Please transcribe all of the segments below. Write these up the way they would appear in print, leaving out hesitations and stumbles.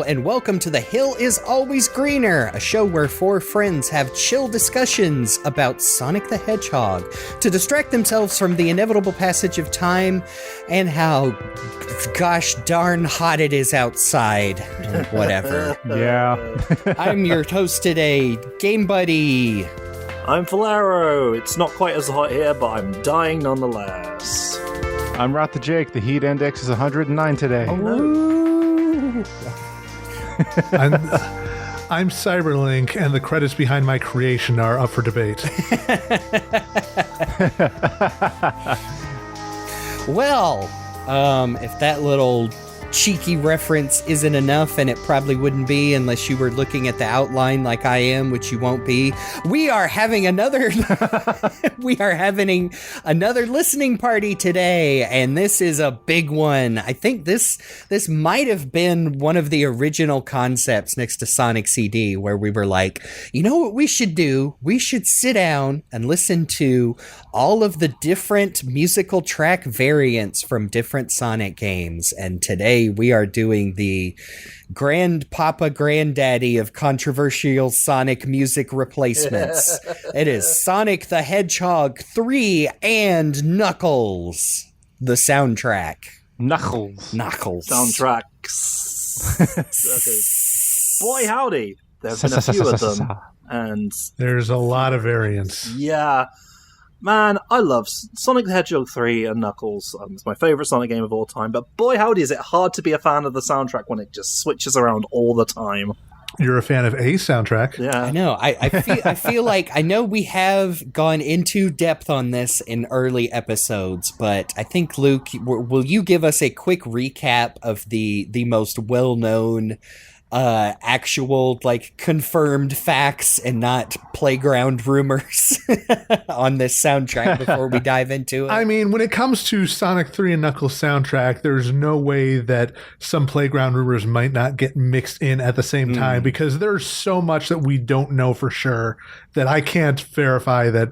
and welcome to The Hill is Always Greener, a show where four friends have chill discussions about Sonic the Hedgehog to distract themselves from the inevitable passage of time and how gosh darn hot it is outside. Whatever. Yeah. I'm your host today, Game Buddy. I'm Falaro. It's not quite as hot here, but I'm dying nonetheless. I'm Rot the Jake. The heat index is 109 today. Oh, no. I'm Cyberlink, and the credits behind my creation are up for debate. Well, if that little cheeky reference isn't enough, and it probably wouldn't be unless you were looking at the outline like I am, which you won't be, we are having another listening party today, and this is a big one. I think this might have been one of the original concepts next to Sonic CD, where we were like, you know what we should do? We should sit down and listen to all of the different musical track variants from different Sonic games, and today we are doing the grandpapa granddaddy of controversial Sonic music replacements. It is Sonic the Hedgehog 3 and Knuckles, the soundtrack. Knuckles. Soundtracks. Okay. Boy, howdy. There have been a few of them. And there's a lot of variants. Yeah. Man, I love Sonic the Hedgehog 3 and Knuckles. It's my favourite Sonic game of all time, but boy howdy is it hard to be a fan of the soundtrack when it just switches around all the time. You're a fan of a soundtrack. Yeah. I know. I feel like I know we have gone into depth on this in early episodes, but I think, Luke, will you give us a quick recap of the most well-known actual, like, confirmed facts and not playground rumors on this soundtrack before we dive into it? I mean, when it comes to Sonic 3 and Knuckles soundtrack, there's no way that some playground rumors might not get mixed in at the same time, because there's so much that we don't know for sure that I can't verify that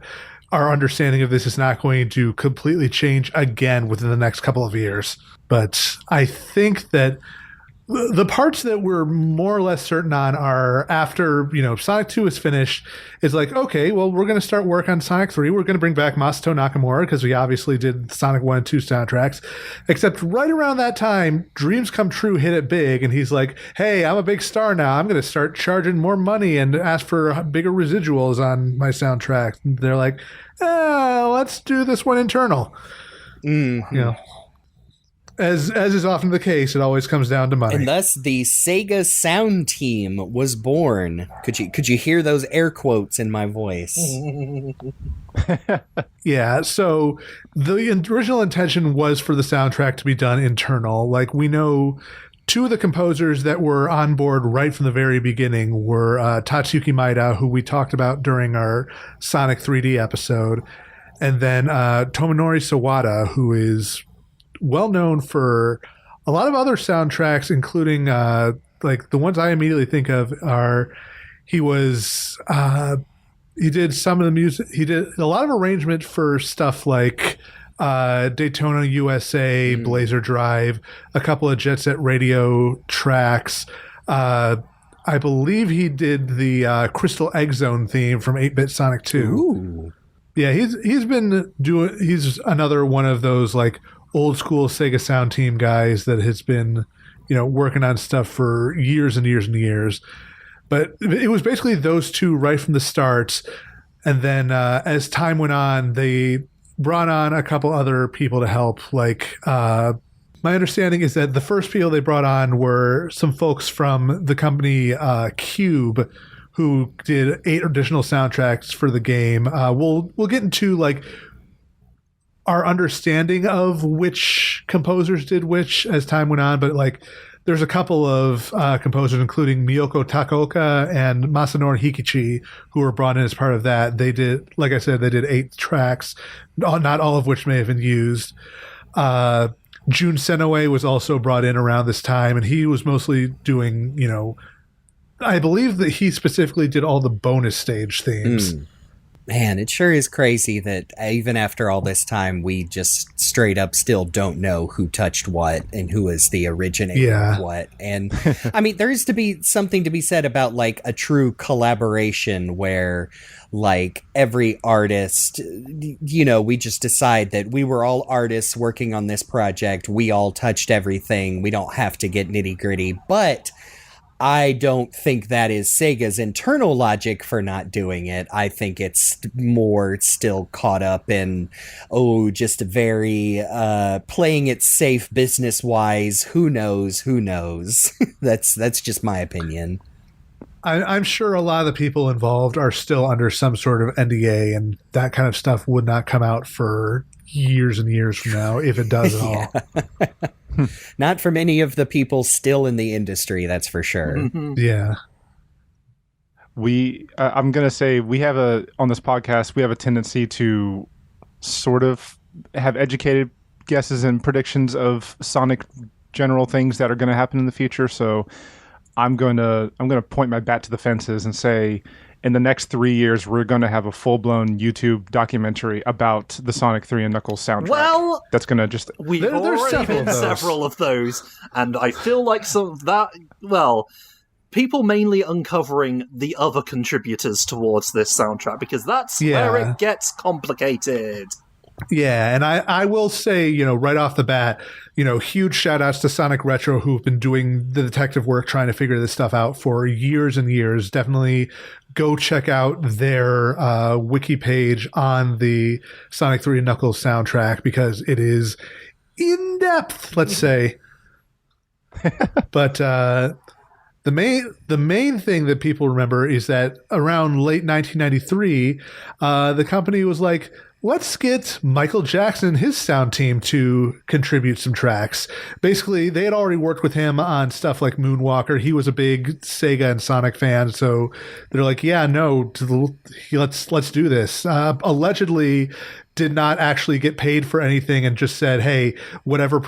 our understanding of this is not going to completely change again within the next couple of years. But I think that the parts that we're more or less certain on are after, Sonic 2 is finished, it's like, okay, well, we're going to start work on Sonic 3. We're going to bring back Masato Nakamura because we obviously did Sonic 1 and 2 soundtracks. Except right around that time, Dreams Come True hit it big, and he's like, hey, I'm a big star now. I'm going to start charging more money and ask for bigger residuals on my soundtrack. And they're like, let's do this one internal. Mm-hmm. As is often the case, it always comes down to money. And thus, the Sega Sound Team was born. Could you hear those air quotes in my voice? Yeah, so the original intention was for the soundtrack to be done internal. Like, we know two of the composers that were on board right from the very beginning were Tatsuki Maeda, who we talked about during our Sonic 3D episode, and then Tomonori Sawada, who is well known for a lot of other soundtracks, including like the ones I immediately think of are he did some of the music. He did a lot of arrangement for stuff like Daytona USA, Blazer Drive, a couple of Jet Set Radio tracks. I believe he did the Crystal Egg Zone theme from 8-Bit Sonic 2. Ooh. Yeah, he's another one of those like old school Sega Sound Team guys that has been, working on stuff for years and years and years. But it was basically those two right from the start. And then as time went on, they brought on a couple other people to help. Like, my understanding is that the first people they brought on were some folks from the company Cube, who did 8 additional soundtracks for the game. We'll get into like our understanding of which composers did which as time went on, but like there's a couple of composers, including Miyoko Takaoka and Masanori Hikichi, who were brought in as part of that. They did, like I said, they did 8 tracks, not all of which may have been used. Jun Senoue was also brought in around this time, and he was mostly doing, I believe that he specifically did all the bonus stage themes. Man, it sure is crazy that even after all this time, we just straight up still don't know who touched what and who is the originator of what. And I mean, there is to be something to be said about like a true collaboration where like every artist, you know, we just decide that we were all artists working on this project. We all touched everything. We don't have to get nitty gritty, but I don't think that is Sega's internal logic for not doing it. I think it's more still caught up in, just very playing it safe business-wise. Who knows? That's just my opinion. I'm sure a lot of the people involved are still under some sort of NDA, and that kind of stuff would not come out for years and years from now, if it does at all. Not from any of the people still in the industry, that's for sure. Mm-hmm. Yeah. I'm going to say on this podcast, we have a tendency to sort of have educated guesses and predictions of Sonic general things that are going to happen in the future. So I'm going to point my bat to the fences and say, in the next 3 years, we're going to have a full-blown YouTube documentary about the Sonic 3 and Knuckles soundtrack. Well, that's going to just... We've already been several of those, and I feel like some of that... Well, people mainly uncovering the other contributors towards this soundtrack, because that's where it gets complicated. Yeah, and I will say, right off the bat, huge shout-outs to Sonic Retro, who've been doing the detective work trying to figure this stuff out for years and years. Definitely go check out their wiki page on the Sonic 3 and Knuckles soundtrack, because it is in-depth, let's say. But the main thing that people remember is that around late 1993, the company was like, let's get Michael Jackson and his sound team to contribute some tracks. Basically, they had already worked with him on stuff like Moonwalker. He was a big Sega and Sonic fan, so they're like, yeah, no, let's do this. Allegedly, did not actually get paid for anything and just said, hey, whatever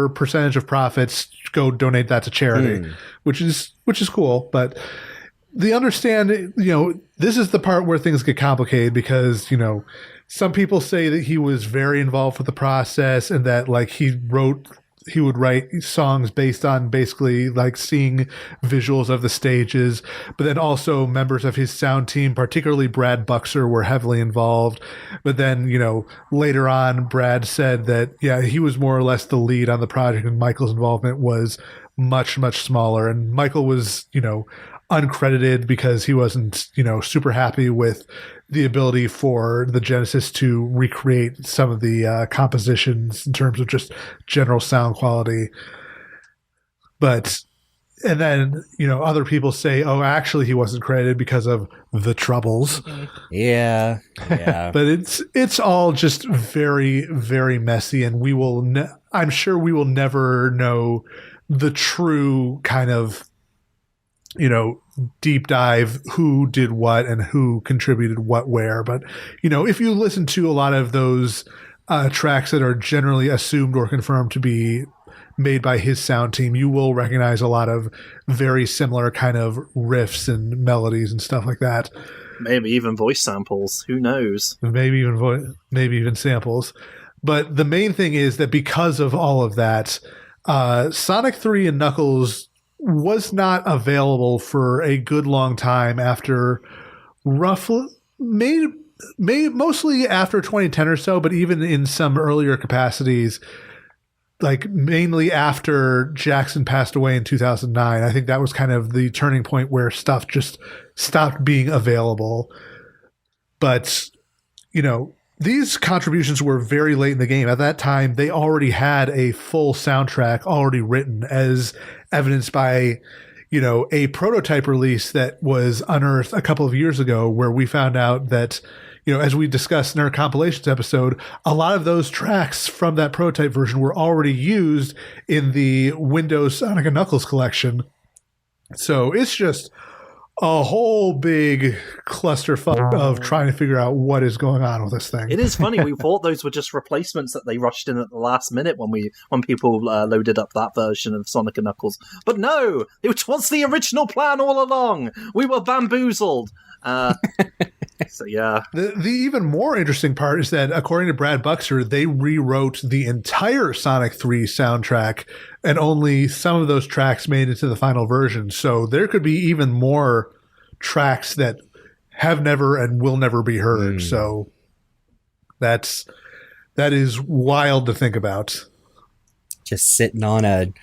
percentage of profits, go donate that to charity, which is cool. But they understand, this is the part where things get complicated, because, some people say that he was very involved with the process and that like he would write songs based on basically like seeing visuals of the stages, but then also members of his sound team, particularly Brad Buxer, were heavily involved. But then, later on, Brad said that, yeah, he was more or less the lead on the project and Michael's involvement was much, much smaller. And Michael was, uncredited because he wasn't, super happy with the ability for the Genesis to recreate some of the compositions in terms of just general sound quality. But, and then, other people say, oh, actually he wasn't credited because of the troubles. Yeah. But it's all just very, very messy, and I'm sure we will never know the true kind of, deep dive who did what and who contributed what where. But, if you listen to a lot of those tracks that are generally assumed or confirmed to be made by his sound team, you will recognize a lot of very similar kind of riffs and melodies and stuff like that. Maybe even voice samples. Who knows? Maybe even samples. But the main thing is that because of all of that, Sonic 3 and Knuckles was not available for a good long time after roughly mostly after 2010 or so, but even in some earlier capacities, like mainly after Jackson passed away in 2009. I think that was kind of the turning point where stuff just stopped being available. But, these contributions were very late in the game. At that time, they already had a full soundtrack already written, as evidenced by, a prototype release that was unearthed a couple of years ago, where we found out that, as we discussed in our compilations episode, a lot of those tracks from that prototype version were already used in the Windows Sonic and Knuckles collection. So it's just a whole big clusterfuck of trying to figure out what is going on with this thing. It is funny. We thought those were just replacements that they rushed in at the last minute when people loaded up that version of Sonic and Knuckles. But no, it was the original plan all along. We were bamboozled. So yeah. The even more interesting part is that, according to Brad Buxer, they rewrote the entire Sonic 3 soundtrack, and only some of those tracks made it to the final version. So there could be even more tracks that have never and will never be heard. So that is wild to think about. Just sitting on a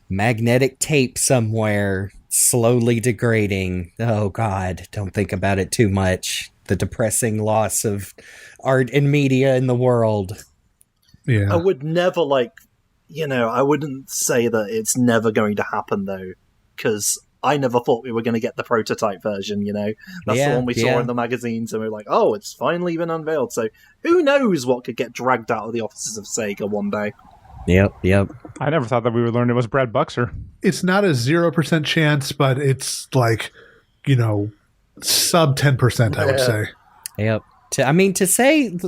magnetic tape somewhere, slowly degrading. Oh God, don't think about it too much. The depressing loss of art and media in the world. Yeah. I would never I wouldn't say that it's never going to happen though, because I never thought we were going to get the prototype version, That's the one we saw in the magazines, and we were like, oh, it's finally been unveiled. So who knows what could get dragged out of the offices of Sega one day. Yep. I never thought that we would learn it was Brad Buxer. It's not a 0% chance, but it's like, sub 10%, I would say. Yep. To say,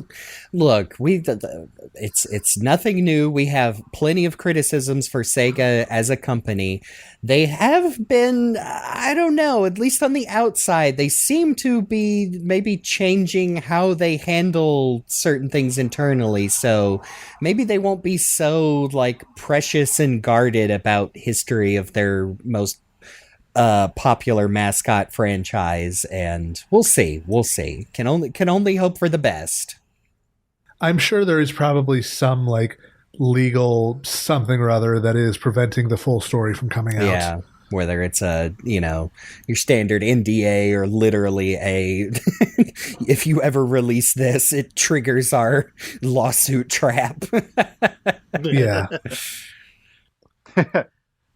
look, it's nothing new. We have plenty of criticisms for Sega as a company. They have been, I don't know, at least on the outside, they seem to be maybe changing how they handle certain things internally. So maybe they won't be so precious and guarded about history of their most popular mascot franchise, and we'll see. Can only hope for the best. I'm sure there is probably some legal something or other that is preventing the full story from coming out. Yeah, whether it's your standard NDA or literally a if you ever release this, it triggers our lawsuit trap. Yeah.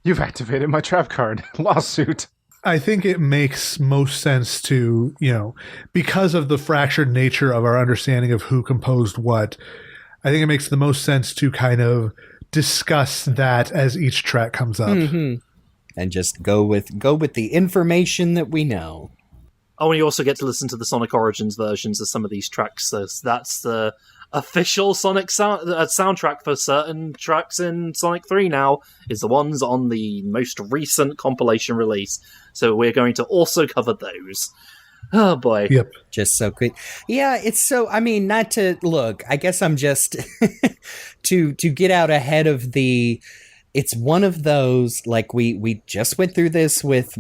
You've activated my trap card. Lawsuit. I think it makes most sense to, because of the fractured nature of our understanding of who composed what, I think it makes the most sense to kind of discuss that as each track comes up. Mm-hmm. And just go with the information that we know. Oh, and you also get to listen to the Sonic Origins versions of some of these tracks. So that's the official Sonic soundtrack for certain tracks in Sonic 3 now, is the ones on the most recent compilation release. So we're going to also cover those. Oh boy. Yep. Just so quick. Yeah, it's so, not to look, I guess I'm just to get out ahead of it's one of those, we just went through this with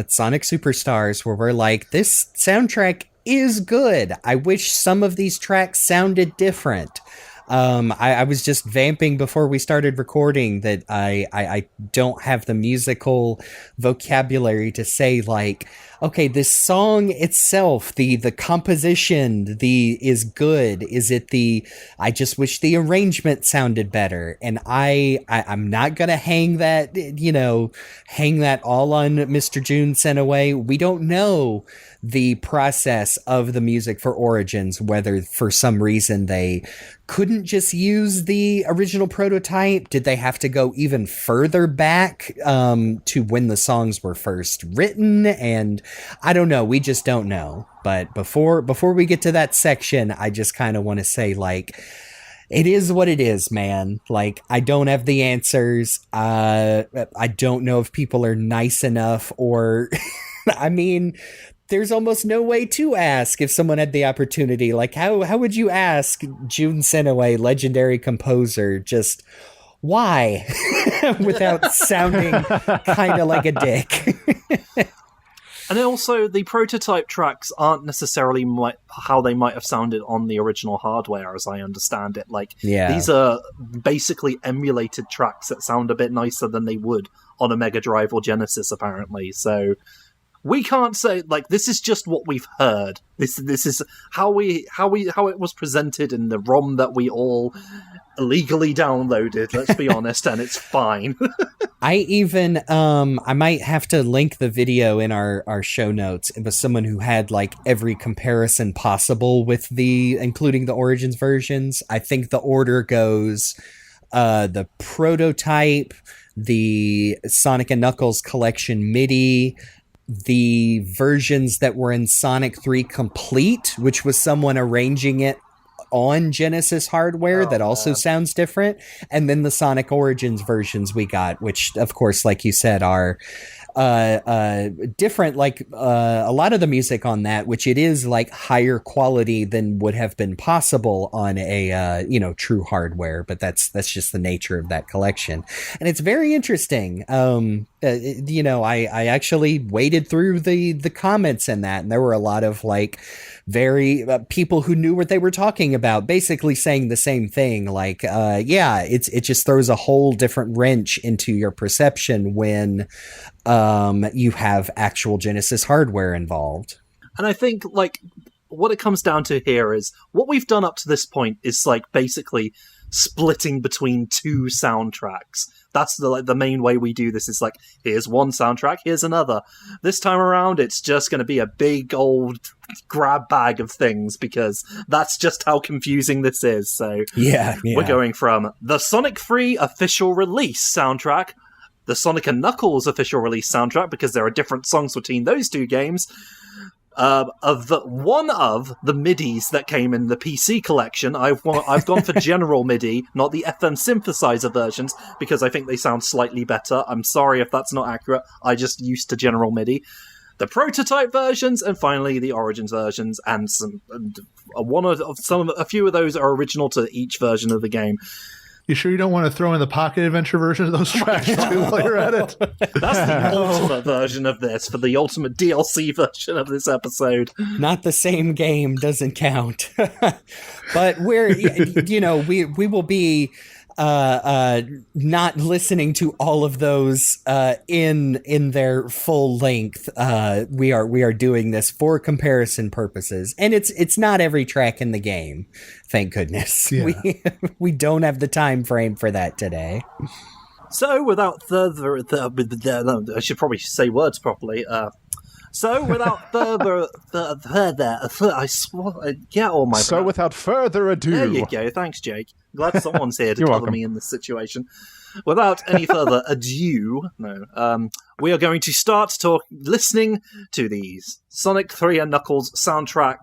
Sonic Superstars, where we're like, this soundtrack is good. I wish some of these tracks sounded different. I was just vamping before we started recording that I don't have the musical vocabulary to say okay, this song itself, the composition, is good. Is it I just wish the arrangement sounded better. And I'm not gonna hang that all on Mr. June sent away. We don't know the process of the music for Origins, whether for some reason they couldn't just use the original prototype. Did they have to go even further back to when the songs were first written? And I don't know. We just don't know. But before we get to that section, I just kind of want to say, it is what it is, man. I don't have the answers. I don't know if people are nice enough, or there's almost no way to ask if someone had the opportunity. How would you ask Jun Senoway, legendary composer, just why? Without sounding kind of like a dick. And then also, the prototype tracks aren't necessarily how they might have sounded on the original hardware, as I understand it. These are basically emulated tracks that sound a bit nicer than they would on a Mega Drive or Genesis, apparently. So we can't say, this is just what we've heard. This is how it was presented in the ROM that we all illegally downloaded, let's be honest, and it's fine. I even, I might have to link the video in our show notes. It was someone who had every comparison possible with including the Origins versions. I think the order goes, the prototype, the Sonic and Knuckles collection MIDI, the versions that were in Sonic 3 Complete, which was someone arranging it on Genesis hardware that also sounds different, and then the Sonic Origins versions we got, which of course, like you said, are different, like a lot of the music on that, which it is like higher quality than would have been possible on a true hardware, but that's just the nature of that collection, and it's very interesting. I actually waded through the comments in that, and there were a lot of like very people who knew what they were talking about, basically saying the same thing. Like, it just throws a whole different wrench into your perception when you have actual Genesis hardware involved. And I think like what it comes down to here is what we've done up to this point is like basically splitting between two soundtracks. That's the main way we do this. Is like, here's one soundtrack, here's another. This time around, it's just going to be a big old grab bag of things, because that's just how confusing this is. So yeah. We're going from the Sonic 3 official release soundtrack, the Sonic & Knuckles official release soundtrack, because there are different songs between those two games, one of the MIDIs that came in the PC collection. I've gone for general MIDI, not the FM synthesizer versions, because I think they sound slightly better. I'm sorry if that's not accurate. I just used to general MIDI. The prototype versions, and finally the Origins versions, and a few of those are original to each version of the game. You sure you don't want to throw in the Pocket Adventure version of those tracks too while you're at it? That's the ultimate version of this, for the ultimate DLC version of this episode. Not the same game, doesn't count. But we will be not listening to all of those in their full length. We are doing this for comparison purposes, and it's not every track in the game. Thank goodness. Yeah. We don't have the time frame for that today. So without further I should probably say words properly. So without further I swore, get all my. So without further ado, there you go. Thanks, Jake. Glad someone's here to cover me in this situation. Without any further ado, we are going to start listening to the Sonic 3 and Knuckles soundtracks.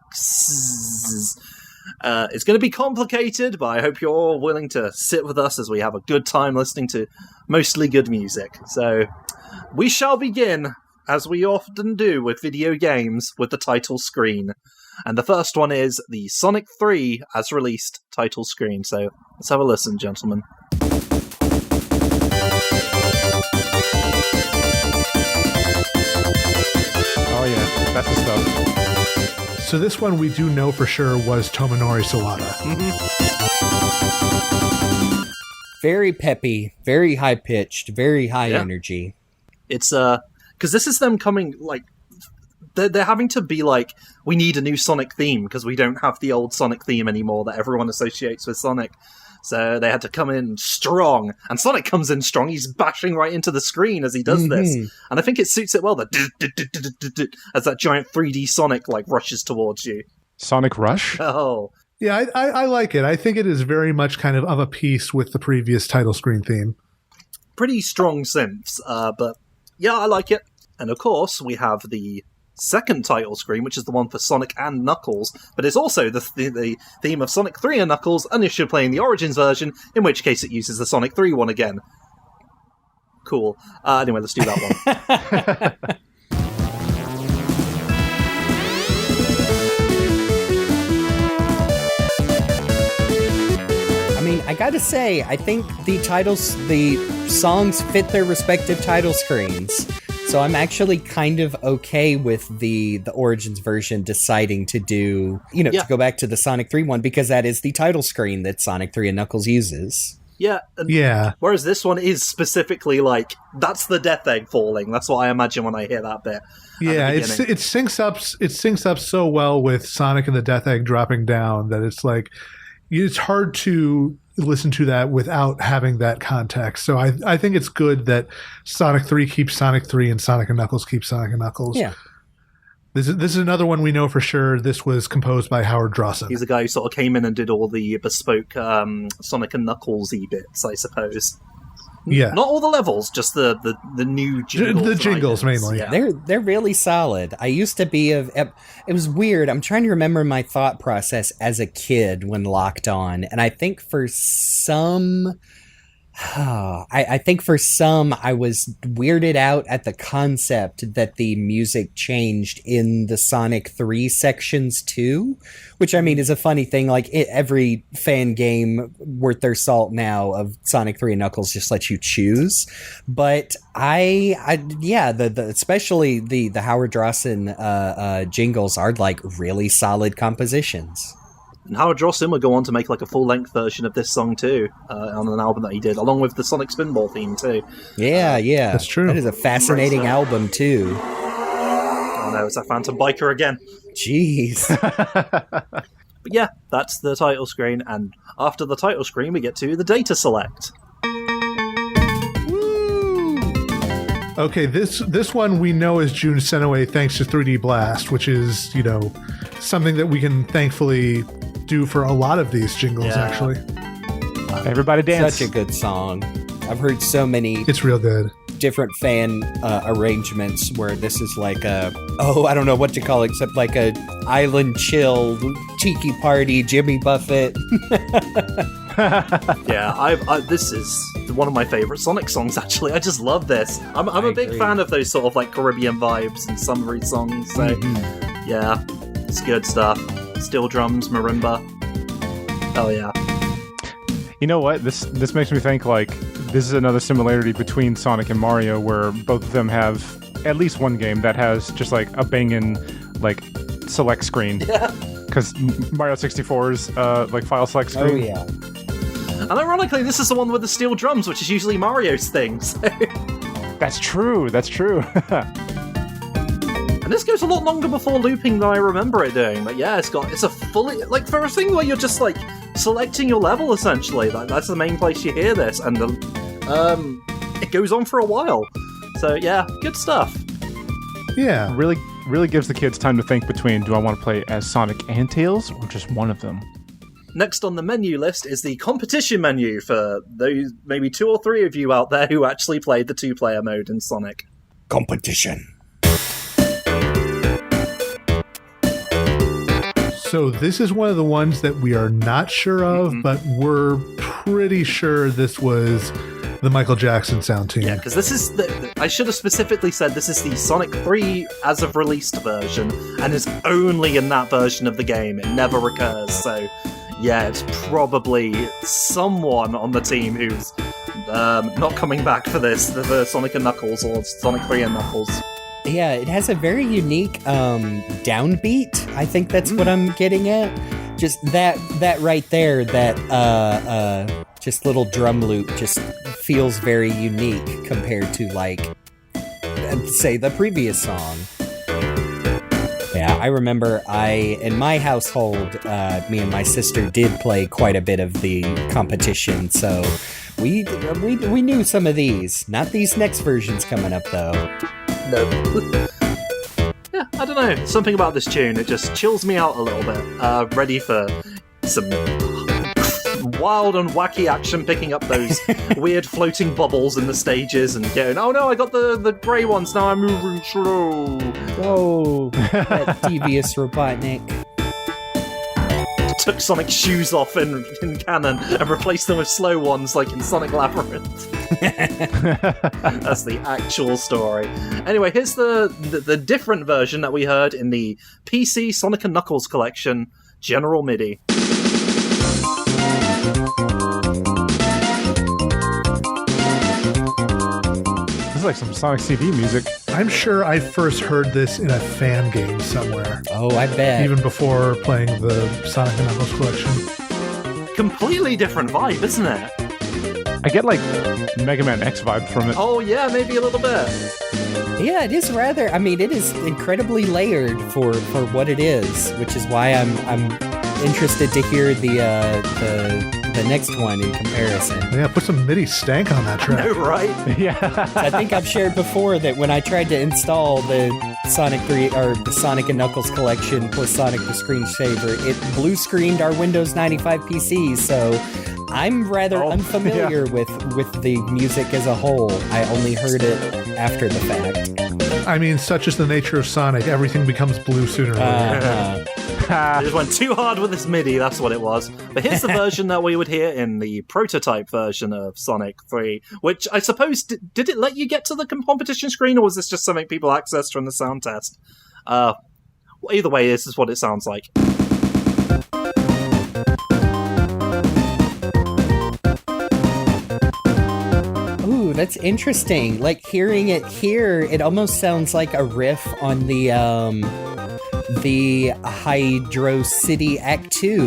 It's going to be complicated, but I hope you're all willing to sit with us as we have a good time listening to mostly good music. So we shall begin, as we often do with video games, with the title screen. And the first one is the Sonic 3 as released title screen. So let's have a listen, gentlemen. Oh yeah, that's the stuff. So this one we do know for sure was Tomonori Sawada. Mm-hmm. Very peppy, very high-pitched, very high energy. It's, because this is them coming, like, they're having to be like, we need a new Sonic theme, because we don't have the old Sonic theme anymore that everyone associates with Sonic. So they had to come in strong, and Sonic comes in strong. He's bashing right into the screen as he does this, and I think it suits it well. As that giant 3D Sonic like rushes towards you. Sonic Rush. Oh, yeah, I like it. I think it is very much kind of a piece with the previous title screen theme. Pretty strong synths, but yeah, I like it. And of course, we have the second title screen, which is the one for Sonic and Knuckles, but it's also the theme of Sonic 3 and Knuckles, unless you're playing the Origins version, in which case it uses the Sonic 3 one again. Cool. Anyway, let's do that one. I mean, I gotta say, I think the songs fit their respective title screens. So I'm actually kind of okay with the Origins version deciding to do, to go back to the Sonic 3 one, because that is the title screen that Sonic 3 and Knuckles uses. Yeah. Yeah. Whereas this one is specifically like, that's the Death Egg falling. That's what I imagine when I hear that bit. Yeah, it syncs up so well with Sonic and the Death Egg dropping down that it's like, it's hard to listen to that without having that context. So I think it's good that Sonic 3 keeps Sonic 3 and Sonic and Knuckles keep Sonic and Knuckles. Yeah. This is another one we know for sure. This was composed by Howard Drawson. He's the guy who sort of came in and did all the bespoke Sonic and Knuckles-y bits, I suppose. Yeah. Not all the levels, just the new jingles. The jingles, mainly. Yeah. They're really solid. I used to be it was weird. I'm trying to remember my thought process as a kid when Locked On, and I think for some I think for some, I was weirded out at the concept that the music changed in the Sonic 3 sections too, which I mean is a funny thing. Like every fan game worth their salt now of Sonic 3 and Knuckles just lets you choose. But especially the Howard Drawson jingles are like really solid compositions. And Howard Drawson would go on to make like a full-length version of this song too, on an album that he did, along with the Sonic Spinball theme too. Yeah, that's true. That is a fascinating album too. Oh no, it's a Phantom Biker again. Jeez. But yeah, that's the title screen, and after the title screen, we get to the data select. Okay, this one we know is Jun Senoway thanks to 3D Blast, which is, something that we can thankfully do for a lot of these jingles, actually. Everybody dance. Such a good song. I've heard so many. It's real good. Different fan arrangements where this is like I don't know what to call it, except like a island chill, tiki party, Jimmy Buffett. Yeah, this is one of my favorite Sonic songs, actually. I just love this. I'm a big fan of those sort of like Caribbean vibes and summery songs, so yeah, it's good stuff. Steel drums, marimba. Hell yeah. You know what? This makes me think like this is another similarity between Sonic and Mario, where both of them have at least one game that has just like a banging like select screen. Yeah. Because Mario 64's like file select screen. Oh yeah. And ironically, this is the one with the steel drums, which is usually Mario's thing. So. That's true. And this goes a lot longer before looping than I remember it doing. But yeah, it's a fully like for a thing where you're just like selecting your level essentially. That's the main place you hear this, and it goes on for a while. So yeah, good stuff. Yeah, really gives the kids time to think between, do I want to play as Sonic and Tails or just one of them? Next on the menu list is the competition menu for those maybe 2 or 3 of you out there who actually played the 2-player mode in Sonic. Competition. So this is one of the ones that we are not sure of, but we're pretty sure this was the Michael Jackson sound team. Yeah, because this is I should have specifically said this is the Sonic 3 as of released version, and is only in that version of the game. It never recurs, so yeah, it's probably someone on the team who's not coming back for this, the Sonic and Knuckles, or Sonic 3 and Knuckles. Yeah, it has a very unique downbeat. I think that's what I'm getting at. Just that right there, that just little drum loop just feels very unique compared to, like, say, the previous song. Yeah, I remember in my household, me and my sister did play quite a bit of the competition, so we knew some of these. Not these next versions coming up, though. No. Yeah, I don't know. Something about this tune, it just chills me out a little bit. Ready for some wild and wacky action, picking up those weird floating bubbles in the stages and going, oh no, I got the grey ones, now I'm moving slow. Oh, that devious Robotnik. Took Sonic's shoes off in canon and replaced them with slow ones like in Sonic Labyrinth. That's the actual story. Anyway, here's the different version that we heard in the PC Sonic & Knuckles collection, General MIDI. This is like some Sonic CD music. I'm sure I first heard this in a fan game somewhere. Oh, I bet. Even before playing the Sonic & Knuckles collection. Completely different vibe, isn't it? I get like Mega Man X vibe from it. Oh yeah, maybe a little bit. Yeah, it is rather. I mean, it is incredibly layered for what it is, which is why I'm interested to hear the next one in comparison. Yeah, put some MIDI stank on that track. I know, right? Yeah. I think I've shared before that when I tried to install the Sonic 3 or the Sonic and Knuckles collection plus Sonic the Screensaver, it blue screened our Windows 95 PCs, so I'm rather unfamiliar with the music as a whole. I only heard it after the fact. I mean, such is the nature of Sonic. Everything becomes blue sooner or later. They just went too hard with this MIDI, that's what it was. But here's the version that we would hear in the prototype version of Sonic 3, which I suppose, did it let you get to the competition screen, or was this just something people accessed from the sound test? Either way, this is what it sounds like. Ooh, that's interesting. Like, hearing it here, it almost sounds like a riff on the Hydro City Act 2.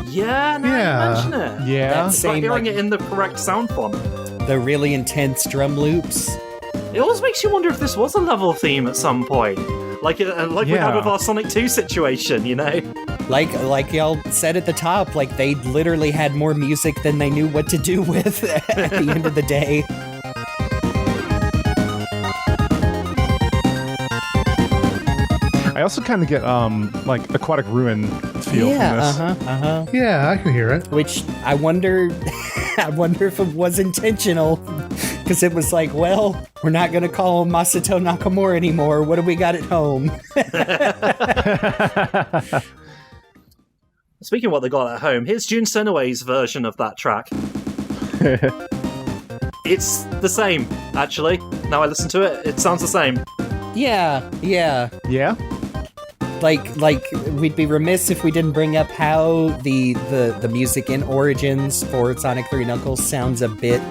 Yeah, now you mention it. Yeah. It's like hearing it in the correct sound font. The really intense drum loops. It always makes you wonder if this was a level theme at some point. Like we had with our Sonic 2 situation, you know? Like y'all said at the top, like they literally had more music than they knew what to do with at the end of the day. I also kind of get like Aquatic Ruin feel from this. Yeah, I can hear it. Which I wonder if it was intentional, because it was like, well, we're not going to call him Masato Nakamura anymore. What do we got at home? Speaking of what they got at home, here's Jun Senoway's version of that track. It's the same, actually. Now I listen to it, it sounds the same. Yeah. Yeah? Like we'd be remiss if we didn't bring up how the music in Origins for Sonic 3 Knuckles sounds a bit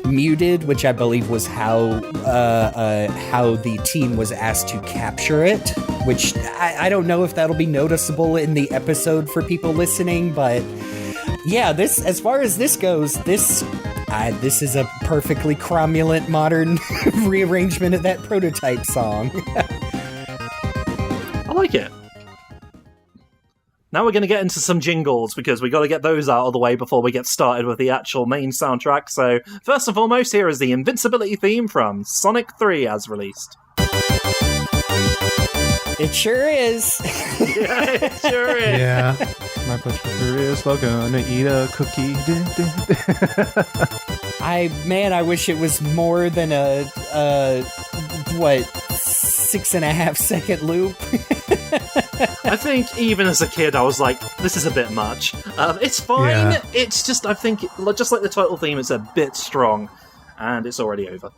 muted, which I believe was how the team was asked to capture it, which I don't know if that'll be noticeable in the episode for people listening, but yeah, this, as far as this goes, this is a perfectly cromulent modern rearrangement of that prototype song. I like it. Now we're going to get into some jingles, because we got to get those out of the way before we get started with the actual main soundtrack. So, first and foremost, here is the Invincibility theme from Sonic 3 as released. It sure is. Yeah, it sure is. Yeah. My blood sugar is low, gonna eat a cookie. I wish it was more than a 6.5 second loop. I think even as a kid, I was like, this is a bit much. It's fine. Yeah. It's just, I think, just like the title theme, it's a bit strong, and it's already over.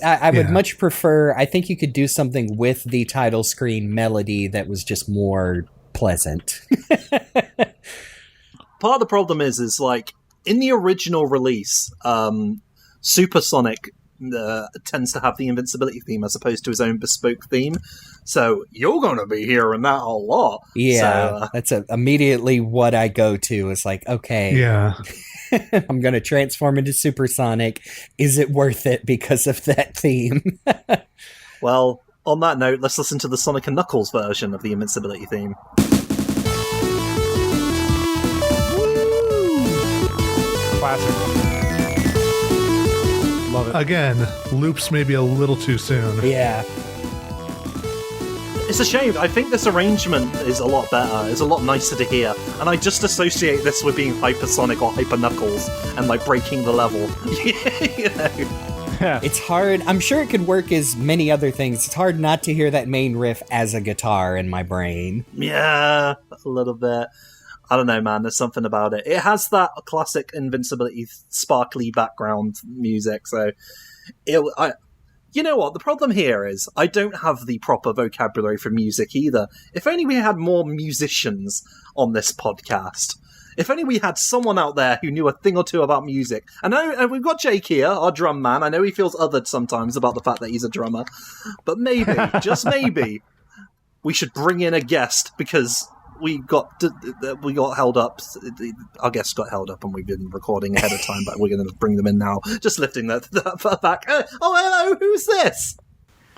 I would much prefer, I think you could do something with the title screen melody that was just more pleasant. Part of the problem is like, in the original release, Super Sonic tends to have the Invincibility theme as opposed to his own bespoke theme. So you're going to be hearing that a lot. Yeah, that's immediately what I go to. It's like, okay, Yeah. I'm going to transform into Supersonic. Is it worth it because of that theme? Well, on that note, let's listen to the Sonic & Knuckles version of the Invincibility theme. Classic. Love it. Again, loops maybe a little too soon. Yeah. It's a shame. I think this arrangement is a lot better. It's a lot nicer to hear. And I just associate this with being Hypersonic or Hyper Knuckles and like breaking the level. You know? It's hard. I'm sure it could work as many other things. It's hard not to hear that main riff as a guitar in my brain. Yeah, a little bit. I don't know, man. There's something about it. It has that classic Invincibility sparkly background music. So, you know what? The problem here is I don't have the proper vocabulary for music either. If only we had more musicians on this podcast. If only we had someone out there who knew a thing or two about music. And we've got Jake here, our drum man. I know he feels othered sometimes about the fact that he's a drummer. But maybe, just maybe, we should bring in a guest, because we got held up. Our guests got held up, and we've been recording ahead of time, but we're going to bring them in now. Just lifting that back. Oh, hello, who's this?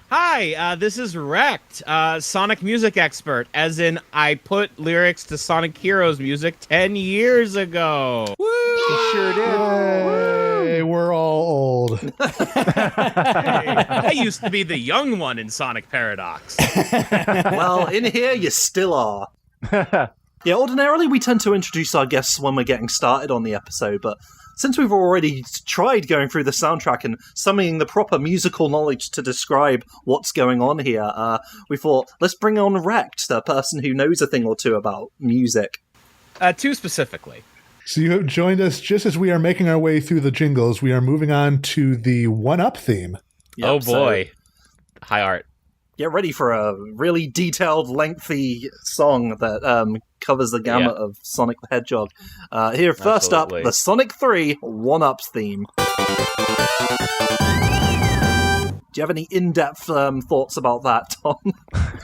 Hi, this is RecD, Sonic music expert, as in I put lyrics to Sonic Heroes music 10 years ago. Woo! You sure did. Hey, we're all old. Hey, I used to be the young one in Sonic Paradox. Well, in here, you still are. Yeah, ordinarily we tend to introduce our guests when we're getting started on the episode, but since we've already tried going through the soundtrack and summoning the proper musical knowledge to describe what's going on here, we thought, let's bring on RecD, the person who knows a thing or two about music. Two specifically. So you have joined us just as we are making our way through the jingles. We are moving on to the 1-Up theme. Yep, oh boy. High art. Get ready for a really detailed, lengthy song that covers the gamut of Sonic the Hedgehog. Here, first up, the Sonic 3 1-Ups theme. Do you have any in-depth thoughts about that, Tom?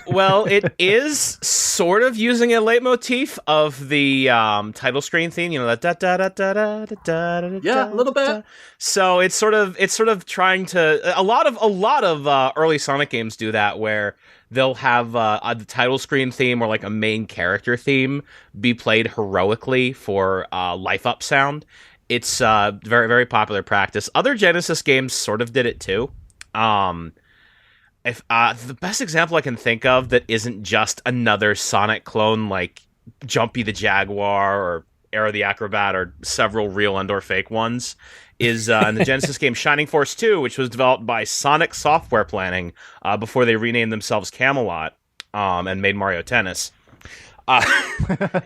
Well, it is sort of using a leitmotif of the title screen theme, you know, that da da da da da da da. Yeah, a little bit. So it's sort of trying to a lot of early Sonic games do that, where they'll have the title screen theme or like a main character theme be played heroically for life up sound. It's very, very popular practice. Other Genesis games sort of did it too. If the best example I can think of that isn't just another Sonic clone like Jumpy the Jaguar or Aero the Acrobat or several real and/or fake ones is in the Genesis game Shining Force 2, which was developed by Sonic Software Planning before they renamed themselves Camelot and made Mario Tennis.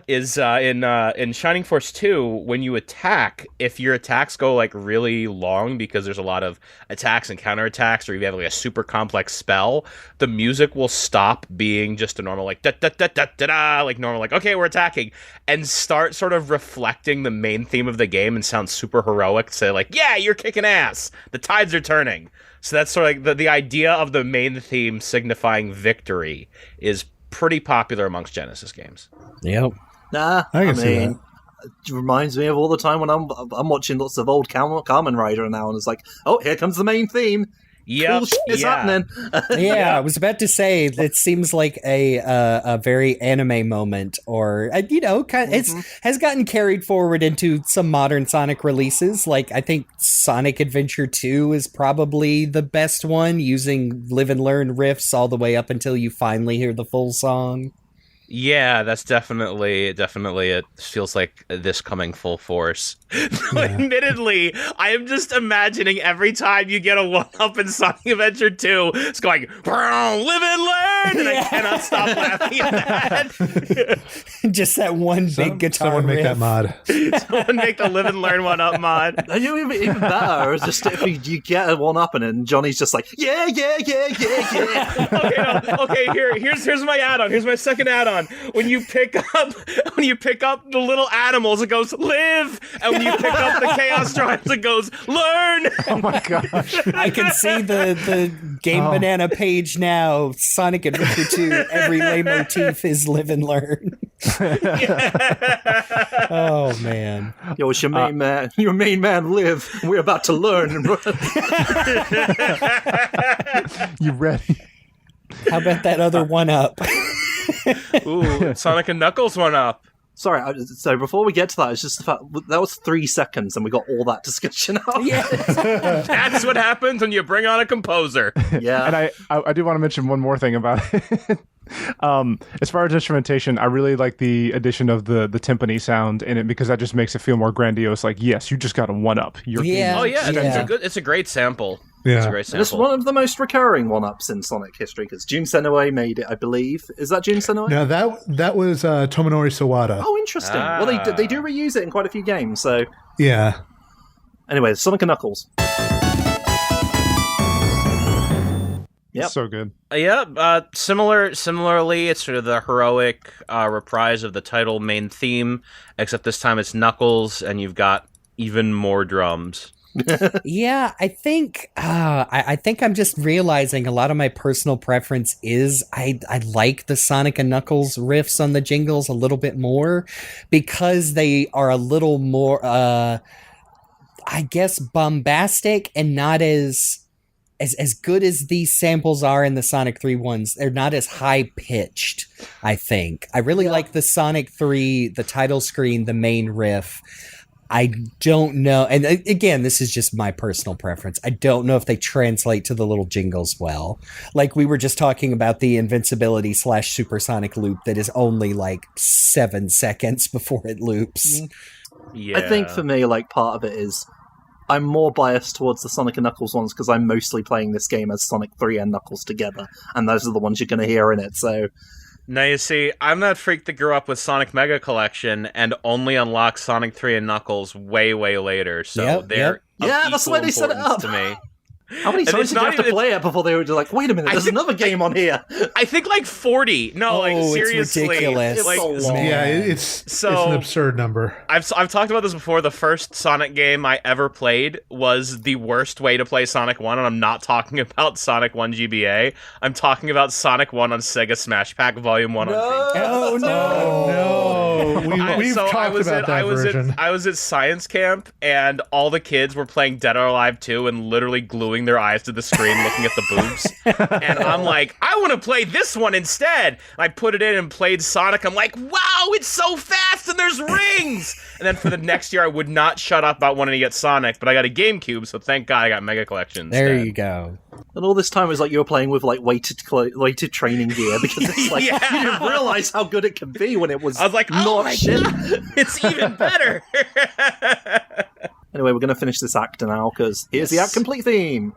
Is in Shining Force 2, when you attack, if your attacks go like really long because there's a lot of attacks and counterattacks, or you have like a super complex spell, the music will stop being just a normal like da da da da da da, like normal like okay we're attacking, and start sort of reflecting the main theme of the game and sound super heroic. Say like yeah you're kicking ass, the tides are turning. So that's sort of like the idea of the main theme signifying victory is pretty popular amongst Genesis games. Yep. Nah, I mean, it reminds me of all the time when I'm watching lots of old Kamen Rider now, and it's like, oh, here comes the main theme. Yeah, cool shit's happening. Yeah, I was about to say it seems like a very anime moment, or you know, kind of, has gotten carried forward into some modern Sonic releases. Like I think Sonic Adventure 2 is probably the best one, using live and learn riffs all the way up until you finally hear the full song. Yeah, that's definitely it feels like this coming full force. Yeah. Admittedly, I am just imagining every time you get a 1-up in Sonic Adventure 2, it's going, live and learn, and I cannot stop laughing at that. Just that one big guitar someone riff. Make that mod. Someone make the live and learn 1-up mod. And you even better is just if you get a 1-up and then Johnny's just like, yeah. Okay, here's my add-on. Here's my second add-on. When you pick up the little animals, it goes live, and when you pick up the Chaos Drives, it goes learn. Oh my gosh! I can see the Game Banana page now. Sonic Adventure 2. Every leitmotif is live and learn. Oh man! Yo, it's your main man. Your main man live. We're about to learn and run. You ready? How about that other 1-up? Ooh, Sonic and Knuckles 1-up. Sorry, so before we get to that, it's just the fact that was 3 seconds and we got all that discussion out. Yeah. That's what happens when you bring on a composer. Yeah. And I do want to mention one more thing about it. As far as instrumentation, I really like the addition of the timpani sound in it, because that just makes it feel more grandiose. Like, yes, you just got a 1-up. Yeah. Oh yeah, it's a great sample. Yeah. It's a great sample. It's one of the most recurring 1-ups in Sonic history, because Jun Senoi made it, I believe. Is that Jun Senoi? No, that was Tomonori Sawada. Oh, interesting. Well, they do reuse it in quite a few games, so... Yeah. Anyway, Sonic and Knuckles. Yep. So good. Similarly, it's sort of the heroic reprise of the title main theme, except this time it's Knuckles, and you've got even more drums. Yeah, I think I'm just realizing a lot of my personal preference is I like the Sonic and Knuckles riffs on the jingles a little bit more, because they are a little more, I guess, bombastic and not as good as these samples are in the Sonic 3 ones. They're not as high-pitched, I think. I really like the Sonic 3, the title screen, the main riff. I don't know. And again, this is just my personal preference. I don't know if they translate to the little jingles well. Like we were just talking about the invincibility / supersonic loop that is only like 7 seconds before it loops. Yeah. I think for me, like, part of it is I'm more biased towards the Sonic and Knuckles ones because I'm mostly playing this game as Sonic 3 and Knuckles together, and those are the ones you're going to hear in it, so... Now, you see, I'm that freak that grew up with Sonic Mega Collection and only unlocked Sonic 3 and Knuckles way, way later, so they're of that's the way they set it up to me. How many times did you have to play it before they were just like, wait a minute, there's another game on here? I think like 40. No, like seriously. It's ridiculous. Like, so long. Yeah, it's an absurd number. I've talked about this before. The first Sonic game I ever played was the worst way to play Sonic 1, and I'm not talking about Sonic 1 GBA. I'm talking about Sonic 1 on Sega Smash Pack Volume 1 on Dreamcast. Oh, no. We've talked about that version. I was at science camp, and all the kids were playing Dead or Alive 2 and literally gluing their eyes to the screen looking at the boobs. And I'm like, I want to play this one instead. I put it in and played Sonic. I'm like, wow, it's so fast and there's rings. And then for the next year, I would not shut up about wanting to get Sonic, but I got a GameCube, so thank God I got Mega Collection instead. There you go. And all this time it was like you were playing with like weighted training gear because it's like Yeah. you didn't realize how good it could be when it was. I was like, oh not my shit. God, it's even better. Anyway, we're going to finish this act now because here's the act complete theme.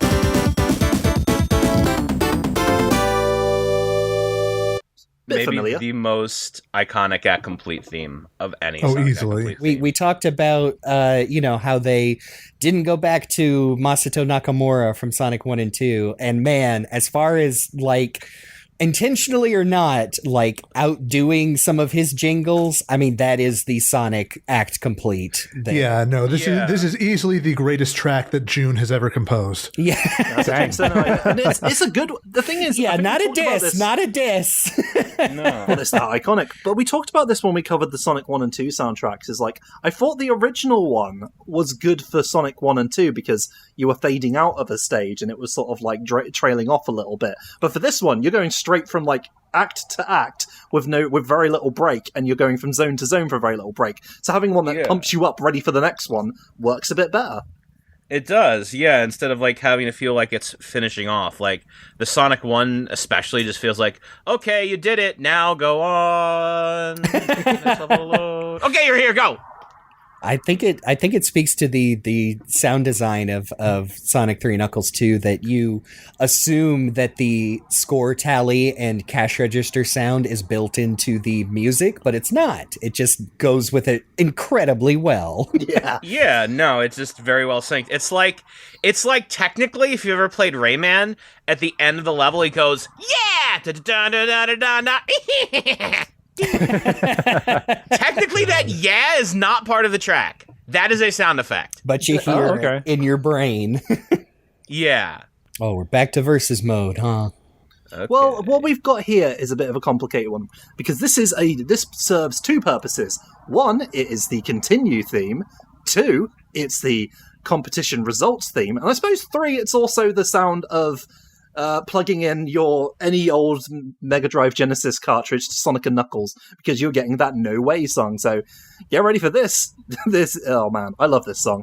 Bit Maybe familiar. the most iconic Act Complete theme of any. Oh, Sonic Act easily. Complete theme. We talked about how they didn't go back to Masato Nakamura from Sonic 1 and 2, and man, as far as like intentionally or not, like outdoing some of his jingles, I mean that is the Sonic Act Complete thing. Yeah, no, this is easily the greatest track that June has ever composed. Yeah. And it's a good. The thing is, Yeah, I think not we a talked about diss, this- not a diss. No. Well, it's that iconic. But we talked about this when we covered the Sonic 1 and 2 soundtracks. Is like, I thought the original one was good for Sonic 1 and 2 because you were fading out of a stage and it was sort of like trailing off a little bit. But for this one, you're going straight from like act to act with very little break, and you're going from zone to zone for very little break. So having one that pumps you up ready for the next one works a bit better. It does, yeah, instead of like having to feel like it's finishing off. Like the Sonic 1 especially just feels like, okay, you did it, now go on. Next level load. Okay, you're here, go. I think it speaks to the sound design of Sonic 3 Knuckles 2 that you assume that the score tally and cash register sound is built into the music, but it's not. It just goes with it incredibly well. Yeah. Yeah, no, it's just very well synced. It's like technically, if you ever played Rayman, at the end of the level he goes, yeah! Da-da-da-da-da-da-da. Technically, that yeah is not part of the track. That is a sound effect. But you hear it in your brain. Yeah. Oh, we're back to versus mode, huh? Okay. Well, what we've got here is a bit of a complicated one because this serves two purposes. One, it is the continue theme. Two, it's the competition results theme. And I suppose three, it's also the sound of plugging in any old Mega Drive Genesis cartridge to Sonic and Knuckles because you're getting that No Way song. So get ready for this. Oh man, I love this song.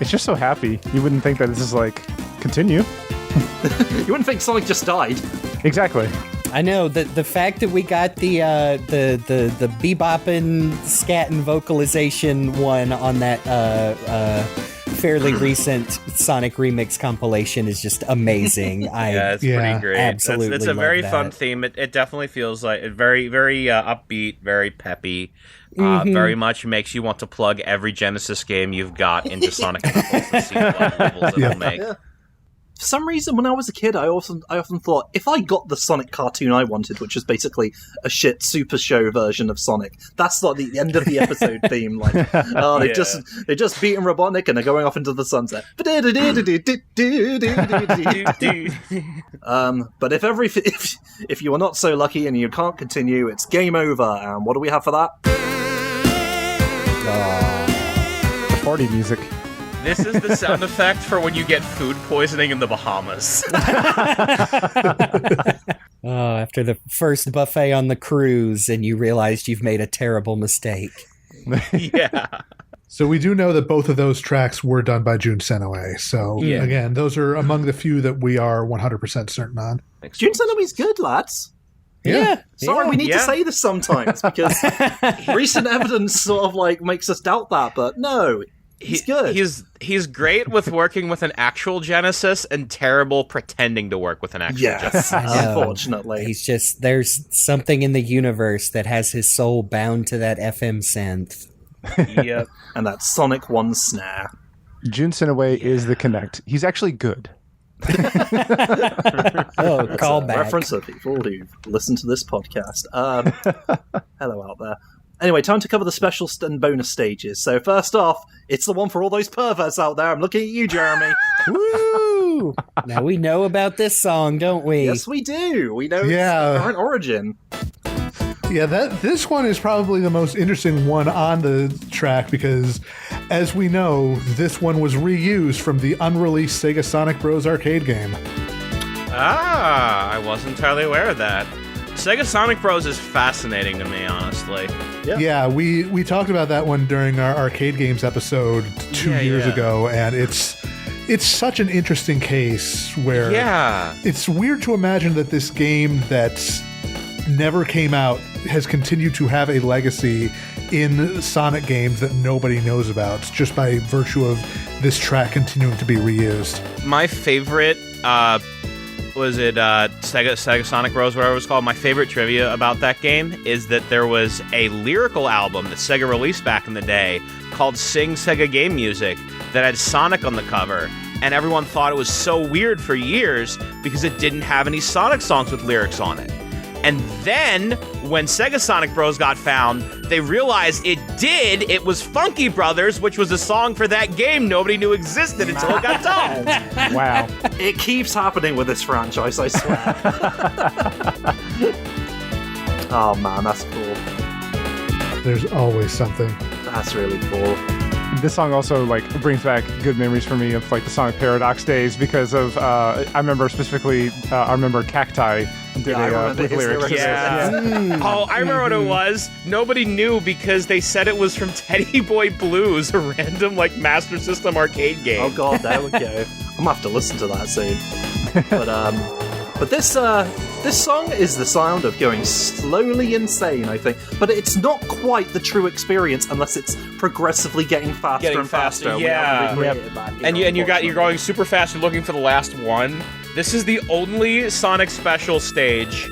It's just so happy. You wouldn't think that this is like continue. You wouldn't think Sonic just died. Exactly. I know the fact that we got the bebopping scatting vocalization one on that fairly recent Sonic remix compilation is just amazing. Yeah, it's pretty great. Absolutely, it's a very love fun that. theme. It definitely feels like very, very upbeat, very peppy. Very much makes you want to plug every Genesis game you've got into Sonic and Knuckles to see what levels it'll make. Yeah. For some reason, when I was a kid, I often thought if I got the Sonic cartoon I wanted, which was basically a shit Super Show version of Sonic, that's like the end of the episode theme. Like, they're just beating Robotnik and they're going off into the sunset. But if you are not so lucky and you can't continue, it's game over. And what do we have for that? Party music. This is the sound effect for when you get food poisoning in the Bahamas. After the first buffet on the cruise and you realized you've made a terrible mistake. Yeah. So we do know that both of those tracks were done by Jun Senoue. So again, those are among the few that we are 100% certain on. Jun Senoue's good, lads. Sorry, we need to say this sometimes because recent evidence sort of like makes us doubt that, but no, he's good. He's great with working with an actual Genesis and terrible pretending to work with an actual Genesis. Unfortunately. He's just, there's something in the universe that has his soul bound to that FM synth. Yep. And that Sonic 1 snare. Jun Sinaway is the Kinect. He's actually good. Call back. Reference to people who listen to this podcast. Hello out there. Anyway, time to cover the special and bonus stages. So first off, it's the one for all those perverts out there. I'm looking at you, Jeremy. Woo! Now we know about this song, don't we? Yes, we do. We know its current origin. Yeah, this one is probably the most interesting one on the track because, as we know, this one was reused from the unreleased Sega Sonic Bros. Arcade game. I wasn't entirely aware of that. Sega Sonic Bros. Is fascinating to me, honestly. Yeah, we talked about that one during our Arcade Games episode 2 years ago, and it's such an interesting case where it's weird to imagine that this game that's never came out has continued to have a legacy in Sonic games that nobody knows about just by virtue of this track continuing to be reused. My favorite was it Sega Sonic Bros, whatever it was called. My favorite trivia about that game is that there was a lyrical album that Sega released back in the day called Sing Sega Game Music that had Sonic on the cover, and everyone thought it was so weird for years because it didn't have any Sonic songs with lyrics on it. And then, when Sega Sonic Bros. Got found, they realized it did. It was Funky Brothers, which was a song for that game nobody knew existed until it got told. Wow. It keeps happening with this franchise, I swear. Oh man, that's cool. There's always something. That's really cool. This song also brings back good memories for me of the Sonic Paradox days because of I remember specifically Cacti did with lyrics. Oh, I remember what it was. Nobody knew because they said it was from Teddy Boy Blues, a random Master System arcade game. Oh god, there we go. I'm gonna have to listen to that soon. But this song is the sound of going slowly insane, I think. But it's not quite the true experience unless it's progressively getting faster and faster. Yeah. And you're going super fast. You're looking for the last one. This is the only Sonic Special stage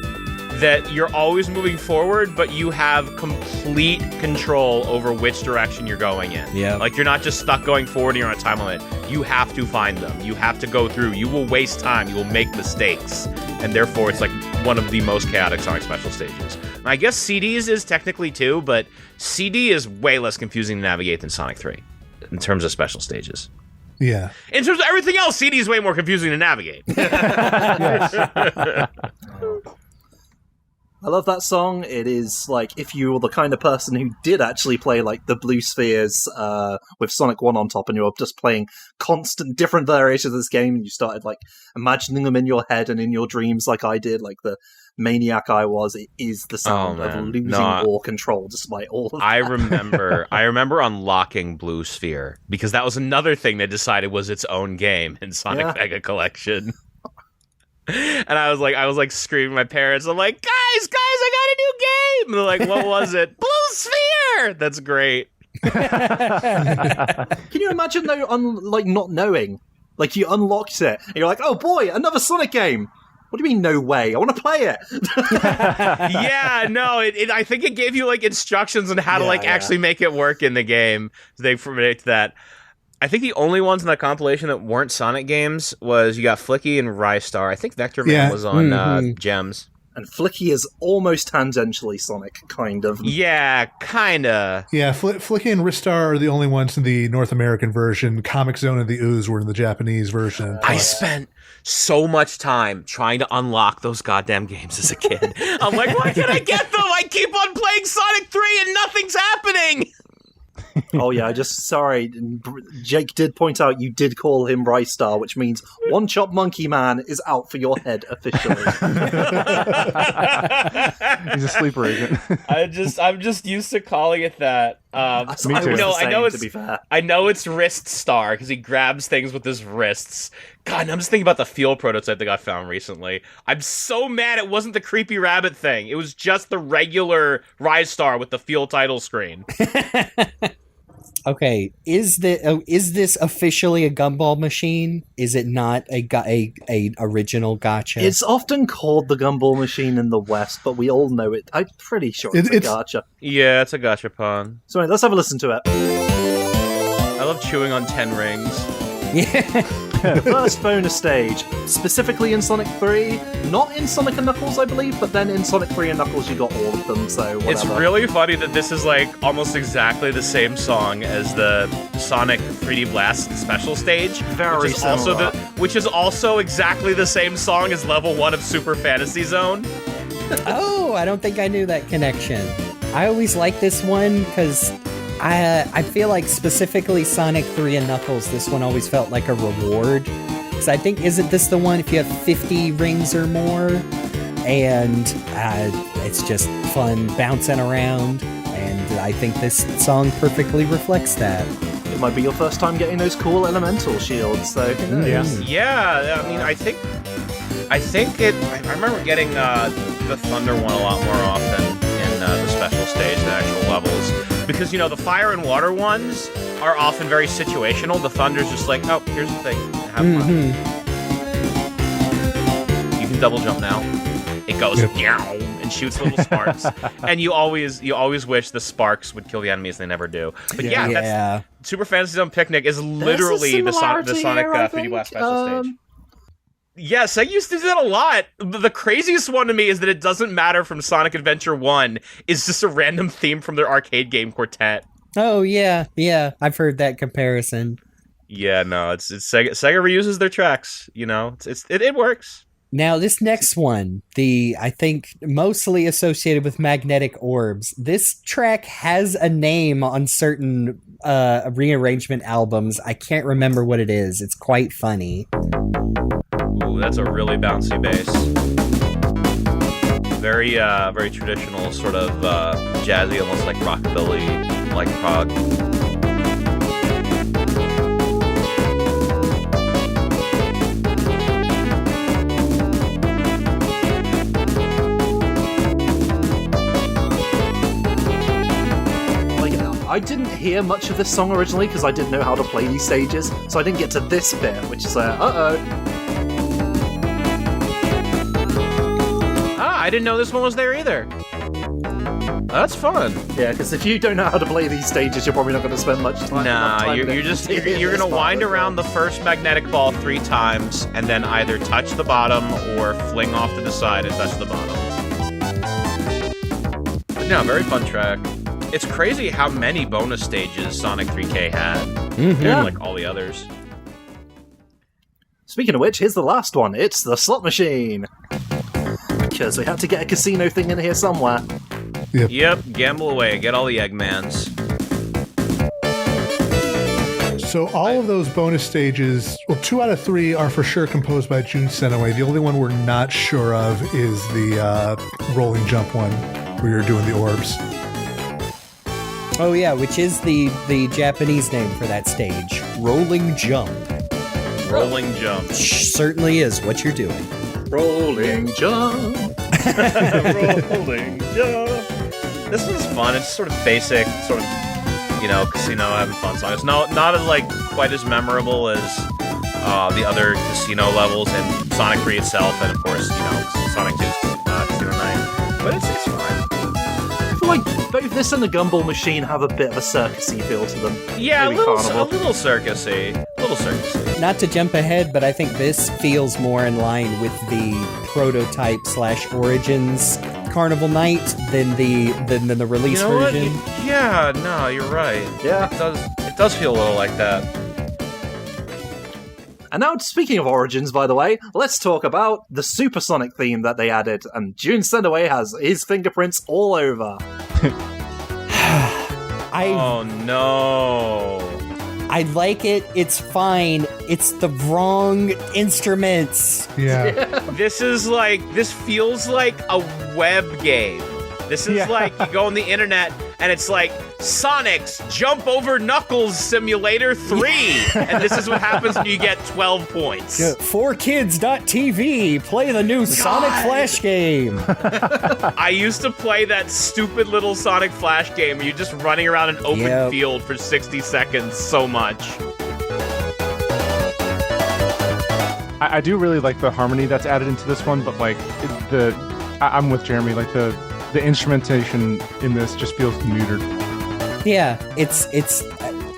that you're always moving forward, but you have complete control over which direction you're going in. Yeah. You're not just stuck going forward and you're on a time limit. You have to find them. You have to go through. You will waste time. You will make mistakes. And therefore, it's one of the most chaotic Sonic Special stages. And I guess CDs is technically too, but CD is way less confusing to navigate than Sonic 3 in terms of special stages. Yeah. In terms of everything else, CD is way more confusing to navigate. I love that song. It is if you were the kind of person who did actually play the Blue Spheres with Sonic 1 on top and you were just playing constant different variations of this game and you started imagining them in your head and in your dreams like I did, the maniac I was, it is the sound of losing all control despite all of that. I remember unlocking Blue Sphere because that was another thing they decided was its own game in Sonic Mega Collection. And I was screaming at my parents. I'm like, guys, I got a new game. And they're like, what was it? Blue Sphere. That's great. Can you imagine though, not knowing? You unlocked it, and you're like, oh boy, another Sonic game. What do you mean, no way? I want to play it. Yeah, no, I think it gave you instructions on how to actually make it work in the game. They predict that. I think the only ones in that compilation that weren't Sonic games was you got Flicky and Rystar. I think Vector Man was on Gems. And Flicky is almost tangentially Sonic, kind of. Yeah, kinda. Yeah, Flicky and Ristar are the only ones in the North American version. Comic Zone and the Ooze were in the Japanese version. I spent so much time trying to unlock those goddamn games as a kid. I'm like, why can't I get them? I keep on playing Sonic 3 and nothing's happening! Oh yeah, sorry. Jake did point out you did call him Rystar, which means One Chop Monkey Man is out for your head officially. He's a sleeper agent. I'm just used to calling it that. Me too. To be fair. I know it's wrist star because he grabs things with his wrists. God, and I'm just thinking about the fuel prototype that got found recently. I'm so mad it wasn't the creepy rabbit thing. It was just the regular Rise Star with the fuel title screen. Okay, is this officially a gumball machine? Is it not a original gacha? It's often called the gumball machine in the West, but we all know it. I'm pretty sure it's a gacha. Yeah, it's a gachapon. So anyway, let's have a listen to it. I love chewing on 10 rings. Yeah. The first bonus stage, specifically in Sonic 3, not in Sonic and Knuckles, I believe, but then in Sonic 3 and Knuckles you got all of them, so whatever. It's really funny that this is like almost exactly the same song as the Sonic 3D Blast special stage, Very similar. which is also exactly the same song as level 1 of Super Fantasy Zone. Oh, I don't think I knew that connection. I always like this one because I feel like specifically Sonic 3 and Knuckles, this one always felt like a reward. Because I think, isn't this the one if you have 50 rings or more? And it's just fun bouncing around. And I think this song perfectly reflects that. It might be your first time getting those cool elemental shields, so who knows? Yeah, I mean, I remember getting the Thunder one a lot more often in the special stage than actual levels. Because, the fire and water ones are often very situational. The Thunder's just like, oh, here's the thing. Have fun. You can double jump now. It goes, meow, and shoots little sparks. And you always wish the sparks would kill the enemies, they never do. But that's Super Fantasy Zone Picnic is literally the Sonic 3D Blast special stage. Yeah, Sega used to do that a lot. The craziest one to me is that it doesn't matter from Sonic Adventure 1. It's just a random theme from their arcade game Quartet. Oh, yeah. I've heard that comparison. Yeah, no, it's Sega reuses their tracks, it works. Now, this next one, I think mostly associated with magnetic orbs. This track has a name on certain rearrangement albums. I can't remember what it is. It's quite funny. Ooh, that's a really bouncy bass. Very, very traditional, sort of jazzy, almost like rockabilly, like prog. I didn't hear much of this song originally because I didn't know how to play these stages, so I didn't get to this bit, which is I didn't know this one was there either. That's fun. Yeah, because if you don't know how to play these stages, you're probably not going to spend much time. Nah, you're going to wind around the first magnetic ball 3 times, and then either touch the bottom or fling off to the side and touch the bottom. But no, very fun track. It's crazy how many bonus stages Sonic 3K had, compared to like all the others. Speaking of which, here's the last one. It's the slot machine. Because we had to get a casino thing in here somewhere. Yep, gamble away, get all the Eggmans. So all of those bonus stages, 2 out of 3 are for sure composed by Jun Senoway. The only one we're not sure of is the rolling jump one, where you're doing the orbs. Oh yeah, which is the Japanese name for that stage. Rolling jump. Rolling jump. Certainly is what you're doing. Rolling jump. Rolling jump. This one's fun. It's sort of basic, sort of, casino having fun song. It's not as quite as memorable as the other casino levels and Sonic 3 itself, and of course, Sonic 2's Casino Night. But it's fine. I feel like both this and the Gumball Machine have a bit of a circusy feel to them. Yeah, maybe a little circusy. Not to jump ahead, but I think this feels more in line with the prototype / Origins Carnival Night than the release version. Yeah, no, you're right. Yeah, it does feel a little like that. And now, speaking of Origins, by the way, let's talk about the Supersonic theme that they added, and Jun Senoway has his fingerprints all over. Oh no. I like it. It's fine. It's the wrong instruments. Yeah. This feels like a web game. This is like you go on the internet and it's like Sonic's Jump Over Knuckles Simulator 3, and this is what happens when you get 12 points. 4kids.tv, play the new Sonic Flash game. I used to play that stupid little Sonic Flash game where you're just running around an open field for 60 seconds so much. I do really like the harmony that's added into this one, but like I'm with Jeremy. Like the instrumentation in this just feels neutered. Yeah,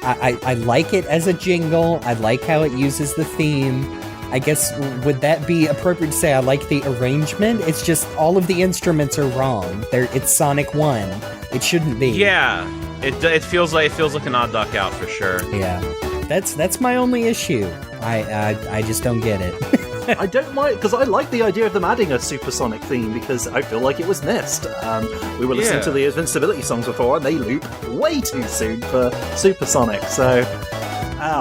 I like it as a jingle. I like how it uses the theme. I guess, would that be appropriate to say I like the arrangement? It's just all of the instruments are wrong. It's Sonic 1. It shouldn't be. Yeah, it feels like an odd duck out for sure. Yeah, that's my only issue. I just don't get it. I don't mind, because I like the idea of them adding a supersonic theme, because I feel like it was missed. We were listening to the Invincibility songs before, and they loop way too soon for supersonic, so...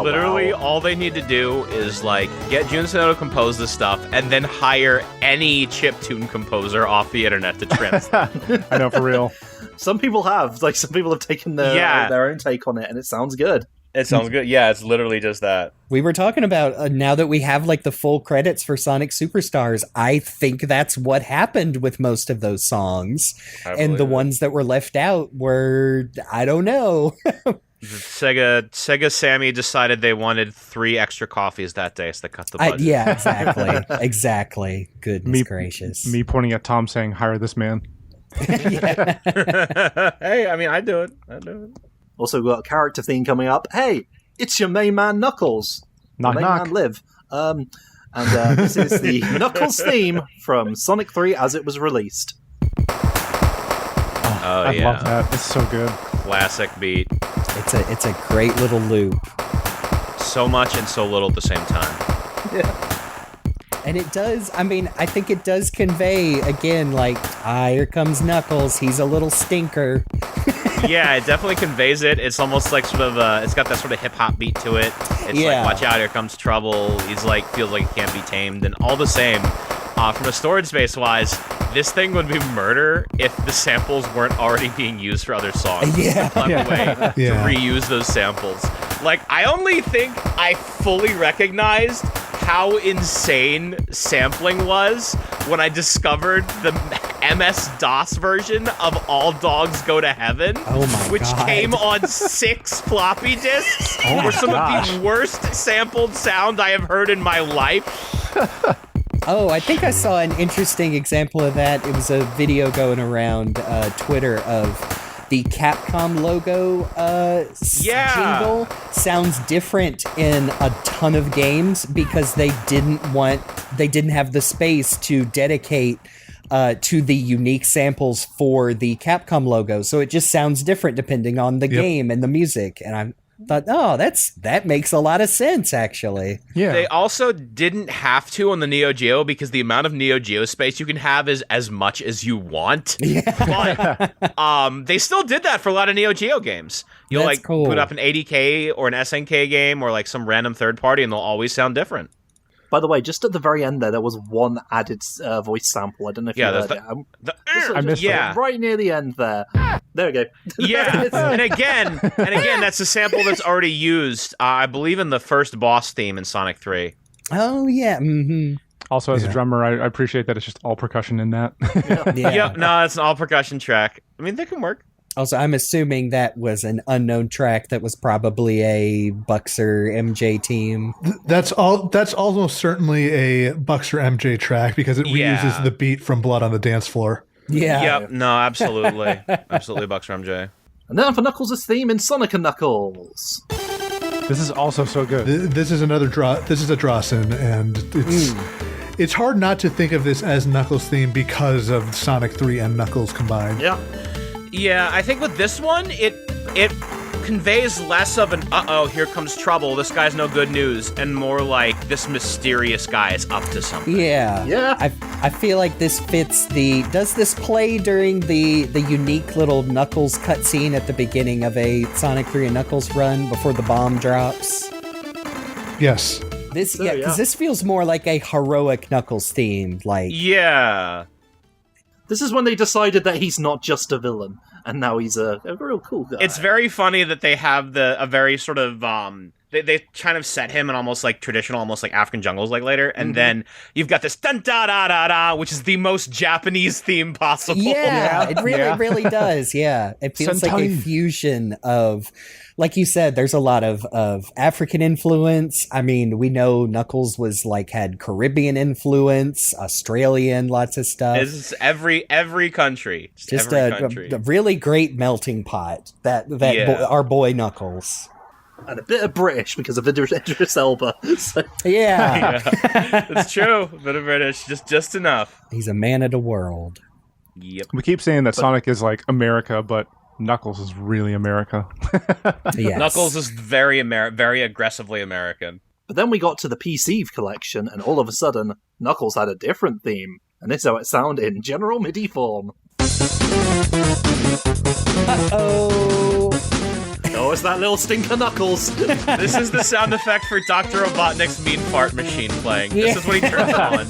Literally, all they need to do is, like, get Jun Sono to compose this stuff, and then hire any chiptune composer off the internet to translate. I know, for real. Some people have taken their own take on it, and it sounds good. It sounds good. Yeah, it's literally just that. We were talking about, now that we have, like, the full credits for Sonic Superstars, I think that's what happened with most of those songs. And the ones that were left out were, I don't know. Sega Sammy decided they wanted 3 extra coffees that day, so they cut the budget. Yeah, exactly. Exactly. Goodness gracious. Me pointing at Tom saying, hire this man. Hey, I mean, I do it. Also got a character theme coming up. Hey, it's your main man Knuckles. Knock, main knock. man Liv. And this is the Knuckles theme from Sonic 3 as it was released. I love that. It's so good. Classic beat. It's a great little loop. So much and so little at the same time. Yeah. And it does, I mean, I think it does convey, again, like, here comes Knuckles, he's a little stinker. Yeah, it definitely conveys it. It's almost like sort of, it's got that sort of hip-hop beat to it. It's like, watch out, here comes trouble. He's like, feels like he can't be tamed. And all the same, from a storage space-wise, this thing would be murder if the samples weren't already being used for other songs. Yeah. Way to reuse those samples. Like, I only think I fully recognized how insane sampling was when I discovered the MS-DOS version of All Dogs Go to Heaven, which came on 6 floppy disks, for some of the worst sampled sound I have heard in my life. Oh, I think I saw an interesting example of that. It was a video going around Twitter of the Capcom logo jingle sounds different in a ton of games because they didn't have the space to dedicate to the unique samples for the Capcom logo. So it just sounds different depending on the game and the music. And I thought, that makes a lot of sense, actually. Yeah. They also didn't have to on the Neo Geo because the amount of Neo Geo space you can have is as much as you want. Yeah. But they still did that for a lot of Neo Geo games. You'll That's cool. put up an 80K or an SNK game or like some random third party and they'll always sound different. By the way, just at the very end there was one added voice sample. I don't know if you heard it. I missed it. Right near the end there. There we go. Yeah, and again, that's a sample that's already used, I believe, in the first boss theme in Sonic 3. Oh, yeah. Mm-hmm. Also, as a drummer, I appreciate that it's just all percussion in that. Yep, no, it's an all percussion track. I mean, they can work. Also, I'm assuming that was an unknown track that was probably a Buxer MJ team. That's almost certainly a Buxer MJ track because it reuses the beat from Blood on the Dance Floor. Yeah. Yep. No, absolutely. Absolutely Buxer MJ. And now for Knuckles' theme in Sonic and Knuckles. This is also so good. This is another draw. This is a Drawson, and it's hard not to think of this as Knuckles' theme because of Sonic 3 and Knuckles combined. Yeah. Yeah, I think with this one, it conveys less of an here comes trouble, this guy's no good news, and more like this mysterious guy is up to something. Yeah. I feel like this fits does this play during the unique little Knuckles cutscene at the beginning of a Sonic 3 and Knuckles run before the bomb drops? Yes. Because this feels more like a heroic Knuckles theme. Like, yeah. This is when they decided that he's not just a villain, and now he's a real cool guy. It's very funny that they have a very sort of they kind of set him in almost like traditional, almost like African jungles like later, and then you've got this dun da da da da, which is the most Japanese theme possible. Yeah, it really does. Yeah, it feels like a fusion of, like you said, there's a lot of African influence. I mean, we know Knuckles was had Caribbean influence, Australian, lots of stuff. It's every country, just every country. A really great melting pot. Our boy Knuckles. And a bit of British because of Idris Elba. So. Yeah. It's true. A bit of British, just enough. He's a man of the world. Yep. We keep saying that Sonic is like America, but Knuckles is really America. Yes. Knuckles is very aggressively American. But then we got to the PC collection, and all of a sudden, Knuckles had a different theme. And this is how it sounded in General MIDI form. Uh-oh. Oh, it's that little stinker Knuckles. This is the sound effect for Dr. Robotnik's mean fart machine playing. This is what he turns it on.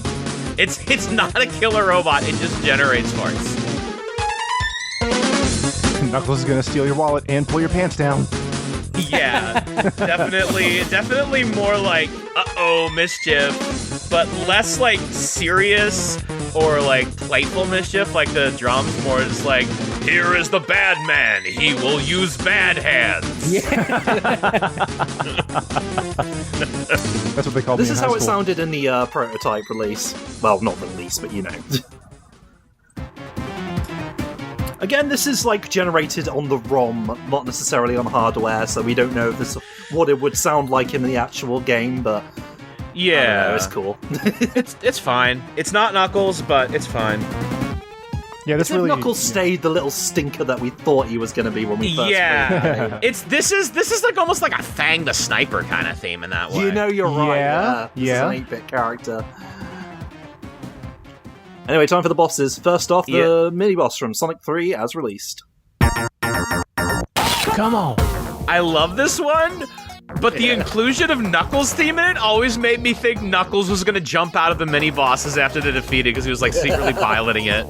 It's not a killer robot, it just generates farts. Knuckles is gonna steal your wallet and pull your pants down. Yeah, definitely more like, uh-oh, mischief, but less like serious or like playful mischief, like the drums more just like, here is the bad man, he will use bad hands. Yeah. That's what they call This is how it sounded in the prototype release. Well, not release, but you know. Again, this is generated on the ROM, not necessarily on hardware, so we don't know if this what it would sound like in the actual game, but yeah, know, it's cool. it's fine. It's not Knuckles, but it's fine. Yeah, this really Knuckles stayed the little stinker that we thought he was going to be when we first played it. This is like almost like a Fang the Sniper kind of theme in that way. You know, you're right. Yeah. This is an 8-bit character. Anyway, time for the bosses. First off, the mini-boss from Sonic 3 as released. Come on. I love this one, but the inclusion of Knuckles' theme in it always made me think Knuckles was going to jump out of the mini-bosses after they defeated because he was secretly piloting it.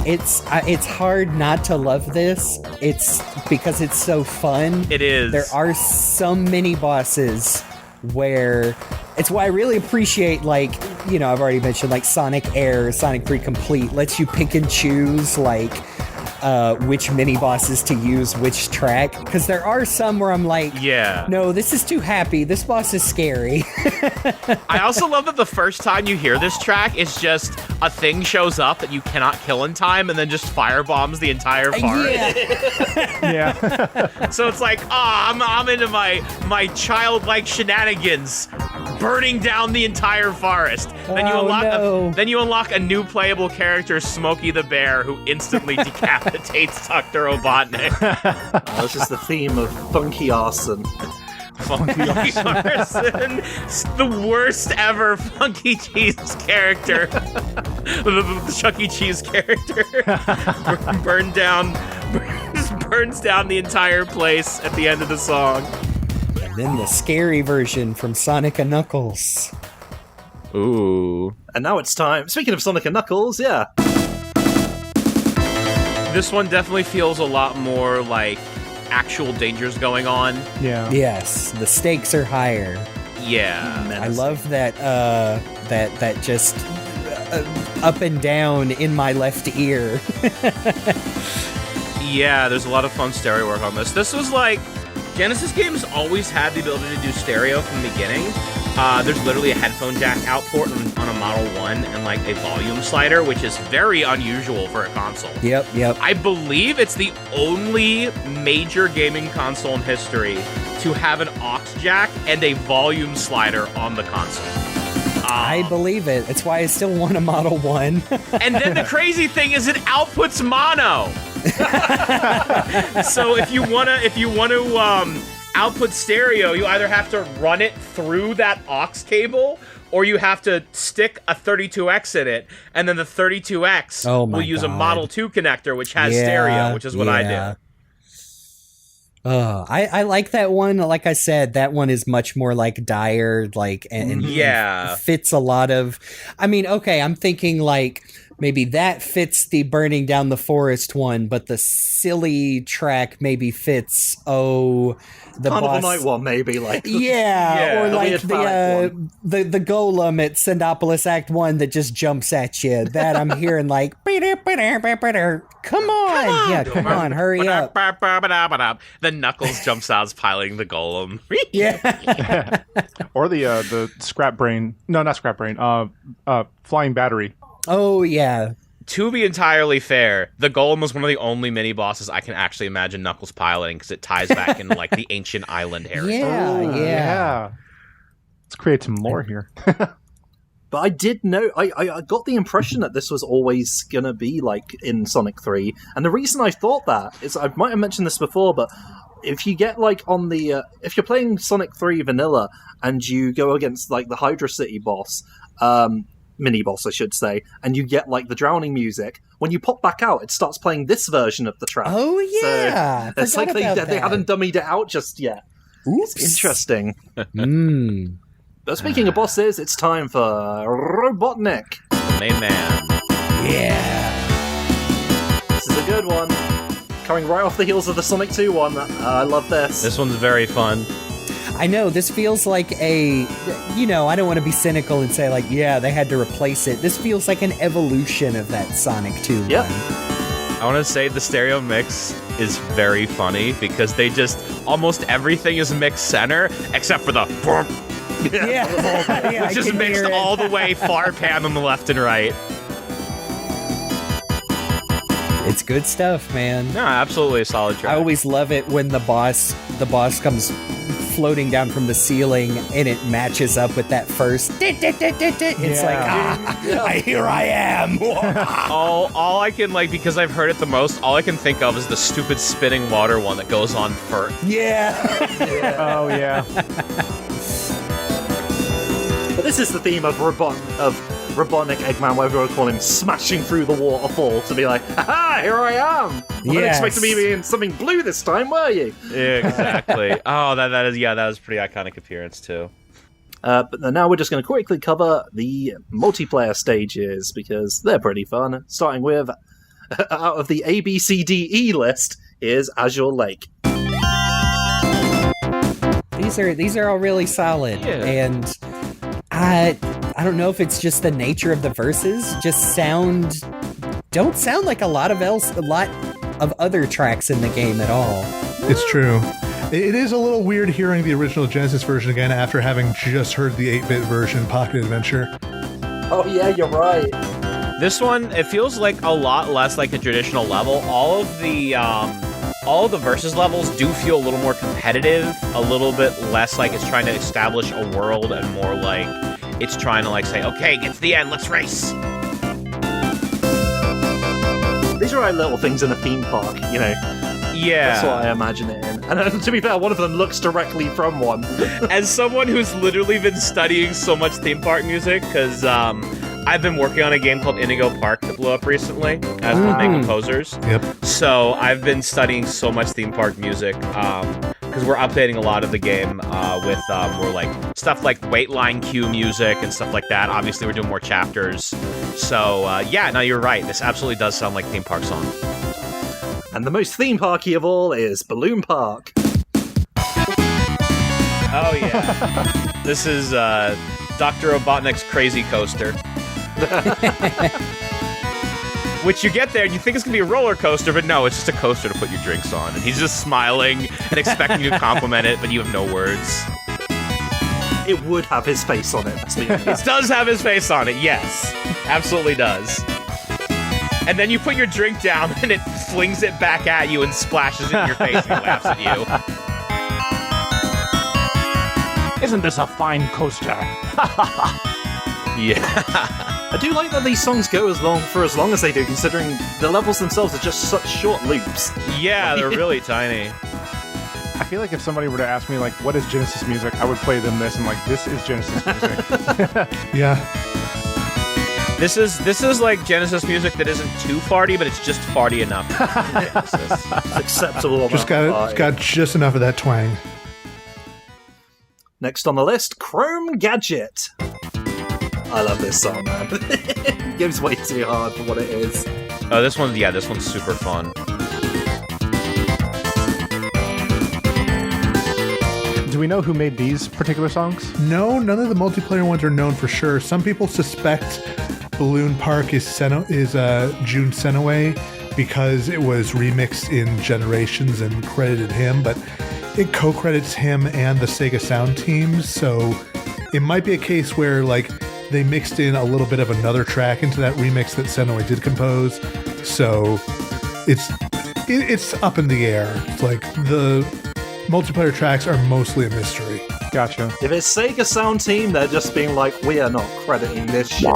It's hard not to love this. It's because it's so fun. It is. There are some mini-bosses where... It's why I really appreciate, I've already mentioned, Sonic Air, Sonic 3 Complete lets you pick and choose, which mini-bosses to use, which track. Because there are some where I'm no, this is too happy. This boss is scary. I also love that the first time you hear this track, it's just a thing shows up that you cannot kill in time and then just firebombs the entire forest. Yeah. So it's I'm into my childlike shenanigans, burning down the entire forest. Then you unlock a new playable character, Smokey the Bear, who instantly decapitates Dr. Robotnik. This is the theme of Funky Arson. Funky Arson, the worst ever Funky Cheese character. The Chuck E. Cheese character burns down the entire place at the end of the song. And then the scary version from Sonic and Knuckles. Ooh. And now it's time. Speaking of Sonic and Knuckles, yeah. This one definitely feels a lot more like actual dangers going on. Yeah. Yes, the stakes are higher. Yeah. I love that that just up and down in my left ear. Yeah, there's a lot of fun stereo work on this. This was Genesis games always had the ability to do stereo from the beginning. There's literally a headphone jack output on a Model 1 and a volume slider, which is very unusual for a console. Yep. I believe it's the only major gaming console in history to have an aux jack and a volume slider on the console. I believe it. That's why I still want a Model 1. And then the crazy thing is it outputs mono. So if you wanna output stereo, you either have to run it through that aux cable, or you have to stick a 32X in it, and then the 32X will use a Model 2 connector, which has stereo, which is what I do. I like that one. Like I said, that one is much more dire, and fits a lot of... I mean, okay, I'm thinking maybe that fits the burning down the forest one, but the silly track maybe fits the Carnival boss Night one, maybe like yeah, or the like weird phallic one. the golem at Sandopolis Act 1 that just jumps at you. That I'm hearing like come on, yeah, come on, hurry up. The Knuckles jumps out piloting the golem. Yeah. Or the scrap brain. No, not scrap brain. Flying battery. Oh yeah. To be entirely fair, the golem was one of the only mini bosses I can actually imagine Knuckles piloting because it ties back into like the ancient island heritage. Yeah. Let's create some lore here. But I did know, I got the impression that this was always going to be like in Sonic 3. And the reason I thought that is, I might have mentioned this before, but if you get like on the, if you're playing Sonic 3 vanilla and you go against like the Hydra City boss, mini boss I should say, and you get like the drowning music, when you pop back out, it starts playing this version of the track. Oh yeah. So it's like they hadn't dummied it out just yet. Oops. It's interesting. Mm. But speaking of bosses, it's time for Robotnik. Main man. Yeah. This is a good one. Coming right off the heels of the Sonic 2 one. I love this. This one's very fun. I know, this feels like I don't want to be cynical and say like, yeah, they had to replace it. This feels like an evolution of that Sonic 2 Yep. one. I want to say the stereo mix is very funny because they just, almost everything is mixed center except for the Yeah. it's just mixed all the way far pan on the left and right. It's good stuff, man. No, absolutely a solid track. I always love it when the boss comes floating down from the ceiling and it matches up with that first. It's like, here I am. all I can, like, because I've heard it the most, all I can think of is the stupid spinning water one that goes on for. Yeah. Oh yeah. But this is the theme of Robotnik Eggman, whatever we call him, smashing through the waterfall to be like, haha, here I am! You weren't expecting me to be in something blue this time, were you? Yeah, exactly. Oh, that was a pretty iconic appearance too. But now we're just going to quickly cover the multiplayer stages, because they're pretty fun. Starting with, out of the A, B, C, D, E list, is Azure Lake. These are all really solid, and I don't know if it's just the nature of the verses just don't sound like a lot of other tracks in the game at all. It's true. It is a little weird hearing the original Genesis version again after having just heard the 8-bit version, Pocket Adventure. Oh yeah, you're right. This one, it feels like a lot less like a traditional level. All of the versus levels do feel a little more competitive, a little bit less like it's trying to establish a world and more like it's trying to like say, okay, get to the end, let's race. These are like little things in a theme park, you know. Yeah. That's what I imagine it in. And to be fair, one of them looks directly from one. As someone who's literally been studying so much theme park music, because I've been working on a game called Indigo Park that blew up recently as one of the main composers. Yep. So I've been studying so much theme park music because we're updating a lot of the game with more like stuff like wait line queue music and stuff like that. Obviously, we're doing more chapters. So yeah, no, you're right. This absolutely does sound like a theme park song. And the most theme parky of all is Balloon Park. Oh yeah, this is Dr. Robotnik's Crazy Coaster. Which you get there and you think it's gonna be a roller coaster, but no, it's just a coaster to put your drinks on. And he's just smiling and expecting you to compliment it, but you have no words. It would have his face on it. That's the It does have his face on it, yes. Absolutely does. And then you put your drink down and it flings it back at you and splashes it in your face and he laughs at you. Isn't this a fine coaster? Yeah. I do like that these songs go as long as they do, considering the levels themselves are just such short loops. Yeah, they're really tiny. I feel like if somebody were to ask me, like, what is Genesis music, I would play them this, and like, this is Genesis music. Yeah. This is like Genesis music that isn't too farty, but it's just farty enough. It's acceptable. Just got just enough of that twang. Next on the list, Chrome Gadget. I love this song, man. It goes way too hard for what it is. Oh, this one's super fun. Do we know who made these particular songs? No, none of the multiplayer ones are known for sure. Some people suspect Balloon Park is Jun Senoway because it was remixed in Generations and credited him, but it co-credits him and the Sega Sound teams, so it might be a case where like they mixed in a little bit of another track into that remix that Senoway did compose. So it's up in the air. It's like the multiplayer tracks are mostly a mystery. Gotcha. If it's Sega Sound Team, they're just being like, we are not crediting this shit.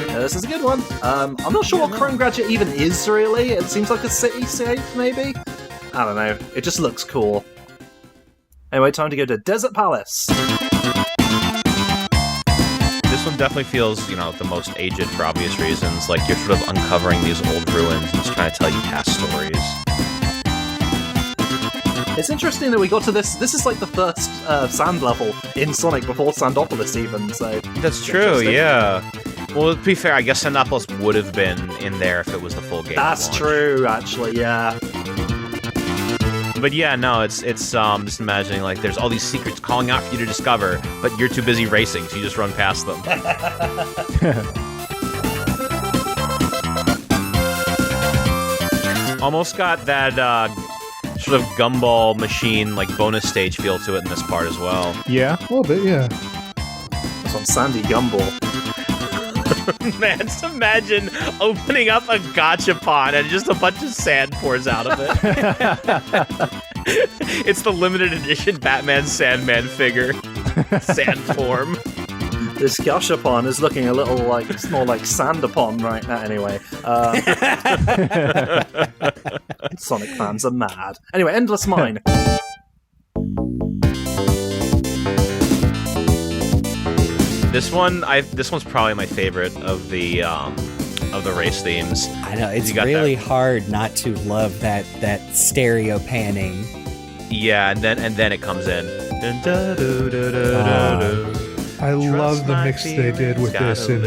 This is a good one. I'm not sure what Chrome Gadget even is, really. It seems like a cityscape, maybe? I don't know. It just looks cool. Anyway, time to go to Desert Palace. This one definitely feels, the most aged for obvious reasons. Like, you're sort of uncovering these old ruins and just trying to tell you past stories. It's interesting that we got to this. This is like the first sand level in Sonic before Sandopolis even, so... That's true, yeah. Well, to be fair, I guess Sandopolis would have been in there if it was the full game. That's true, actually, yeah. But yeah, no, it's just imagining, like, there's all these secrets calling out for you to discover, but you're too busy racing, so you just run past them. Almost got that sort of gumball machine, like, bonus stage feel to it in this part as well. Yeah? A little bit, yeah. That's on Sandy Gumball. Man, just imagine opening up a gachapon and just a bunch of sand pours out of it. It's the limited edition Batman Sandman figure. Sand form. This gachapon is looking a little like, it's more like Sandapon right now, anyway. Sonic fans are mad. Anyway, Endless Mine. This one's probably my favorite of the race themes. I know, it's really hard not to love that stereo panning. Yeah, and then it comes in. I love the mix they did with this in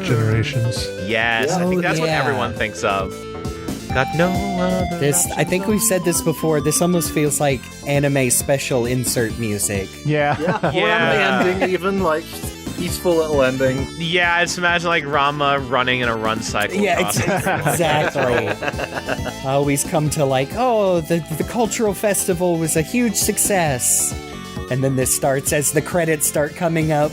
Generations. Yes, I think that's what everyone thinks of. Got no other This, I think we've said this before, this almost feels like anime special insert music. Yeah. Or anime ending, even, like, peaceful little ending. Yeah, I just imagine, like, Rama running in a run cycle. Yeah, exactly. I always come to, like, the cultural festival was a huge success. And then this starts as the credits start coming up.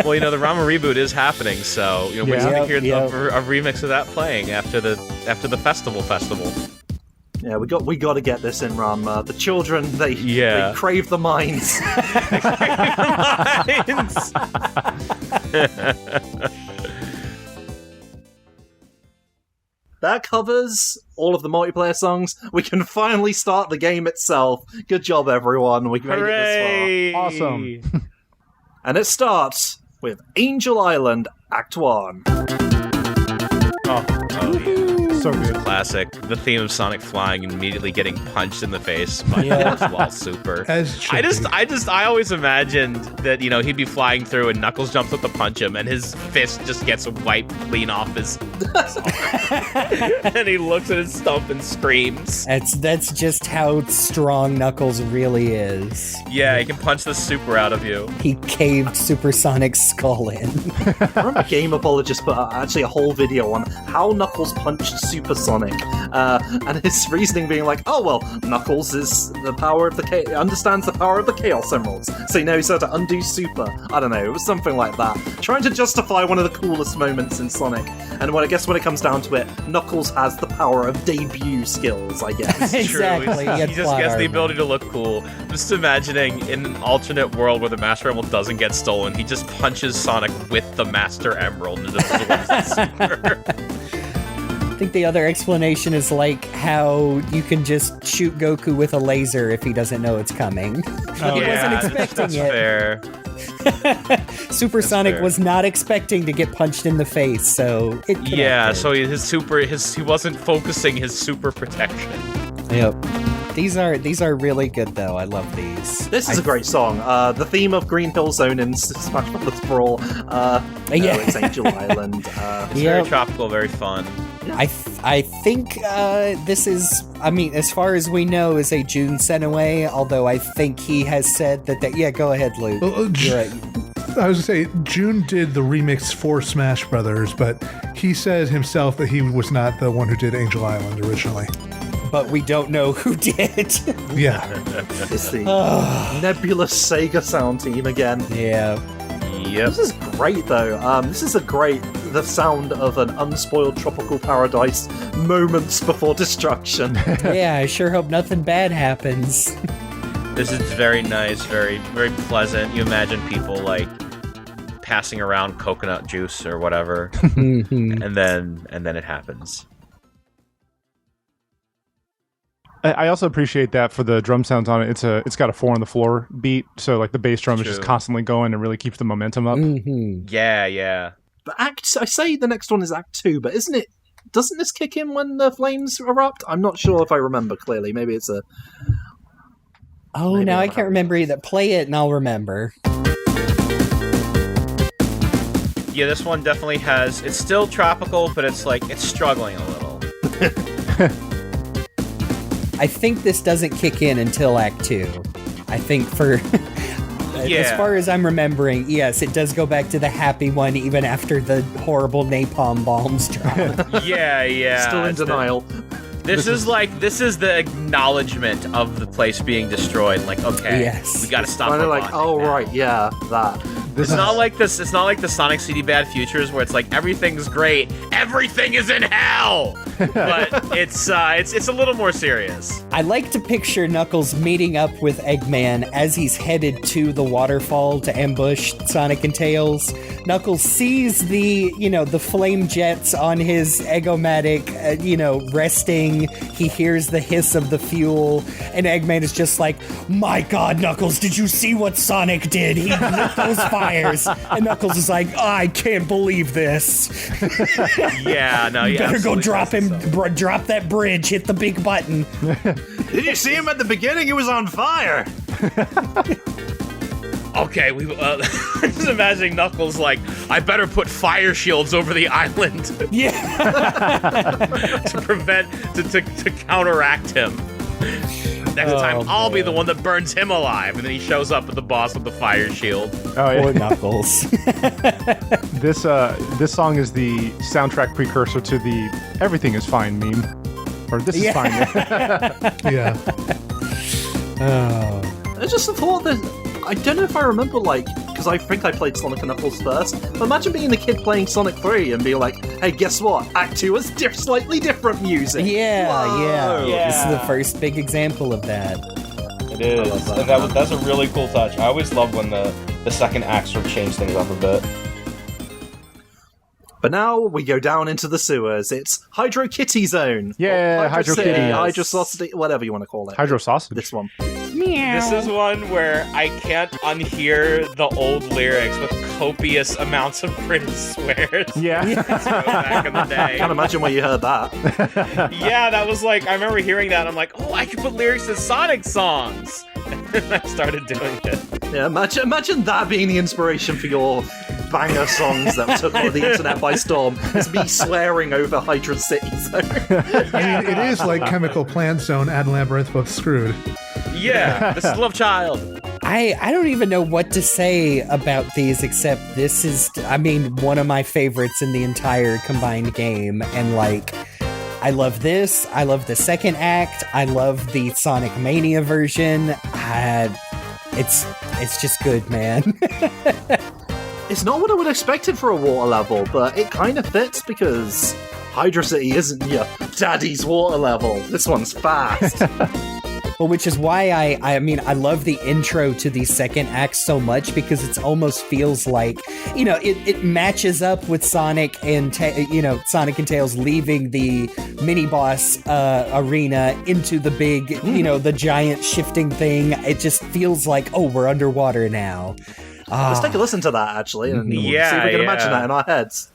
Well, the Rama reboot is happening, so we're going to hear a remix of that playing after the festival. Yeah, we got to get this in Rama. The children, they crave the mines. That covers all of the multiplayer songs. We can finally start the game itself. Good job, everyone. We made it this far. Awesome. And it starts with Angel Island, Act 1. Oh yeah. So good. Classic. The theme of Sonic flying and immediately getting punched in the face by Wall Super. I always imagined that, he'd be flying through and Knuckles jumps up to punch him and his fist just gets wiped clean off his and he looks at his stump and screams. That's just how strong Knuckles really is. Yeah, he can punch the Super out of you. He caved Supersonic's skull in. I remember Game Apologist put out actually a whole video on how Knuckles punched Supersonic, and his reasoning being like, Knuckles is understands the power of the Chaos Emeralds, so he knows how to undo Super. I don't know, it was something like that. Trying to justify one of the coolest moments in Sonic, and I guess when it comes down to it, Knuckles has the power of debut skills, I guess. Exactly. He just gets the ability to look cool. Just imagining in an alternate world where the Master Emerald doesn't get stolen, he just punches Sonic with the Master Emerald and just absorbs the Super. I think the other explanation is like how you can just shoot Goku with a laser if he doesn't know it's coming. He wasn't expecting it. Fair. Supersonic was not expecting to get punched in the face, so it connected. So he wasn't focusing his super protection. Yep. These are really good though. I love these. This is a great song. The theme of Green Hill Zone in Smash Bros. Brawl. It's Angel Island. It's very tropical, very fun. I think this is, I mean, as far as we know, is a Jun Senaway, although I think he has said that yeah, go ahead, Luke. You're right. I was going to say, Jun did the remix for Smash Brothers, but he said himself that he was not the one who did Angel Island originally. But we don't know who did. Yeah. It's the nebulous Sega sound team again. Yeah. Yep. This is great, though. This is the sound of an unspoiled tropical paradise moments before destruction. Yeah, I sure hope nothing bad happens. This is very nice, very, very pleasant. You imagine people, like, passing around coconut juice or whatever, and then it happens. I also appreciate that for the drum sounds on it. It's got a 4 on the floor beat, so like the bass drum is just constantly going and really keeps the momentum up. Yeah. But I say the next one is Act 2, but doesn't this kick in when the flames erupt? I'm not sure if I remember clearly. Maybe it's a... Oh, now I can't remember either. Play it and I'll remember. Yeah, this one definitely has... It's still tropical, but it's struggling a little. I think this doesn't kick in until Act 2. I think for... As far as I'm remembering, yes, it does go back to the happy one even after the horrible napalm bombs drop. Yeah. Still in denial. This is the acknowledgement of the place being destroyed. Like, okay, we gotta stop. And they're like, oh now. Right, yeah, that. It's not like this. It's not like the Sonic CD Bad Futures where it's like everything's great, everything is in hell. But it's a little more serious. I like to picture Knuckles meeting up with Eggman as he's headed to the waterfall to ambush Sonic and Tails. Knuckles sees the flame jets on his Eggomatic, resting. He hears the hiss of the fuel, and Eggman is just like, "My God, Knuckles, did you see what Sonic did? He lit those fires." And Knuckles is like, "I can't believe this." Yeah, no, you better go drop him, drop that bridge, hit the big button. Did you see him at the beginning? He was on fire. Okay, we just imagining Knuckles like, I better put fire shields over the island. Yeah. to counteract him. Next time, I'll be the one that burns him alive, and then he shows up with the boss with the fire shield. Oh yeah, or Knuckles. This song is the soundtrack precursor to the "Everything is Fine" meme, or "This is fine." Yeah. I just thought that. I don't know if I remember, because I think I played Sonic and Knuckles first, but imagine being the kid playing Sonic 3 and being like, hey, guess what? Act 2 has slightly different music. Yeah. This is the first big example of that. It is. That's a really cool touch. I always love when the second act sort of change things up a bit. But now we go down into the sewers. It's Hydro Kitty Zone. Yeah, Hydro Kitty. Hydrosaucity, whatever you want to call it. Hydro Sausage. This one. This is one where I can't unhear the old lyrics with copious amounts of British swears. Yeah. Back in the day. I can't imagine where you heard that. Yeah, that was like, I remember hearing that, and I'm like, oh, I could put lyrics to Sonic songs. And I started doing it. Yeah, imagine that being the inspiration for your banger songs that took all the internet by storm. It's me swearing over Hydro City Zone. I mean, it is like Chemical Plant Zone and Labyrinth both screwed. Yeah, this is Love Child. I don't even know what to say about these except this is, one of my favorites in the entire combined game. And I love this. I love the second act. I love the Sonic Mania version. It's just good, man. It's not what I would have expected for a water level, but it kind of fits because Hydro City isn't your daddy's water level. This one's fast. Well, which is why I love the intro to the second act so much because it almost feels like, it matches up with Sonic and Sonic and Tails leaving the mini boss arena into the big, the giant shifting thing. It just feels like, oh, we're underwater now. Let's take a listen to that actually, and see if we can imagine that in our heads.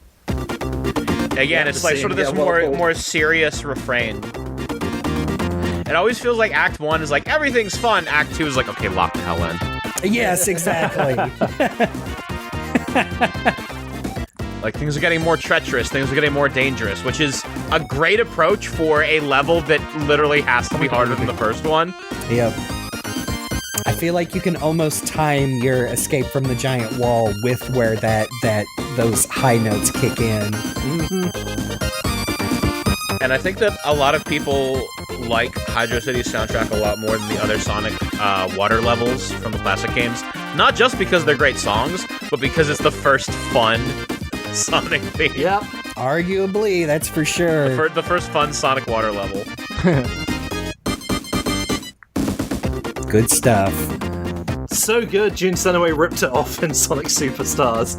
Again, it's like sort of this more serious refrain. It always feels like Act 1 is like, everything's fun. Act 2 is like, okay, lock the hell in. Yes, exactly. Like, things are getting more treacherous, things are getting more dangerous, which is a great approach for a level that literally has to be harder than the first one. Yep. I feel like you can almost time your escape from the giant wall with where those high notes kick in. And I think that a lot of people like Hydro City's soundtrack a lot more than the other Sonic water levels from the classic games. Not just because they're great songs, but because it's the first fun Sonic theme. Yep. Arguably, that's for sure. The first fun Sonic water level. Good stuff. So good, Jun Senoway ripped it off in Sonic Superstars.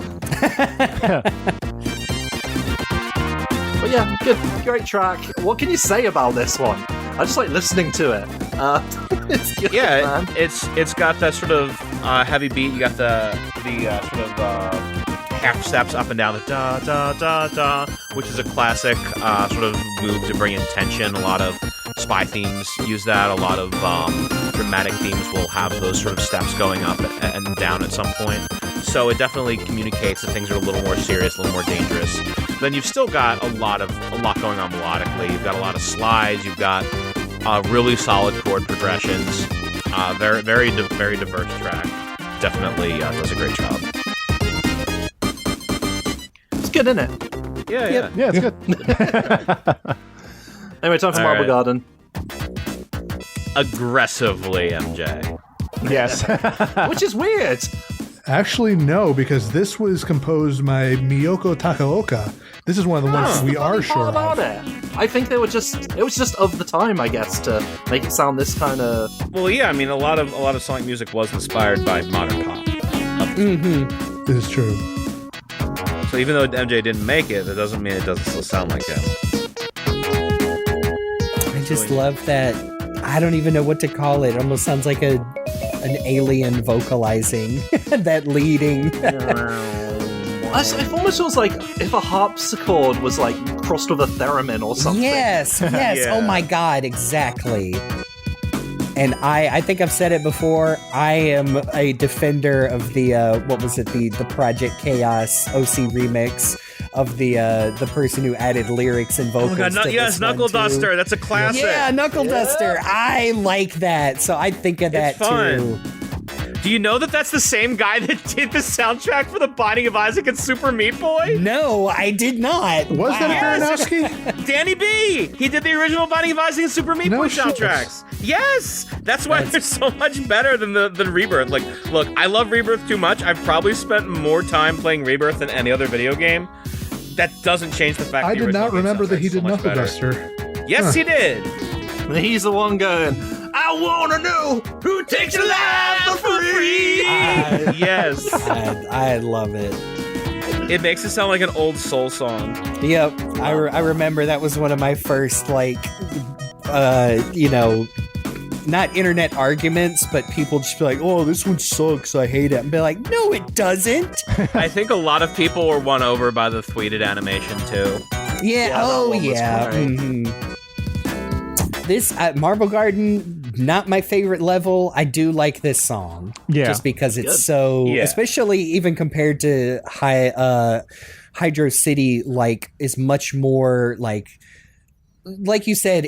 But yeah, good, great track. What can you say about this one? I just like listening to it. It's good, man. It's got that sort of heavy beat. You got the sort of half steps up and down the da da da da, which is a classic sort of move to bring in tension. A lot of spy themes use that. A lot of dramatic themes will have those sort of steps going up and down at some point. So it definitely communicates that things are a little more serious, a little more dangerous. Then you've still got a lot going on melodically. You've got a lot of slides. You've got really solid chord progressions. Very diverse track. Definitely does a great job. It's good, isn't it? Yeah, Yeah, it's good. Anyway, time for Marble Garden. Aggressively, MJ. Yes. Which is weird. Actually, no, because this was composed by Miyoko Takaoka. This is one of the ones we are sure about of. it. I think it was just of the time, I guess, to make it sound this kind of. Well, yeah, I mean, a lot of Sonic music was inspired by modern pop. Mm-hmm. This is true. So even though MJ didn't make it, that doesn't mean it doesn't still sound like him. I just love that. I don't even know what to call it. It almost sounds like an alien vocalizing that leading. It almost feels like if a harpsichord was like crossed with a theremin or something. Yes. Yeah. Oh my god, exactly. And I think I've said it before. I am a defender of the the Project Chaos OC remix of the person who added lyrics and vocals. Oh my god, to yes, this Knuckle one, too. Duster. That's a classic. Yeah, Knuckle Duster. I like that, so I think of that It's fun. too. Do you know that that's the same guy that did the soundtrack for The Binding of Isaac and Super Meat Boy? No, I did not. Was that Aronofsky? Danny B! He did the original Binding of Isaac and Super Meat No Boy shit. soundtracks. Yes! That's why they're so much better than Rebirth. Like, look, I love Rebirth too much. I've probably spent more time playing Rebirth than any other video game. That doesn't change the fact that I the did original not game remember that soundtrack's he so did much Knuckle better. Duster. Yes, he did. He's the one going, I wanna know who takes your life for free. Yes. I love it. It makes it sound like an old soul song. Yep, I remember that was one of my first, not internet arguments, but people just be like, oh, this one sucks, I hate it. And be like, no, it doesn't. I think a lot of people were won over by the tweeted animation, too. Yeah, that oh, one was yeah. great. Mhm. This, Marble Garden, not my favorite level. I do like this song. Yeah. Just because it's Good. so, Yeah. especially even compared to Hydro City, is much more, like you said,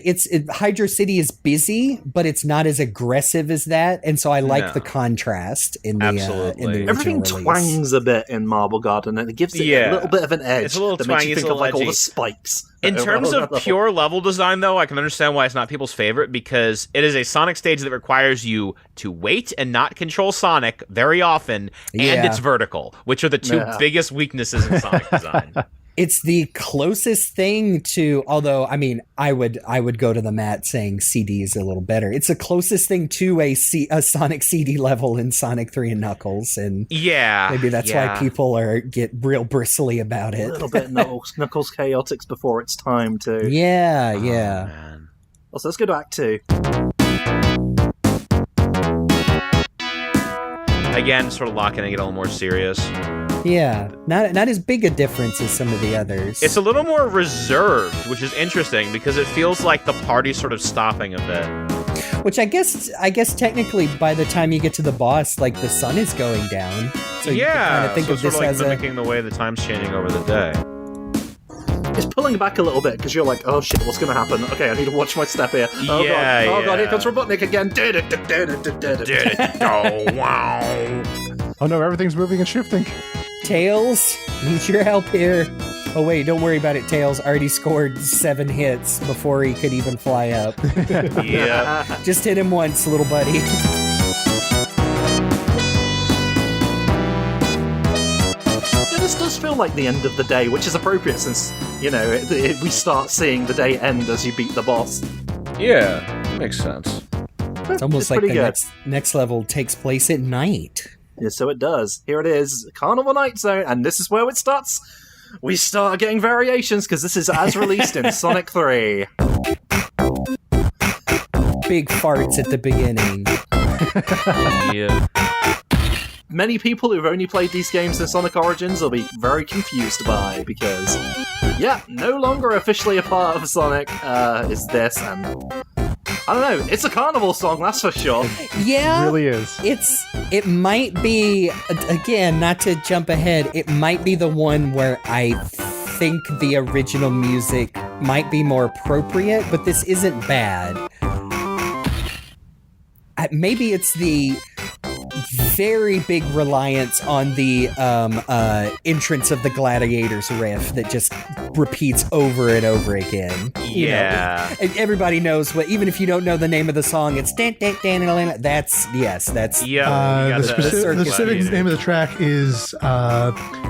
Hydro City is busy, but it's not as aggressive as that, and so I like No. the contrast in the Absolutely. in the Everything original release. twangs a bit in Marble Garden, and it gives it Yeah. a little bit of an edge It's a little that makes twangy, you it's think a of little all the edgy. spikes. In terms of pure level design, though, I can understand why it's not people's favorite, because it is a Sonic stage that requires you to wait and not control Sonic very often, and Yeah. it's vertical, which are the two Yeah. biggest weaknesses in Sonic design. It's the closest thing to, although I mean, I would go to the mat saying CD is a little better. It's the closest thing to a Sonic CD level in Sonic 3 and Knuckles, and Yeah. maybe that's why people get real bristly about A it. little bit Knuckles Chaotix before its time, too. Yeah, Oh, yeah. man. Also, let's go to Act 2. Again, sort of locking and get a little more serious. Yeah, not as big a difference as some of the others. It's a little more reserved, which is interesting because it feels like the party's sort of stopping a bit. Which I guess technically by the time you get to the boss, like the sun is going down. So you can kind of think of this as mimicking the way the time's changing over the day. It's pulling back a little bit because you're like, oh shit, what's going to happen? Okay, I need to watch my step here. Oh god, here comes Robotnik again. Oh wow! Oh no, everything's moving and shifting. Tails, need your help here. Oh wait, don't worry about it. Tails already scored 7 hits before he could even fly up. Yeah. Just hit him once, little buddy. This does feel like the end of the day, which is appropriate since, we start seeing the day end as you beat the boss. Yeah, makes sense. It's almost like the next level takes place at night. Yeah, so it does. Here it is, Carnival Night Zone, and this is where it starts. We start getting variations, because this is as released in Sonic 3. Big farts at the beginning. Yeah. Many people who've only played these games in Sonic Origins will be very confused by, because, no longer officially a part of Sonic is this, and I don't know, it's a carnival song, that's for sure. Yeah. It really is. It might be, again, not to jump ahead, it might be the one where I think the original music might be more appropriate, but this isn't bad. Maybe it's the very big reliance on the entrance of the Gladiators riff that just repeats over and over again. Yeah. And everybody knows what, even if you don't know the name of the song, it's that's the specific name of the track is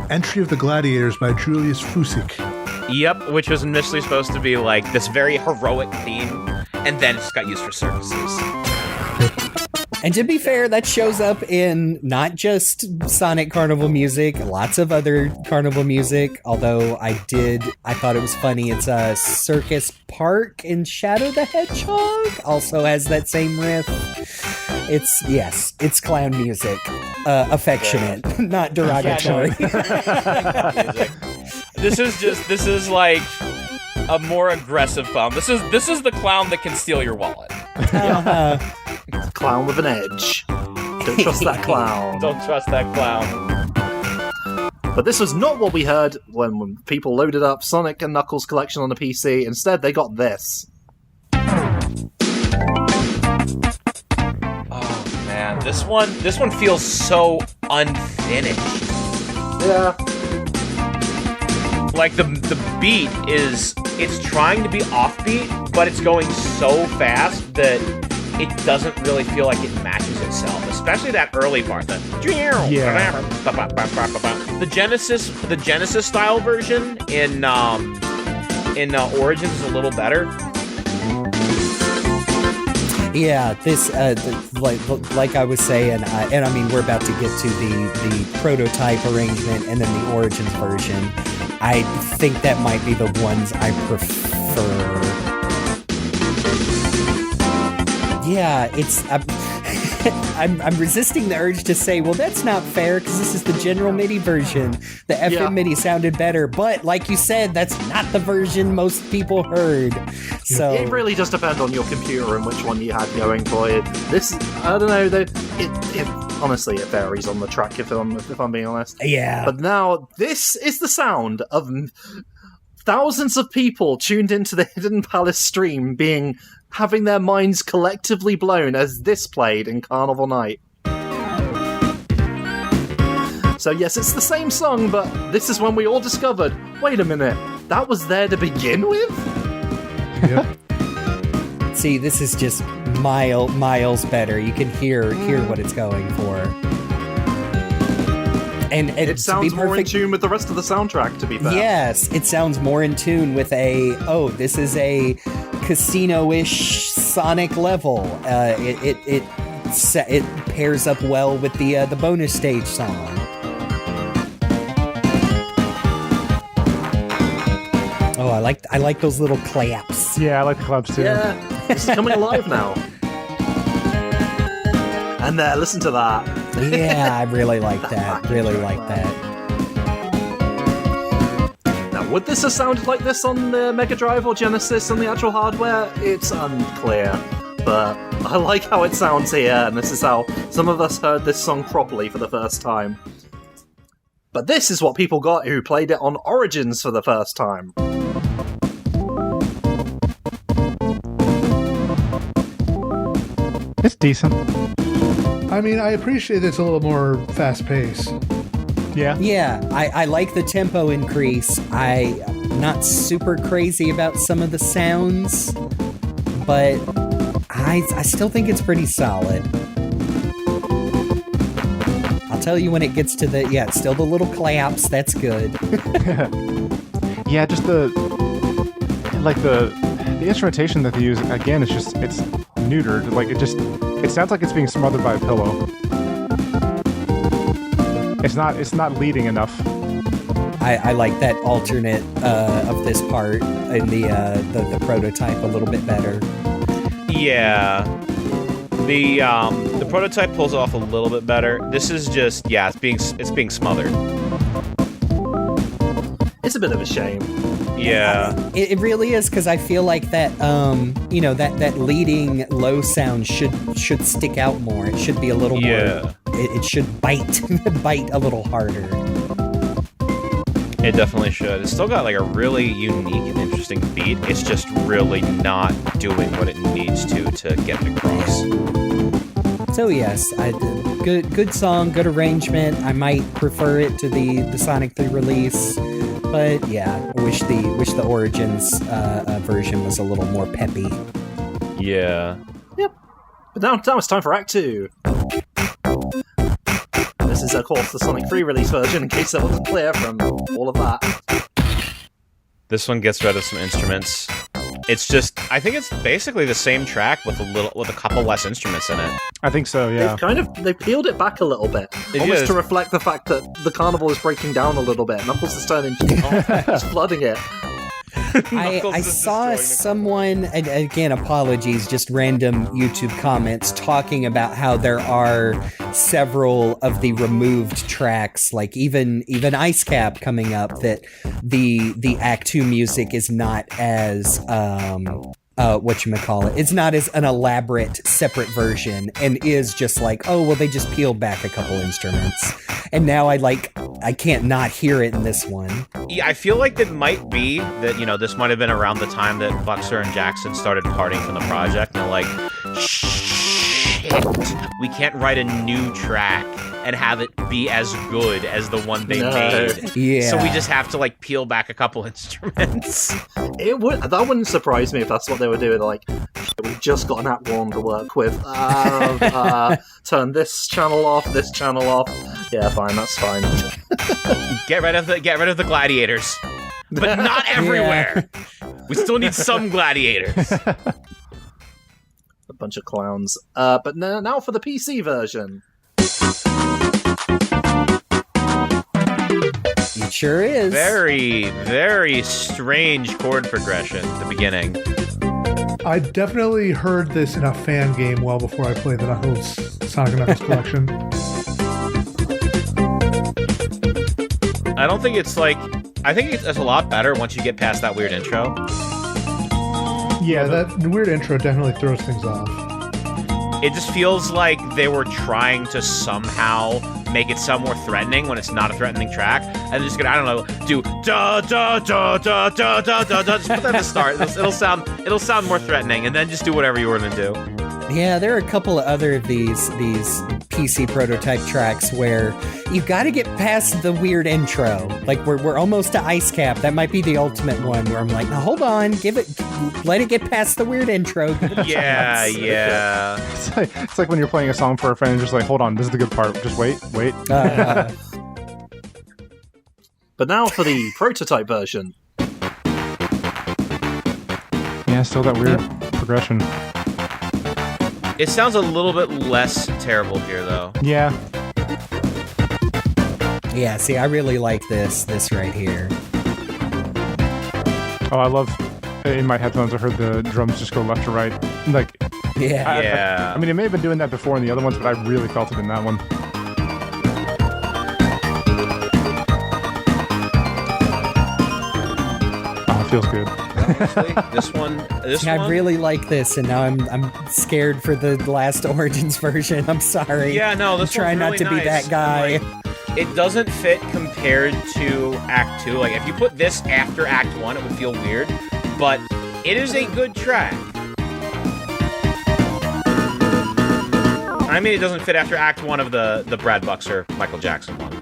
Entry of the Gladiators by Julius Fusik. Yep, which was initially supposed to be like this very heroic theme, and then it just got used for circuses. And to be fair, that shows up in not just Sonic Carnival music, lots of other Carnival music, although I thought it was funny. It's a Circus Park in Shadow the Hedgehog, also has that same riff. It's clown music. Affectionate, not derogatory. This is like a more aggressive clown. This is the clown that can steal your wallet. Clown with an edge. Don't trust that clown. Don't trust that clown. But this was not what we heard when people loaded up Sonic and Knuckles collection on the PC. Instead, they got this. Oh man, this one feels so unfinished. Yeah. Like the beat it's trying to be offbeat, but it's going so fast that it doesn't really feel like it matches itself, especially that early part. The Genesis style version in Origins is a little better. Yeah, this like I was saying, and I mean we're about to get to the prototype arrangement and then the Origins version. I think that might be the ones I prefer. Yeah, it's I'm resisting the urge to say, well, that's not fair because this is the general MIDI version. The FM MIDI sounded better, but like you said, that's not the version most people heard. So it really does depend on your computer and which one you had going for it. This, I don't know, it honestly it varies on the track if I'm being honest. Yeah. But now this is the sound of thousands of people tuned into the Hidden Palace stream having their minds collectively blown as this played in Carnival Night. So yes, it's the same song, but this is when we all discovered, wait a minute, that was there to begin with? Yep. See, this is just miles better. You can hear what it's going for. And it sounds more in tune with the rest of the soundtrack, to be fair. Yes, it sounds more in tune with this is a casino-ish Sonic level. It pairs up well with the bonus stage song. Oh, I like those little claps. Yeah, I like the claps too. Yeah, this is coming alive now. And there, listen to that. Yeah, I really like that. Really like that. Now, would this have sounded like this on the Mega Drive or Genesis on the actual hardware? It's unclear. but I like how it sounds here, and this is how some of us heard this song properly for the first time. But this is what people got who played it on Origins for the first time. It's decent. I mean, I appreciate it's a little more fast-paced. Yeah. Yeah, I like the tempo increase. I'm not super crazy about some of the sounds, but I still think it's pretty solid. I'll tell you when it gets to it's still the little claps. That's good. Yeah, just the instrumentation that they use, again, it's neutered. Like, it sounds like it's being smothered by a pillow. It's not leading enough. I like that alternate of this part in the prototype a little bit better. Yeah. The prototype pulls it off a little bit better. This is just it's being smothered. It's a bit of a shame. Yeah. It really is, because I feel like that that leading low sound should stick out more. It should be a little more. It should bite a little harder. It definitely should. It's still got like a really unique and interesting beat. It's just really not doing what it needs to get it across. So yes, good song, good arrangement. I might prefer it to the Sonic 3 release, but yeah, I wish the Origins version was a little more peppy. Yeah. Yep. But now it's time for Act 2. This is, of course, the Sonic 3 release version, in case that wasn't clear from all of that. This one gets rid of some instruments. It's just, I think it's basically the same track with a couple less instruments in it. I think so, yeah. They peeled it back a little bit, almost to reflect the fact that the carnival is breaking down a little bit. Knuckles is turning off, it's flooding it. I saw someone, and again, apologies, just random YouTube comments talking about how there are several of the removed tracks, like even Ice Cap coming up, that the Act 2 music is not as whatchamacallit, it's not as an elaborate separate version, and is just like, oh well, they just peeled back a couple instruments, and now I can't not hear it in this one. Yeah, I feel like it might be that, this might have been around the time that Buxer and Jackson started parting from the project, and they're like, shit, we can't write a new track and have it be as good as the one they made. Yeah. So we just have to peel back a couple instruments. That wouldn't surprise me if that's what they were doing. Like, we've just got an Act 1 to work with. Turn this channel off, this channel off. Yeah, fine, that's fine. Get rid of the gladiators, but not everywhere. Yeah. We still need some gladiators. A bunch of clowns. But now for the PC version. It sure is. Very, very strange chord progression at the beginning. I definitely heard this in a fan game well before I played the Sonic & Knuckles collection. I don't think it's I think it's a lot better once you get past that weird intro. Yeah, that weird intro definitely throws things off. It just feels like they were trying to somehow make it sound more threatening when it's not a threatening track, and they're just gonna, I don't know, do da da da da da da da da. Just put that at the start. It'll sound more threatening, and then just do whatever you were gonna do. Yeah, there are a couple of other of these PC prototype tracks where you've got to get past the weird intro. Like we're almost to Ice Cap. That might be the ultimate one where I'm like, no, hold on, let it get past the weird intro. Yeah. It's like when you're playing a song for a friend and just like, hold on, this is the good part. Just wait. But now for the prototype version. Yeah, still that weird progression. It sounds a little bit less terrible here, though. Yeah. Yeah, see, I really like this right here. Oh, I love, in my headphones, I heard the drums just go left to right. Like, yeah. I mean, it may have been doing that before in the other ones, but I really felt it in that one. Oh, it feels good. honestly. This I one. really like this, and now I'm scared for the last Origins version. I'm sorry. Yeah, no, this I'm trying one's not to really be nice. that guy. Like, it doesn't fit compared to Act 2. Like, if you put this after Act 1, it would feel weird. But it is a good track. I mean, it doesn't fit after Act 1 of the Brad Buxer, Michael Jackson one.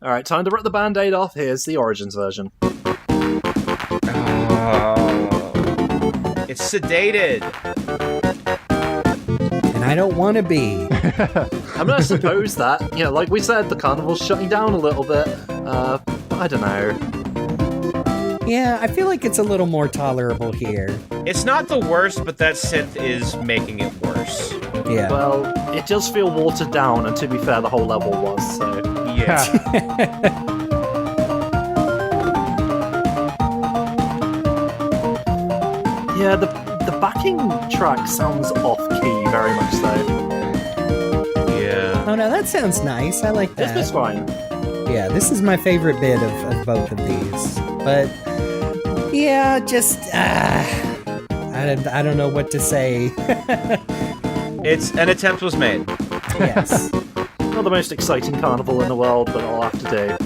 Alright, time to rip the Band-Aid off. Here's the Origins version. It's sedated. And I don't want to be. I mean, I suppose that, like we said, the Carnival's shutting down a little bit. But I don't know. Yeah, I feel like it's a little more tolerable here. It's not the worst, but that synth is making it worse. Yeah. Well, it does feel watered down, and to be fair, the whole level was, so... Yeah. Yeah, the backing track sounds off-key, very much so. Yeah. Oh no, that sounds nice. I like This that. is fine. Yeah, this is my favorite bit of both of these. But yeah, just I don't know what to say. It's an attempt was made. Yes. Not the most exciting carnival in the world, but I'll have to do.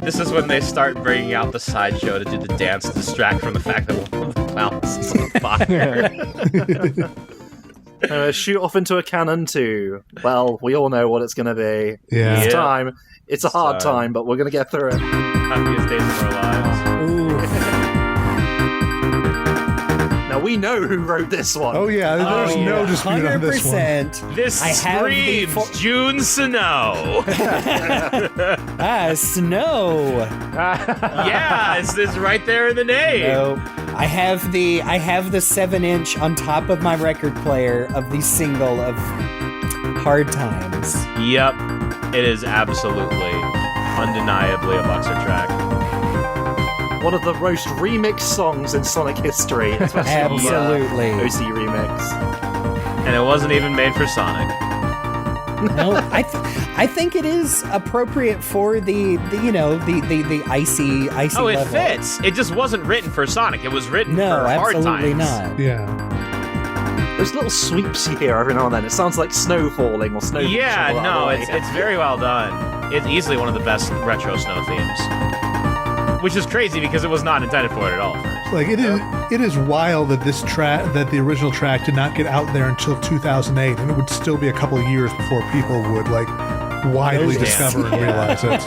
This is when they start bringing out the sideshow to do the dance to distract from the fact that one of the clowns is on fire. Shoot off into a cannon too. Well, we all know what it's going to be. Yeah. It's Yeah. time. It's a hard time, but we're going to get through it. Happiest days of our lives. Ooh. Now, we know who wrote this one. Oh yeah, there's no dispute on this one. 100%. This I have the screams June Snow. Snow. Yeah, it's right there in the name. No, I have the 7-inch on top of my record player of the single of Hard Times. Yep, it is absolutely, undeniably a Buxer track. One of the most remixed songs in Sonic history, especially Absolutely. on the OC remix. And it wasn't even made for Sonic. No, I think it is appropriate for the icy Oh, it level. fits. It just wasn't written for Sonic. It was written No, for Hard absolutely Times. not. Yeah. There's little sweeps you hear every now and then. It sounds like snow falling or snow. Yeah, shoveling no, away. it's very well done. It's easily one of the best retro snow themes. Which is crazy because it was not intended for it at all at first. Like it is wild that that the original track did not get out there until 2008, and it would still be a couple of years before people would like widely Notice. discover and realize it.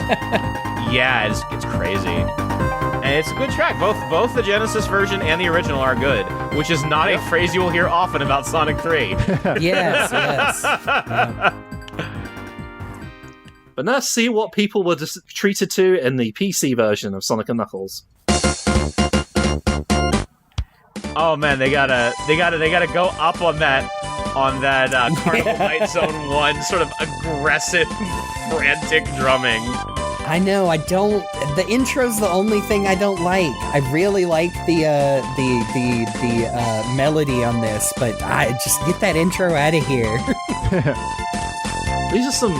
Yeah, it's crazy. And it's a good track. Both the Genesis version and the original are good, which is not a phrase you will hear often about Sonic 3. Yes, yes. But let's see what people were treated to in the PC version of Sonic and Knuckles. Oh man, they gotta go up on that Carnival Night Zone 1 sort of aggressive, frantic drumming. I know. The intro's the only thing I don't like. I really like the melody on this, but I just get that intro out of here. These are some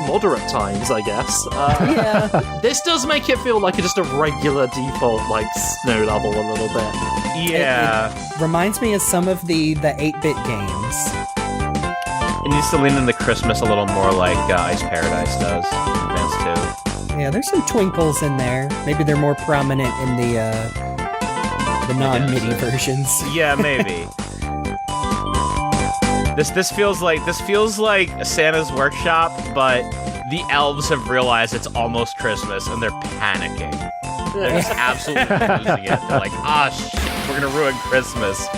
moderate times, I guess. Yeah. This does make it feel like just a regular default snow level a little bit. Yeah. It reminds me of some of the 8-bit games. It needs to lean into Christmas a little more like Ice Paradise does. Advance 2. Yeah, there's some twinkles in there. Maybe they're more prominent in the non-MIDI versions. Yeah, maybe. This feels like Santa's workshop, but the elves have realized it's almost Christmas and they're panicking. They're just absolutely losing it. They're like, shit, we're gonna ruin Christmas.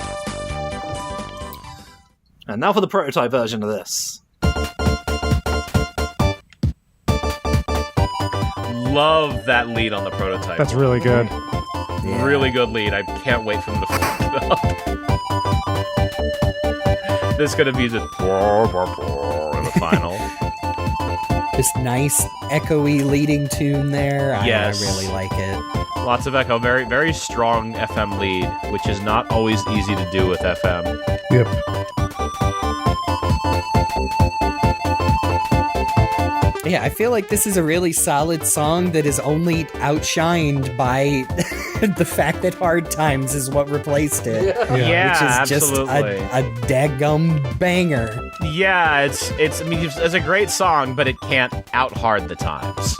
And now for the prototype version of this. Love that lead on the prototype. That's really good. Yeah. Really good lead. I can't wait for them to fuck it up. This is gonna be the in the final. This nice echoey leading tune there. Yes. I really like it. Lots of echo. Very, very strong FM lead, which is not always easy to do with FM. Yep. Yeah, I feel like this is a really solid song that is only outshined by the fact that Hard Times is what replaced it. Yeah, which is absolutely. just a daggum banger. Yeah, it's a great song, but it can't out Hard the Times.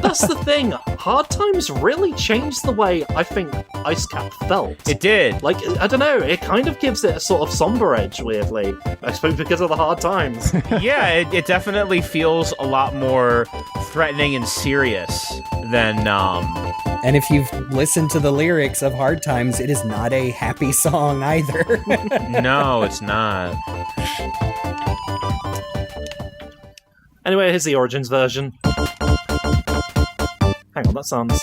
That's the thing. Hard Times really changed the way I think Ice Cap felt. It did. Like, I don't know, it kind of gives it a sort of somber edge, weirdly. I suppose because of the Hard Times. Yeah, it definitely feels a lot more threatening and serious than, And if you've listened to the lyrics of Hard Times, it is not a happy song either. No, it's not. Anyway, here's the Origins version. Hang on, that sounds...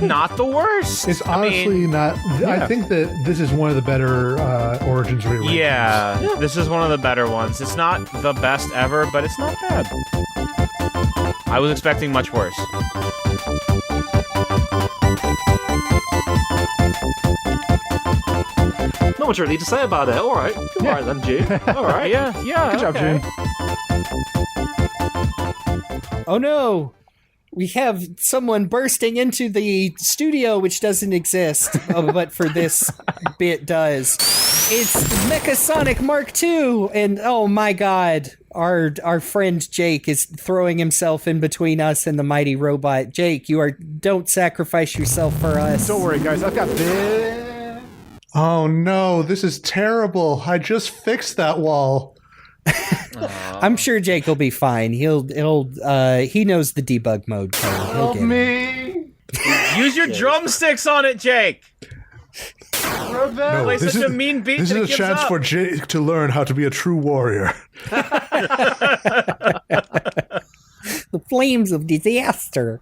Not the worst. It's honestly not. I think that this is one of the better Origins rearrangements. Yeah, this is one of the better ones. It's not the best ever, but it's not bad. I was expecting much worse. Not much really to say about it. Alright. Alright then, June. Alright. Yeah. Good job, okay. June. Oh no! We have someone bursting into the studio, which doesn't exist, but for this bit does. It's Mechasonic Mark II, and oh my god, our friend Jake is throwing himself in between us and the mighty robot. Jake, don't sacrifice yourself for us. Don't worry, guys. I've got this. Oh no, this is terrible. I just fixed that wall. I'm sure Jake will be fine. He knows the debug mode code. Help me. Use your drumsticks on it, Jake. No, Play this such is, a mean beat this that is it a gives chance up. for Jake to learn how to be a true warrior. The flames of disaster.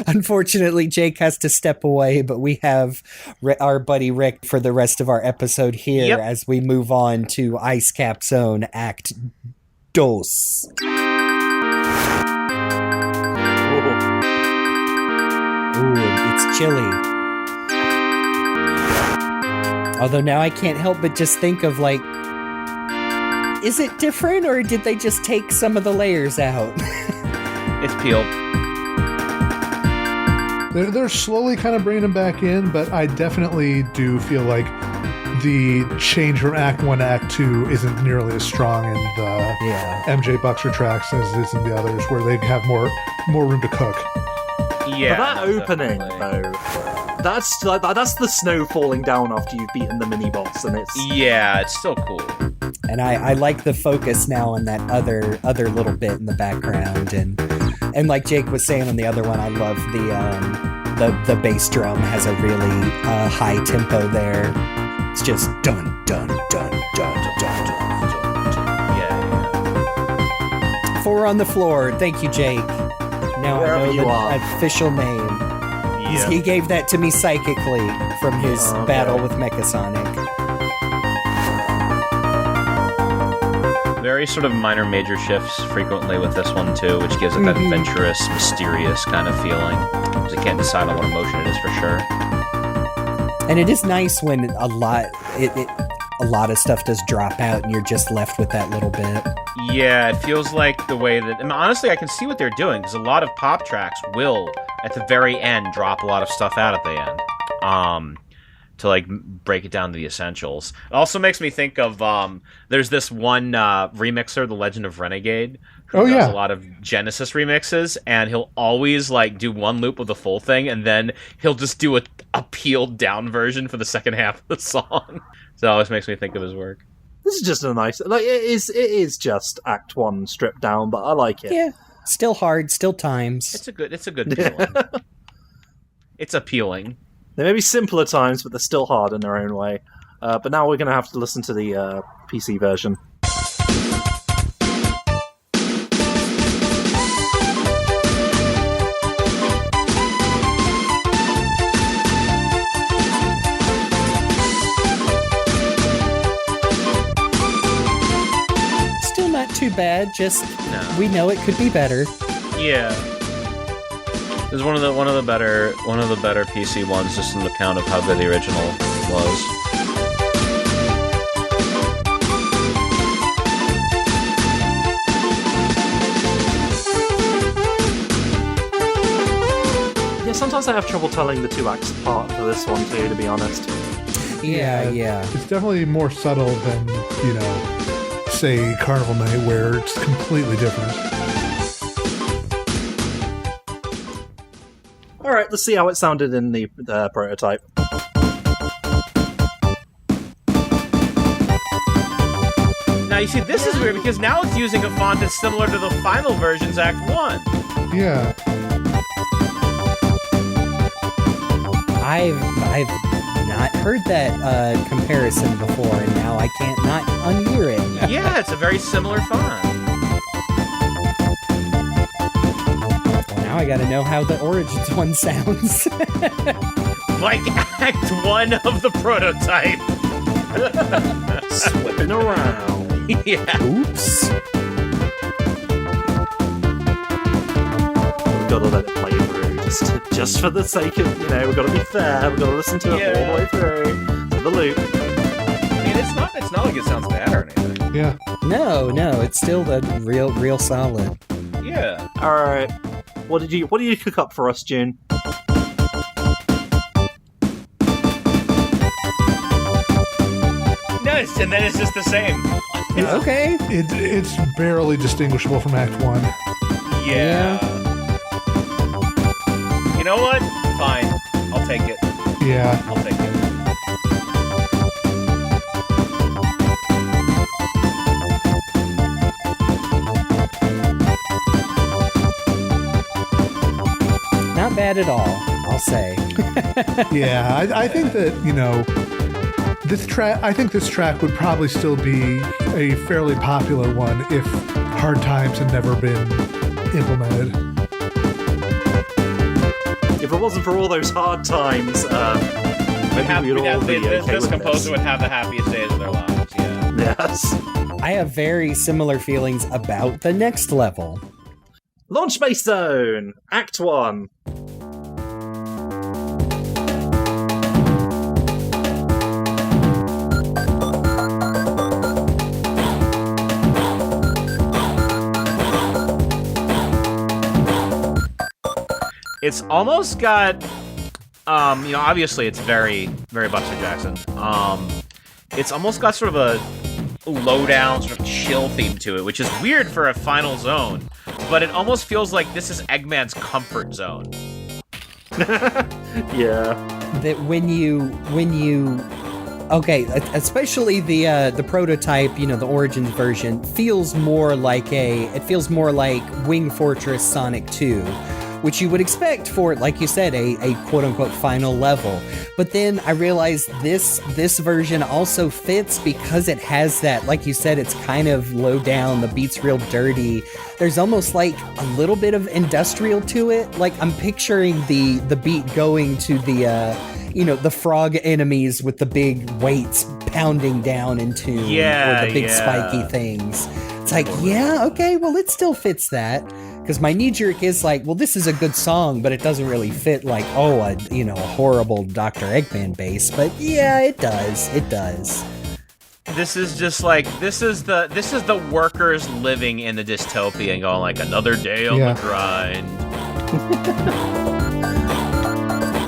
Unfortunately, Jake has to step away, but we have our buddy Rick for the rest of our episode here as we move on to Ice Cap Zone Act Dos. Ooh, it's chilly. Although now I can't help but just think of, like, is it different, or did they just take some of the layers out? It's peeled. They're slowly kind of bringing them back in, but I definitely do feel like the change from Act 1 to Act 2 isn't nearly as strong in the MJ Buxer tracks as it is in the others, where they have more room to cook. Yeah. But that opening, though, that's the snow falling down after you've beaten the mini-boss, and it's... Yeah, it's still cool. And I like the focus now on that other little bit in the background, and like Jake was saying on the other one, I love the bass drum has a really high tempo there. It's just dun dun dun dun dun dun dun. Yeah. 4 on the floor. Thank you, Jake. Now Wherever I know you are. the official name. Yeah. He gave that to me psychically from his battle with Mechasonic. Very sort of minor major shifts frequently with this one too, which gives it that adventurous, mysterious kind of feeling. Because I can't decide on what emotion it is for sure. And it is nice when a lot of stuff does drop out and you're just left with that little bit. Yeah, it feels like the way that... I mean, honestly, I can see what they're doing, because a lot of pop tracks will, at the very end, drop a lot of stuff out at the end. To, like, break it down to the essentials. It also makes me think of, there's this one remixer, The Legend of Renegade, who does a lot of Genesis remixes, and he'll always, like, do one loop of the full thing, and then he'll just do a peeled down version for the second half of the song. So it always makes me think of his work. This is just a nice... Like, it is just Act 1 stripped down, but I like it. Yeah. Still hard, still times. It's a good peeling. It's appealing. They may be simpler times, but they're still hard in their own way. But now we're going to have to listen to the PC version. Still not too bad, just we know it could be better. Yeah. It was one of the better PC ones, just on account of how good the original was. sometimes I have trouble telling the two acts apart for this one too, to be honest. Yeah. It's definitely more subtle than, say Carnival Night, where it's completely different. Alright, let's see how it sounded in the prototype. Now, you see, this is weird, because now it's using a font that's similar to the final version's Act 1. Yeah. I've not heard that comparison before, and now I can't not unhear it. Yeah, it's a very similar font. Well, now I gotta know how the Origins one sounds. Like Act 1 of the prototype. Slipping around. Yeah. Oops. We've got to let it play through, just for the sake of, we've got to be fair, we've got to listen to it all the way through, to the loop. I mean, it's not like it sounds bad or anything. Yeah. No, it's still the real solid. Yeah. Alright. What did you cook up for us, June? No, and then it's just the same. Okay. It's barely distinguishable from Act 1. Yeah. You know what? Fine. I'll take it. Yeah. I'll take it. Not bad at all, I'll say. Yeah, I think that, this track would probably still be a fairly popular one if Hard Times had never been implemented. If it wasn't for all those hard times, maybe we'd all be okay this with composer this. would have the happiest days of their lives, yeah. Yes. I have very similar feelings about the next level. Launch Space Zone! Act 1. It's almost got, obviously it's very, very Buster Jackson. It's almost got sort of a low-down, sort of chill theme to it, which is weird for a final zone, but it almost feels like this is Eggman's comfort zone. Yeah. That when you okay, especially the prototype, the Origins version feels more like Wing Fortress Sonic 2. Which you would expect for, like you said, a quote-unquote final level. But then I realized this version also fits because it has that, like you said, it's kind of low down, the beat's real dirty. There's almost like a little bit of industrial to it. Like I'm picturing the beat going to the the frog enemies with the big weights pounding down into or the big spiky things. It's like, yeah, okay, well it still fits that. Because my knee-jerk is like, well, this is a good song, but it doesn't really fit like, a horrible Dr. Eggman bass. But yeah, it does. It does. This is just like, this is the workers living in the dystopia and going like, another day on the grind.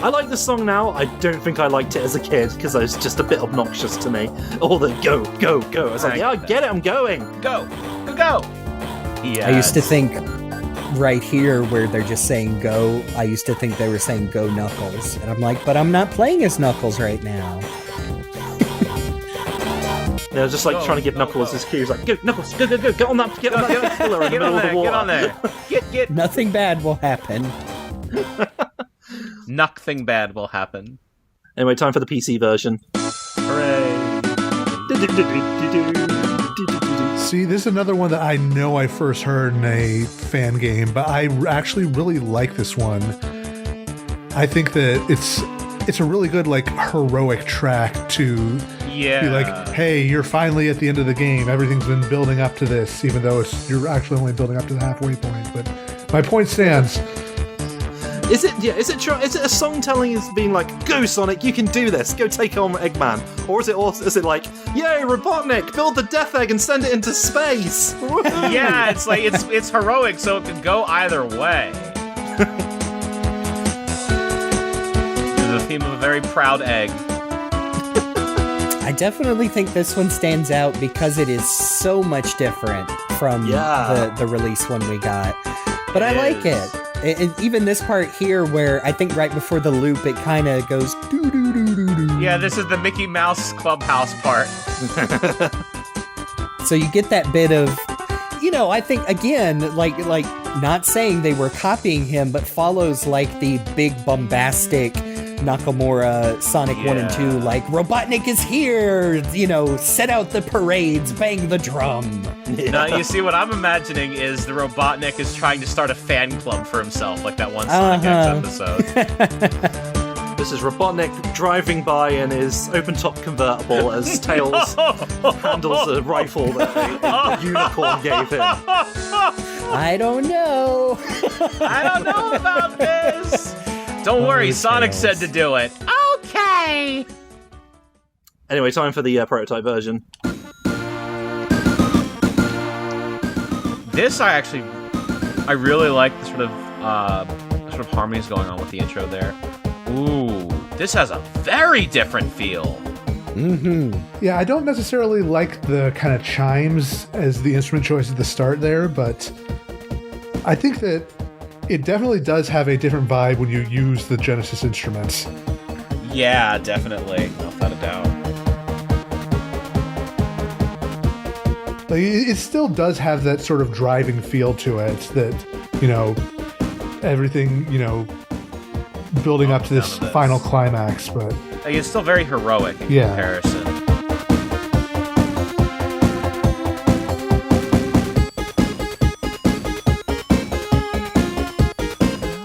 I like the song now. I don't think I liked it as a kid because it was just a bit obnoxious to me. All the go, go, go. I was like, yeah, I get it, I'm going. Go, go, go. I used to think right here where they're just saying go, I used to think they were saying go Knuckles. And I'm like, but I'm not playing as Knuckles right now. Yeah, I was just like trying to give Knuckles his cues, like, go, Knuckles, go, go, go, get on that pillar in the middle of the water. Get on there. Get. Nothing bad will happen. Nothing bad will happen. Anyway, time for the PC version. Hooray. See, this is another one that I know I first heard in a fan game, but I actually really like this one. I think that it's a really good, like, heroic track to be like, hey, you're finally at the end of the game. Everything's been building up to this, even though you're actually only building up to the halfway point. But my point stands. Is it a song telling us being like, go Sonic, you can do this, go take on Eggman? Or is it like, yay, Robotnik, build the Death Egg and send it into space? Yeah, it's like it's heroic, so it could go either way. theme of a very proud egg. I definitely think this one stands out because it is so much different from the release one we got. But I like it. And even this part here where I think right before the loop it kind of goes doo-doo-doo-doo-doo. Yeah, this is the Mickey Mouse Clubhouse part. So you get that bit of, I think, again, like not saying they were copying him, but follows like the big bombastic Nakamura Sonic 1 and 2, like, Robotnik is here, set out the parades, bang the drum. Now, you see, what I'm imagining is the Robotnik is trying to start a fan club for himself, like that one Sonic X episode. This is Robotnik driving by in his open-top convertible as Tails handles a rifle that the unicorn gave him. I don't know. I don't know about this. Don't worry, Sonic said to do it. Okay. Anyway, time for the prototype version. This I really like the sort of harmonies going on with the intro there. Ooh, this has a very different feel. Mm-hmm. Yeah, I don't necessarily like the kind of chimes as the instrument choice at the start there, but I think that it definitely does have a different vibe when you use the Genesis instruments. Yeah, definitely. Without a doubt. Like, it still does have that sort of driving feel to it that, everything, building up to this final climax, but... Like, it's still very heroic in comparison.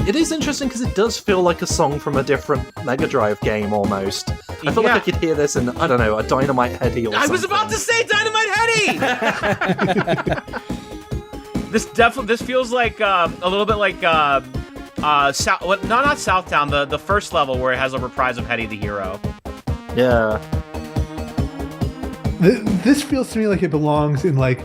It is interesting because it does feel like a song from a different Mega Drive game almost. I feel like I could hear this in, I don't know, a Dynamite Heady or something. I was about to say Dynamite Heady! This feels like a little bit like not Southtown, the first level where it has a reprise of Heady the Hero. Yeah. This feels to me like it belongs in like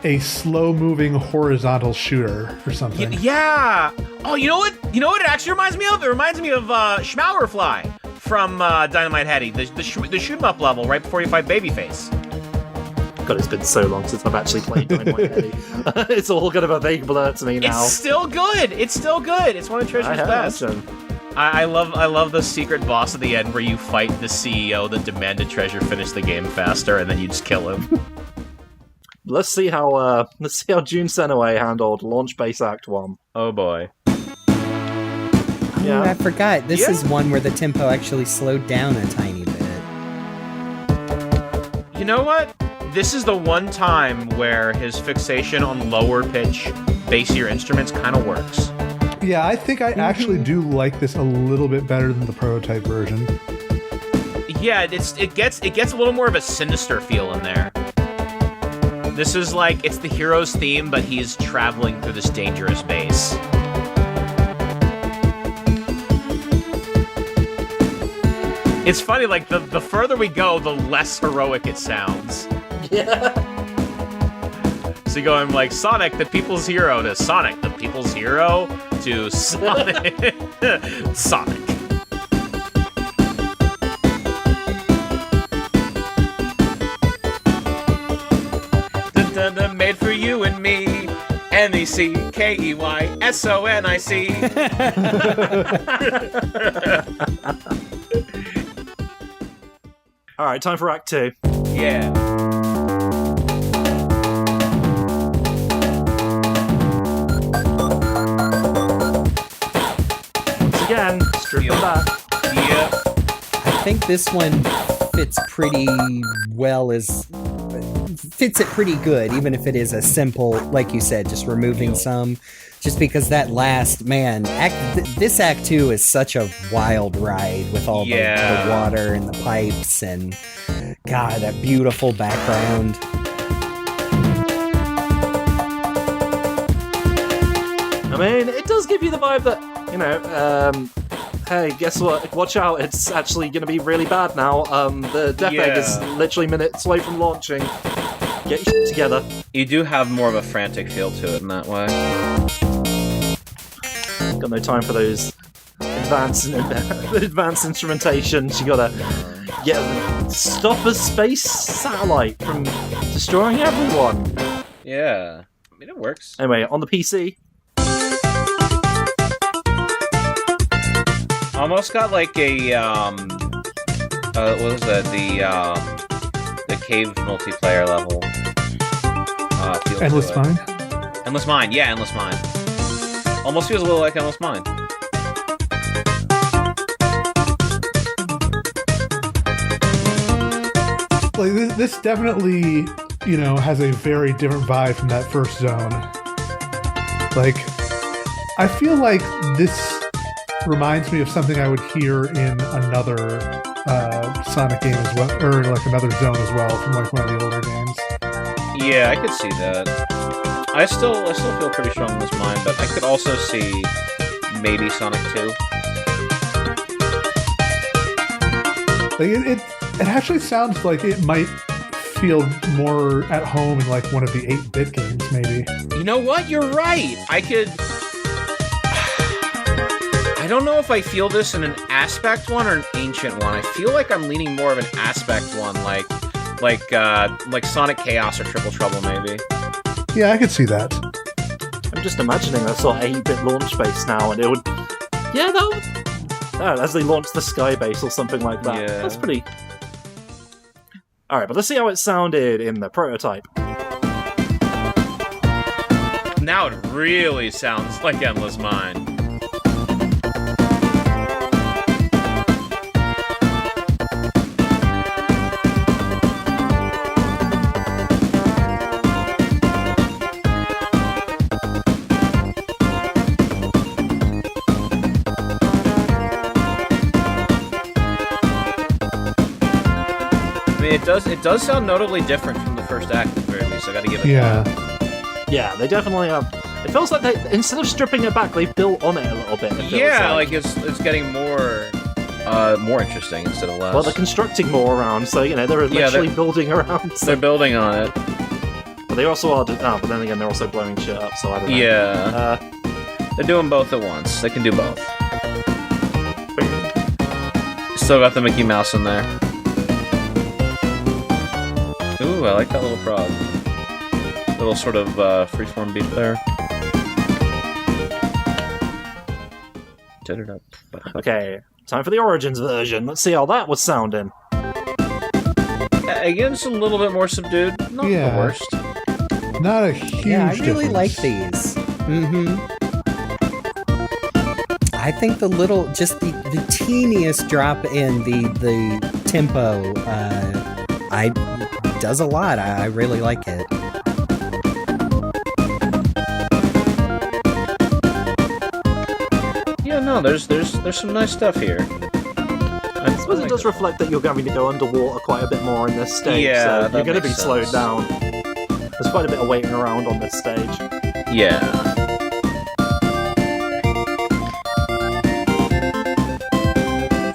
a slow-moving horizontal shooter or something. Yeah. Oh, you know what? You know what it actually reminds me of? It reminds me of Schmauerfly from Dynamite Heady, the shoot 'em up level right before you fight Babyface. God, it's been so long since I've actually played Dynamite Heady. It's all kind of a vague blur to me now. It's still good. It's one of Treasure's best. I love the secret boss at the end where you fight the CEO that demanded Treasure finish the game faster, and then you just kill him. Let's see how Jun Senoway handled Launch Base Act 1. Oh boy. Yeah. I forgot. This is one where the tempo actually slowed down a tiny bit. You know what? This is the one time where his fixation on lower pitch, bassier instruments kind of works. Yeah, I think I actually do like this a little bit better than the prototype version. Yeah, it gets a little more of a sinister feel in there. This is like, it's the hero's theme, but he's traveling through this dangerous base. It's funny, like, the further we go, the less heroic it sounds. Yeah. So you go from, like, Sonic, the people's hero, to Sonic, the people's hero, to Sonic. Sonic. Made for you and me. NECKEYSONIC. Alright, time for Act 2. Yeah. Once again, stripping back. Yeah. I think this one fits pretty well fits it pretty good, even if it is a simple, like you said, just removing some, just because that last, man, this Act 2 is such a wild ride with all the water and the pipes and, God, that beautiful background. I mean, it does give you the vibe that, hey, guess what? Watch out, it's actually going to be really bad now. The Death Egg is literally minutes away from launching. Get your shit together. You do have more of a frantic feel to it in that way. Got no time for those advanced instrumentation. You gotta stop a space satellite from destroying everyone. Yeah, I mean it works. Anyway, on the PC, almost got like a what was that? The cave multiplayer level. Endless Mine? Endless Mine, yeah, Endless Mine. Almost feels a little like Endless Mine. Like this definitely, has a very different vibe from that first zone. Like, I feel like this reminds me of something I would hear in another Sonic game as well, or like another zone as well from like one of the older games. Yeah, I could see that. I still feel pretty strong in this Mine, but I could also see maybe Sonic 2. Like it actually sounds like it might feel more at home in like one of the 8-bit games, maybe. You know what? You're right. I don't know if I feel this in an aspect one or an ancient one. I feel like I'm leaning more of an aspect one, like Sonic Chaos or Triple Trouble, maybe. Yeah, I could see that. I'm just imagining that sort of 8-bit launch base now, and it would... Yeah, that would... as they launch the Sky Base or something like that. Yeah. That's pretty... Alright, but let's see how it sounded in the prototype. Now it really sounds like Endless Mine. It does sound notably different from the first act, at the very least. I gotta give it that. Yeah, they definitely have. It feels like they, instead of stripping it back, they've built on it a little bit. Yeah, like it's getting more interesting instead of less. Well, they're constructing more around, so they're literally building around. So. They're building on it. But they also are. But then again, they're also blowing shit up. So I don't know. Yeah. They're doing both at once. They can do both. Still got the Mickey Mouse in there. Ooh, I like that little prog. Little sort of freeform beat there. Okay, time for the Origins version. Let's see how that was sounding. Again, it's a little bit more subdued. Not the worst. Not a huge Yeah, I really difference. like these. Mm-hmm. I think the teeniest drop in the tempo, does a lot. I really like it. Yeah, no, there's some nice stuff here. I suppose it does reflect that you're going to go underwater quite a bit more in this stage. Yeah, so you're going to be makes slowed sense. down. There's quite a bit of waiting around on this stage. Yeah.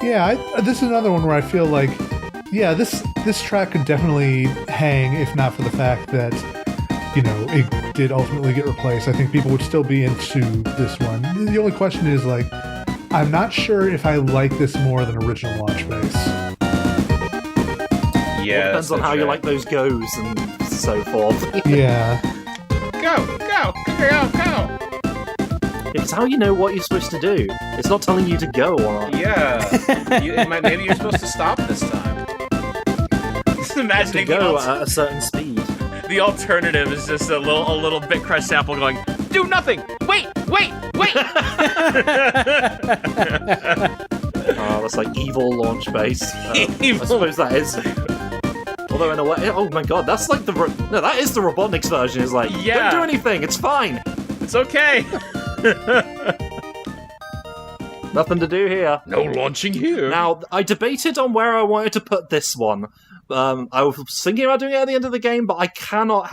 Yeah, this is another one where I feel like, this track could definitely hang if not for the fact that, it did ultimately get replaced. I think people would still be into this one. The only question is, like, I'm not sure if I like this more than original Launch Base. Yeah. Depends on how you like those goes and so forth. Yeah. Go! It's how you know what you're supposed to do. It's not telling you to go or not. Yeah. Maybe you're supposed to stop this time. Just imagining to go at a certain speed. The alternative is just a little Bitcrush sample going, do nothing! Wait! Oh, that's like evil launch base. Evil. I suppose that is. Although in a way, oh my god, that's like that is the Robotnik's version. It's like, Yeah. don't do anything, it's fine. It's okay! Nothing to do here. No launching here. Now, I debated on where I wanted to put this one. I was thinking about doing it at the end of the game, but I cannot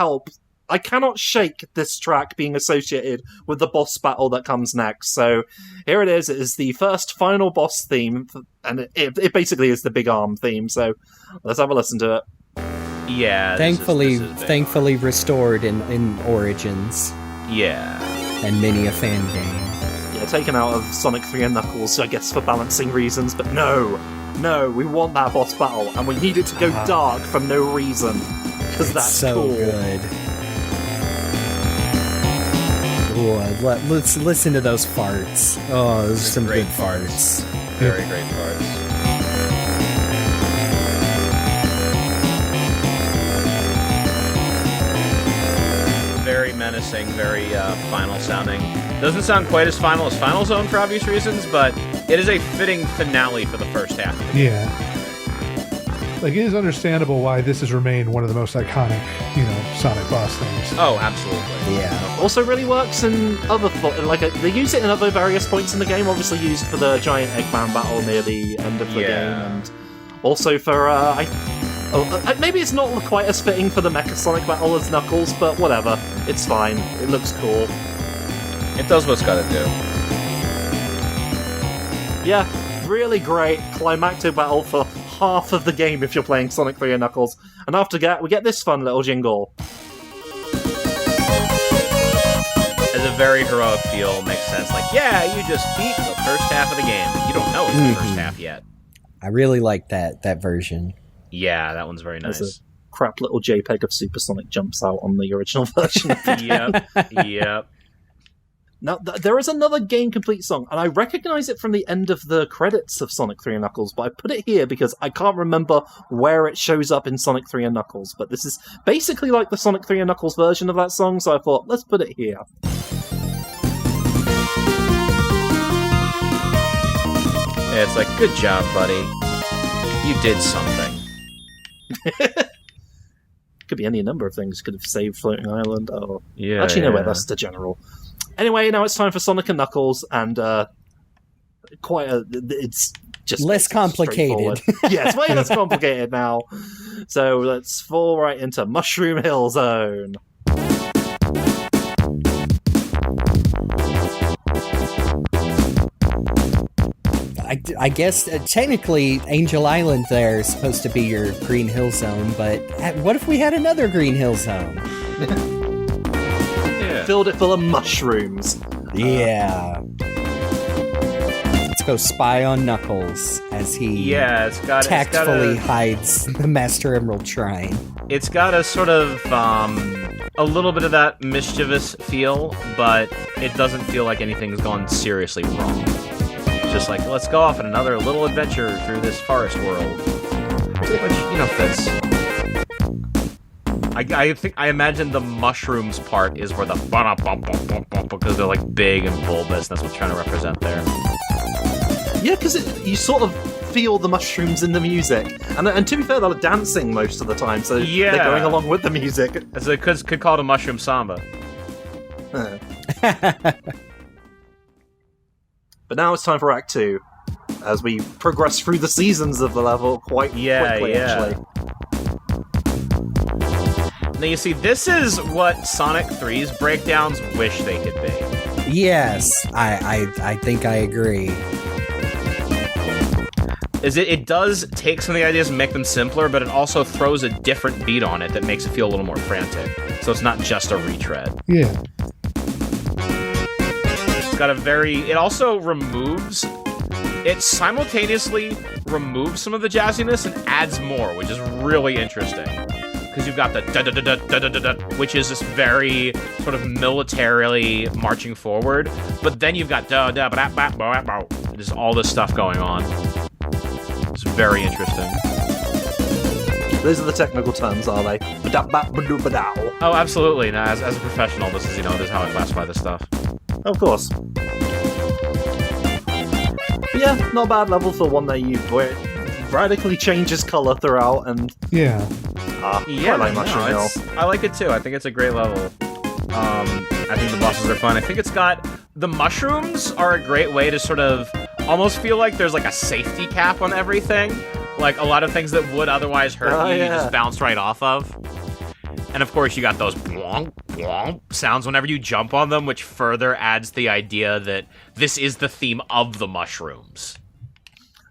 shake this track being associated with the boss battle that comes next. So here it is. It is the first final boss theme, and it basically is the Big Arm theme. So let's have a listen to it. Yeah. Thankfully restored in Origins. Yeah. And many a fan game. taken out of Sonic 3 and Knuckles, I guess for balancing reasons, but no, we want that boss battle, and we need it to go dark for no reason, because that's so cool. Good. Ooh, let's listen to those farts. Oh, those are some great good farts. Very great farts. Very menacing, very final sounding. Doesn't sound quite as final as Final Zone for obvious reasons, but it is a fitting finale for the first half of the game. Yeah. Like, it is understandable why this has remained one of the most iconic, Sonic boss themes. Oh, absolutely. Yeah. Also really works in other they use it in other various points in the game, obviously used for the giant Eggman battle near the end of the game, and also for maybe it's not quite as fitting for the Mecha Sonic battle as Knuckles, but whatever, it's fine, it looks cool. It does what's gotta do. Yeah, really great climactic battle for half of the game if you're playing Sonic 3 and Knuckles, and after that we get this fun little jingle. As a very heroic feel, makes sense. Like, yeah, you just beat the first half of the game. You don't know it's the first half yet. I really like that version. Yeah, that one's very nice. There's a crap little JPEG of Supersonic jumps out on the original version of the game. Yep. Now, there is another Game Complete song, and I recognize it from the end of the credits of Sonic 3 and Knuckles, but I put it here because I can't remember where it shows up in Sonic 3 and Knuckles, but this is basically like the Sonic 3 and Knuckles version of that song, so I thought, let's put it here. Yeah, it's like, good job, buddy. You did something. Could be any number of things. Could have saved Floating Island. Oh, yeah. Actually, no, that's the general. Anyway, now it's time for Sonic and Knuckles, and it's just less complicated. Yes, way less complicated now. So let's fall right into Mushroom Hill Zone. I guess technically Angel Island there is supposed to be your Green Hill Zone, but what if we had another Green Hill Zone? Filled it full of mushrooms. Yeah. Let's go spy on Knuckles as he tactfully hides the Master Emerald Shrine. It's got a sort of a little bit of that mischievous feel, but it doesn't feel like anything's gone seriously wrong. It's just like, let's go off on another little adventure through this forest world, which fits. I imagine the mushrooms part is where the because they're like big and bulbous. That's what it's trying to represent there. Yeah, because you sort of feel the mushrooms in the music, and to be fair, they're dancing most of the time, so they're going along with the music. As it could call it a mushroom samba. But now it's time for Act 2, as we progress through the seasons of the level quite quickly, actually. Now, you see, this is what Sonic 3's breakdowns wish they could be. Yes, I think I agree. It does take some of the ideas and make them simpler, but it also throws a different beat on it that makes it feel a little more frantic. So it's not just a retread. Yeah. It's got it also removes... It simultaneously removes some of the jazziness and adds more, which is really interesting. Because you've got the da-da-da-da-da-da-da, which is this very sort of militarily marching forward, but then you've got da-da-ba-da-ba-ba-ba. There's all this stuff going on. It's very interesting. Those are the technical terms, are they? Oh, absolutely. Now, as a professional, this is how I classify this stuff. Of course. But yeah, not a bad level for one where it radically changes colour throughout, and I like Mushroom Hill. I like it too. I think it's a great level. I think the bosses are fun. I think it's got... The mushrooms are a great way to sort of almost feel like there's like a safety cap on everything. Like a lot of things that would otherwise hurt you just bounce right off of. And of course you got those blonk, blonk sounds whenever you jump on them, which further adds the idea that this is the theme of the mushrooms.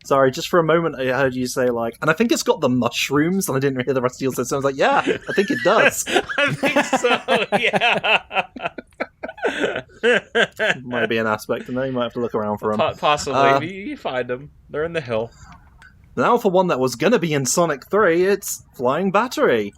Sorry, just for a moment I heard you say, like, and I think it's got the mushrooms, and I didn't hear the rest of your sentence. I was like, yeah, I think it does. I think so, yeah. Might be an aspect, and then you might have to look around for them. Possibly. You find them. They're in the hill. Now for one that was going to be in Sonic 3, it's Flying Battery.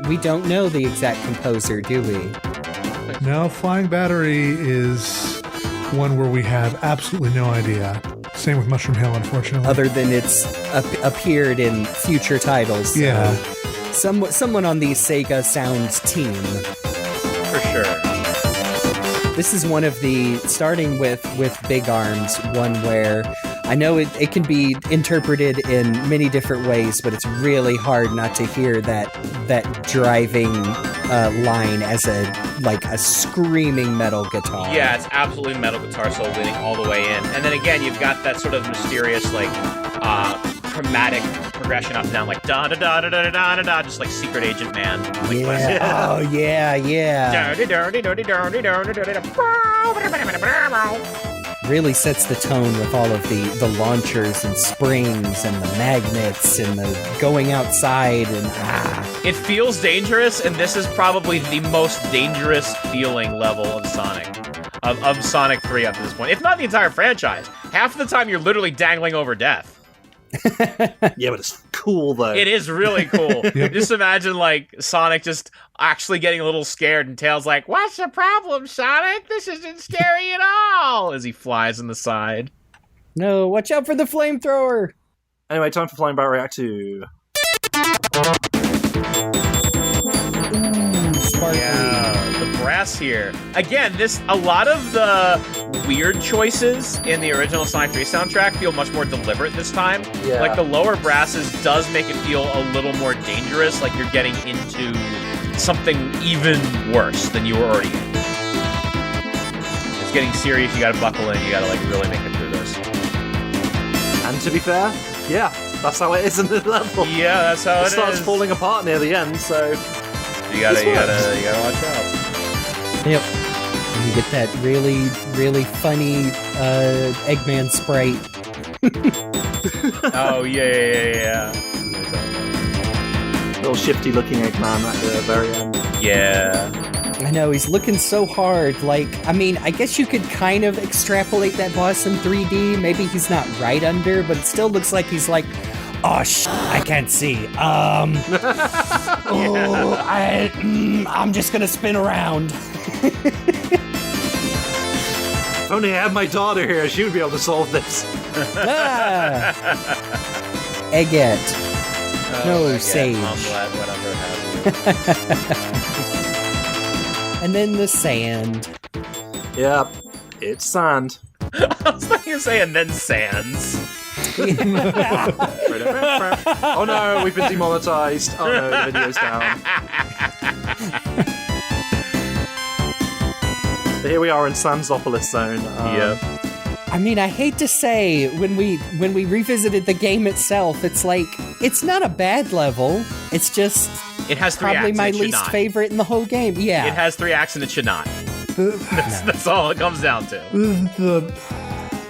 We don't know the exact composer, do we? No, Flying Battery is one where we have absolutely no idea. Same with Mushroom Hill, unfortunately. Other than it's appeared in future titles. Yeah. Someone on the Sega Sounds team. For sure. This is one of the, starting with Big Arms, one where I know it can be interpreted in many different ways, but it's really hard not to hear that driving line as a screaming metal guitar. Yeah, it's absolutely metal guitar solo leading all the way in. And then again, you've got that sort of mysterious, chromatic progression up and down, like da da da da da da da da, just like Secret Agent Man. Yeah. Oh yeah. Really sets the tone with all of the launchers and springs and the magnets and the going outside and It feels dangerous, and this is probably the most dangerous feeling level of Sonic. Of Sonic 3 up to this point. If not the entire franchise. Half the time you're literally dangling over death. Yeah, but it's cool though. It is really cool. Just imagine Sonic just actually getting a little scared and Tails like, "What's the problem, Sonic? This isn't scary at all," as he flies in the side. No, watch out for the flamethrower. Anyway, time for Flying Battery Act 2. Sparkly. Yeah, the brass here. Again, a lot of the weird choices in the original Sonic 3 soundtrack feel much more deliberate this time. Yeah. Like the lower brasses does make it feel a little more dangerous, like you're getting into something even worse than you were already in. It's getting serious, you gotta buckle in, you gotta really make it through this. And to be fair, yeah, that's how it is in the level. Yeah, that's how it is. It starts falling apart near the end, so you gotta watch out. Yep. And you get that really, really funny Eggman sprite. Oh, yeah. Little shifty-looking Eggman at the very end. Yeah. I know, he's looking so hard. I guess you could kind of extrapolate that boss in 3D. Maybe he's not right under, but it still looks like he's like, oh, I can't see. I'm just gonna spin around. If only I had my daughter here, she would be able to solve this. Eggette. No, Sage. Whatever happened. And then the sand. Yep, it's sand. I was like you say, and then sands. Oh no, we've been demonetized. Oh no, the video's down. So here we are in Sandopolis zone. Yeah. I mean, I hate to say, when we revisited the game itself, it's like, it's not a bad level. It's just it has 3 probably acts my and it should least not. favorite in the whole game. Yeah. It has 3 acts and it should not. That's all it comes down to.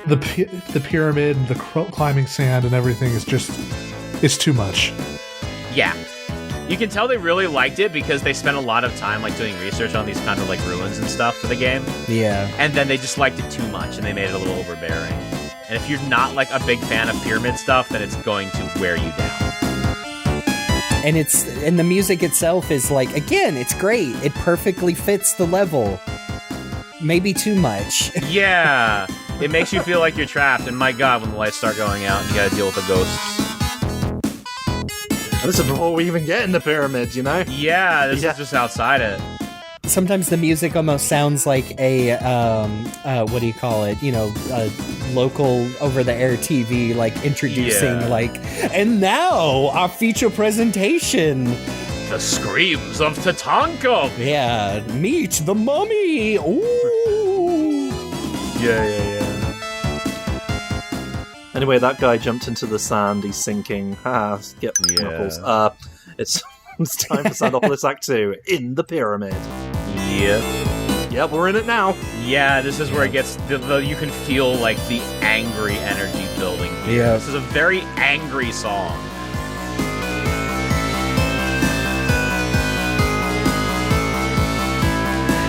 The pyramid, the climbing sand, and everything is just, it's too much. Yeah. You can tell they really liked it because they spent a lot of time doing research on these kind of ruins and stuff for the game. Yeah. And then they just liked it too much and they made it a little overbearing. And if you're not a big fan of pyramid stuff, then it's going to wear you down. And the music itself is again, it's great. It perfectly fits the level. Maybe too much. Yeah. It makes you feel like you're trapped, and my god, when the lights start going out and you gotta deal with the ghosts. This is before we even get in the pyramid, you know? Yeah, this is just outside it. Sometimes the music almost sounds like a, what do you call it? A local over-the-air TV, introducing, and now, our feature presentation. The screams of Tatanka! Yeah, meet the mummy! Ooh! Yeah. Anyway, that guy jumped into the sand, he's sinking. Skip knuckles. It's time for Sandopolis Act 2, in the pyramid. Yeah. Yep, we're in it now. Yeah, this is where it gets, you can feel, like, the angry energy building here. Yeah. This is a very angry song.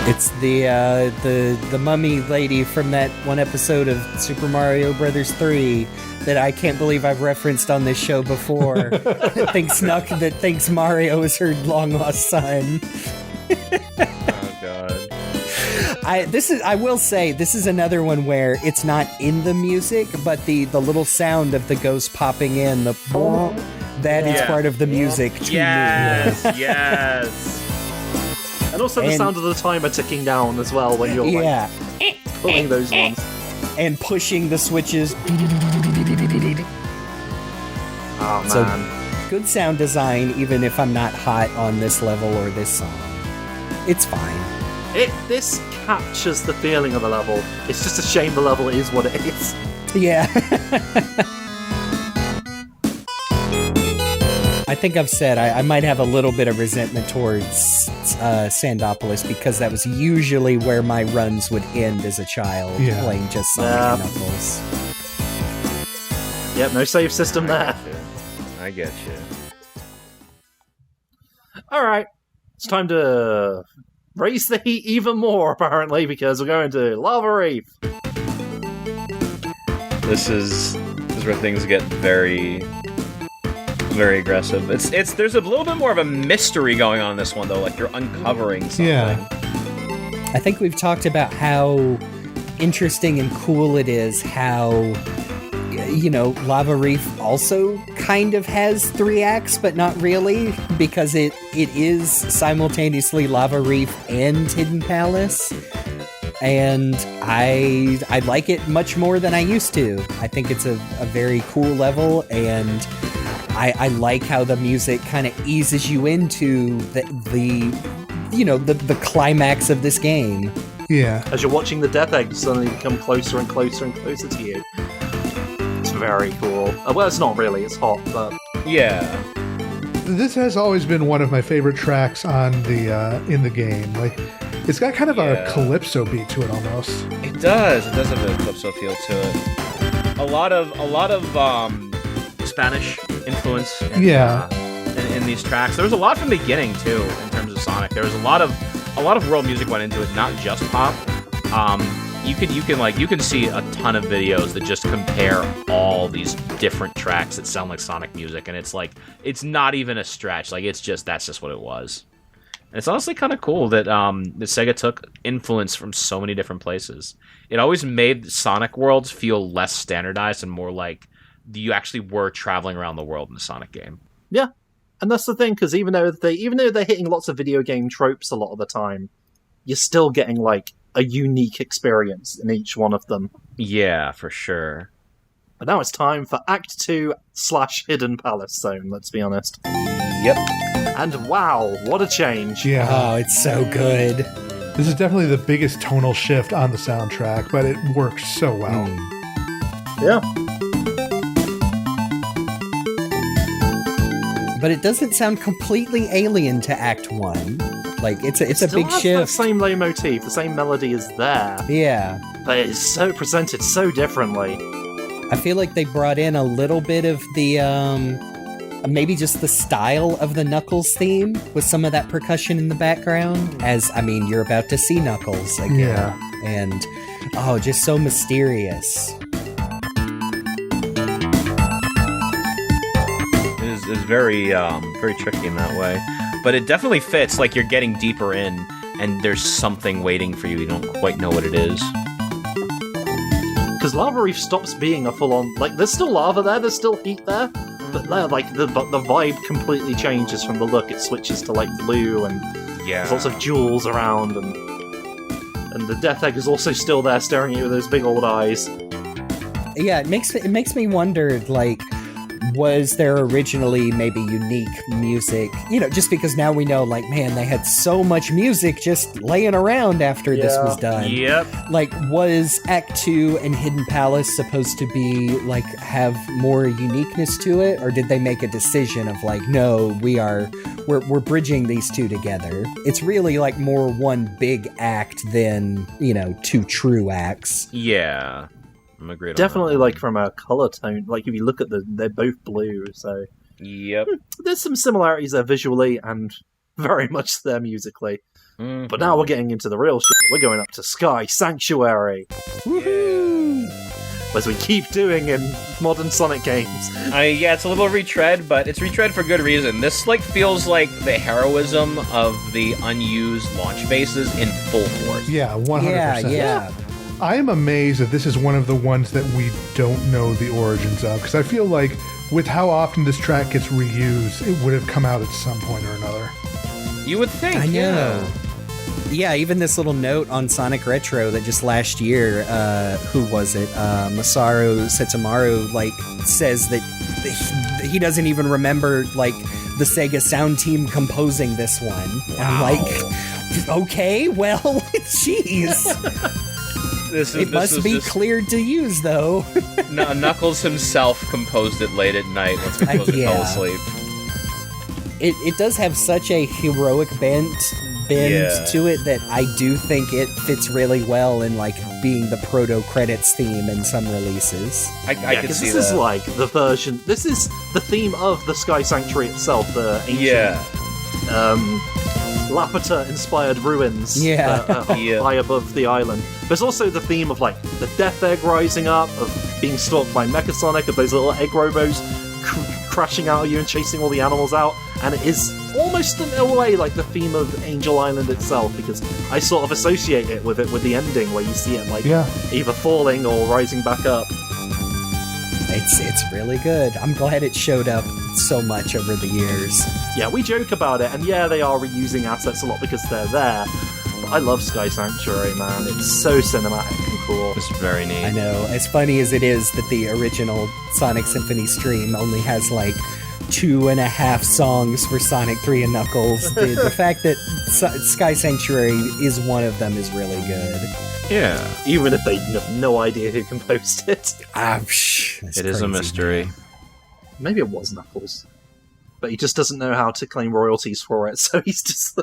It's the mummy lady from that one episode of Super Mario Brothers 3 that I can't believe I've referenced on this show before. that thinks Mario is her long lost son. Oh god. I will say this is another one where it's not in the music, but the little sound of the ghost popping in, that is part of the music to me. Yes. And also the sound of the timer ticking down as well when you're like pulling those ones. And pushing the switches. Oh man. So, good sound design, even if I'm not hot on this level or this song. It's fine. This captures the feeling of the level. It's just a shame the level is what it is. Yeah. I think I've said I might have a little bit of resentment towards Sandopolis because that was usually where my runs would end as a child, playing just Sonic and Knuckles. Yep, no save system there. I get you. Alright, it's time to raise the heat even more, apparently, because we're going to Lava Reef. This is where things get very aggressive. There's a little bit more of a mystery going on in this one though, like you're uncovering something. Yeah. I think we've talked about how interesting and cool it is how Lava Reef also kind of has 3 acts, but not really, because it is simultaneously Lava Reef and Hidden Palace. And I like it much more than I used to. I think it's a very cool level, and I like how the music kind of eases you into the climax of this game. Yeah. As you're watching the Death Egg suddenly become closer and closer and closer to you. It's very cool. Well, it's not really, it's hot, but... Yeah. This has always been one of my favorite tracks on in the game. Like, it's got kind of a calypso beat to it almost. It does. It does have a calypso feel to it. A lot of Spanish influence in these tracks. There was a lot from the beginning too in terms of Sonic. There was a lot of world music went into it, not just pop. You can see a ton of videos that just compare all these different tracks that sound like Sonic music, and it's like it's not even a stretch. Like that's just what it was. And it's honestly kind of cool that Sega took influence from so many different places. It always made Sonic worlds feel less standardized and more like you actually were traveling around the world in the Sonic game. Yeah, and that's the thing, because even though they're hitting lots of video game tropes a lot of the time, you're still getting like a unique experience in each one of them. Yeah, for sure. But now it's time for Act 2/Hidden Palace Zone, let's be honest. Yep. And wow, what a change. Yeah. Oh, it's so good. This is definitely the biggest tonal shift on the soundtrack, but it works so well. Yeah. But it doesn't sound completely alien to Act 1. Like, it's a big has shift. That same leitmotif, the same melody is there. Yeah. But it's so presented so differently. I feel like they brought in a little bit of the, maybe just the style of the Knuckles theme with some of that percussion in the background. As, I mean, you're about to see Knuckles again. Yeah. And, just so mysterious. Is very tricky in that way, but it definitely fits. Like you're getting deeper in, and there's something waiting for you. You don't quite know what it is. Because Lava Reef stops being a full-on there's still lava there, there's still heat there, but the vibe completely changes from the look. It switches to like blue, and there's lots of jewels around, and the Death Egg is also still there, staring at you with those big old eyes. Yeah, it makes me wonder, like, was there originally maybe unique music? Just because now we know, like, man, they had so much music just laying around after this was done. Yep. Like, was Act 2 and Hidden Palace supposed to be, like, have more uniqueness to it? Or did they make a decision of, like, no, we're bridging these two together? It's really, like, more one big act than, two true acts. Yeah. I'm agreed. Definitely, like, from a color tone, like, if you look at they're both blue, so... Yep. There's some similarities there visually, and very much there musically. Mm-hmm. But now we're getting into the real shit. We're going up to Sky Sanctuary. Woohoo! As we keep doing in modern Sonic games. Yeah, it's a little retread, but it's retread for good reason. This, like, feels like the heroism of the unused launch bases in full force. Yeah, 100%. Yeah. I am amazed that this is one of the ones that we don't know the origins of, because I feel like with how often this track gets reused, it would have come out at some point or another. You would think, I know. Yeah, even this little note on Sonic Retro that just last year, who was it? Masaru Setsumaru, like, says that he doesn't even remember, like, the Sega sound team composing this one. Wow. I'm like, okay, well, jeez. It must be cleared to use, though. No, Knuckles himself composed it late at night once the composer fell asleep. It does have such a heroic bend to it that I do think it fits really well in, like, being the proto-credits theme in some releases. I can see this is like the version... This is the theme of the Sky Sanctuary itself, the ancient... Lapita-inspired ruins high above the island. There's also the theme of, like, the Death Egg rising up, of being stalked by Mechasonic, of those little egg robos crashing out of you and chasing all the animals out, and it is almost in a way like the theme of Angel Island itself, because I sort of associate it with the ending where you see it, like, either falling or rising back up. It's really good. I'm glad it showed up so much over the years. Yeah, we joke about it, and yeah, they are reusing assets a lot because they're there. But I love Sky Sanctuary, man. It's so cinematic and cool. It's very neat. I know. As funny as it is that the original Sonic Symphony stream only has, like, 2.5 songs for Sonic 3 and Knuckles, the fact that Sky Sanctuary is one of them is really good. Yeah. Even if they have no idea who composed it. It is a mystery. Man. Maybe it was Knuckles. But he just doesn't know how to claim royalties for it, so he's just...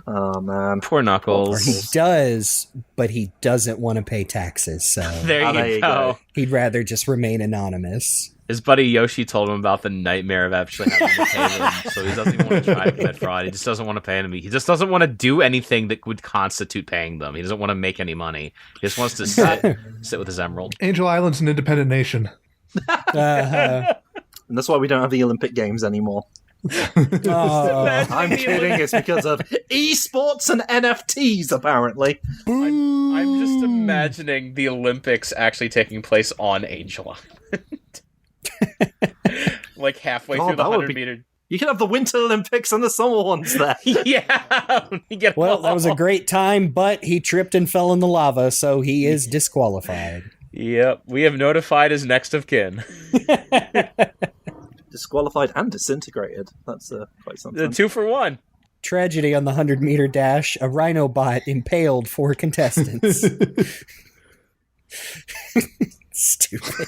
Oh, man. Poor Knuckles. He does, but he doesn't want to pay taxes, so... There you go. He'd rather just remain anonymous. His buddy Yoshi told him about the nightmare of actually having to pay them, so he doesn't even want to try to commit fraud. He just doesn't want to pay them. He just doesn't want to do anything that would constitute paying them. He doesn't want to make any money. He just wants to sit with his emerald. Angel Island's an independent nation. And that's why we don't have the Olympic Games anymore. I'm kidding. It's because of esports and NFTs, apparently. I'm just imagining the Olympics actually taking place on Angel Island. Like halfway through the 100-meter. You can have the Winter Olympics and the Summer ones there. Yeah. Well, that was a great time, but he tripped and fell in the lava, so he is disqualified. Yep. We have notified his next of kin. Disqualified and disintegrated. That's quite something. 2 for 1. Tragedy on the 100-meter dash. A rhino bot impaled 4 contestants. Stupid.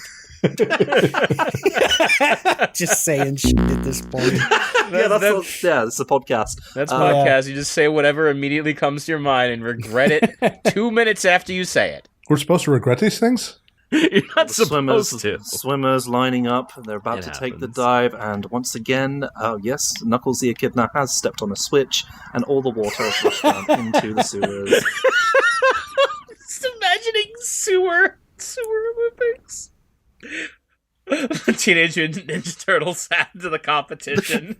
Just saying shit at this point. It's a podcast. That's podcast. You just say whatever immediately comes to your mind and regret it 2 minutes after you say it. We're supposed to regret these things? You're not supposed to. Swimmers lining up. They're about to take the dive, and once again, yes, Knuckles the Echidna has stepped on a switch, and all the water has rushed down into the sewers. Just imagining sewer Olympics. Teenage Mutant Ninja Turtles added to the competition.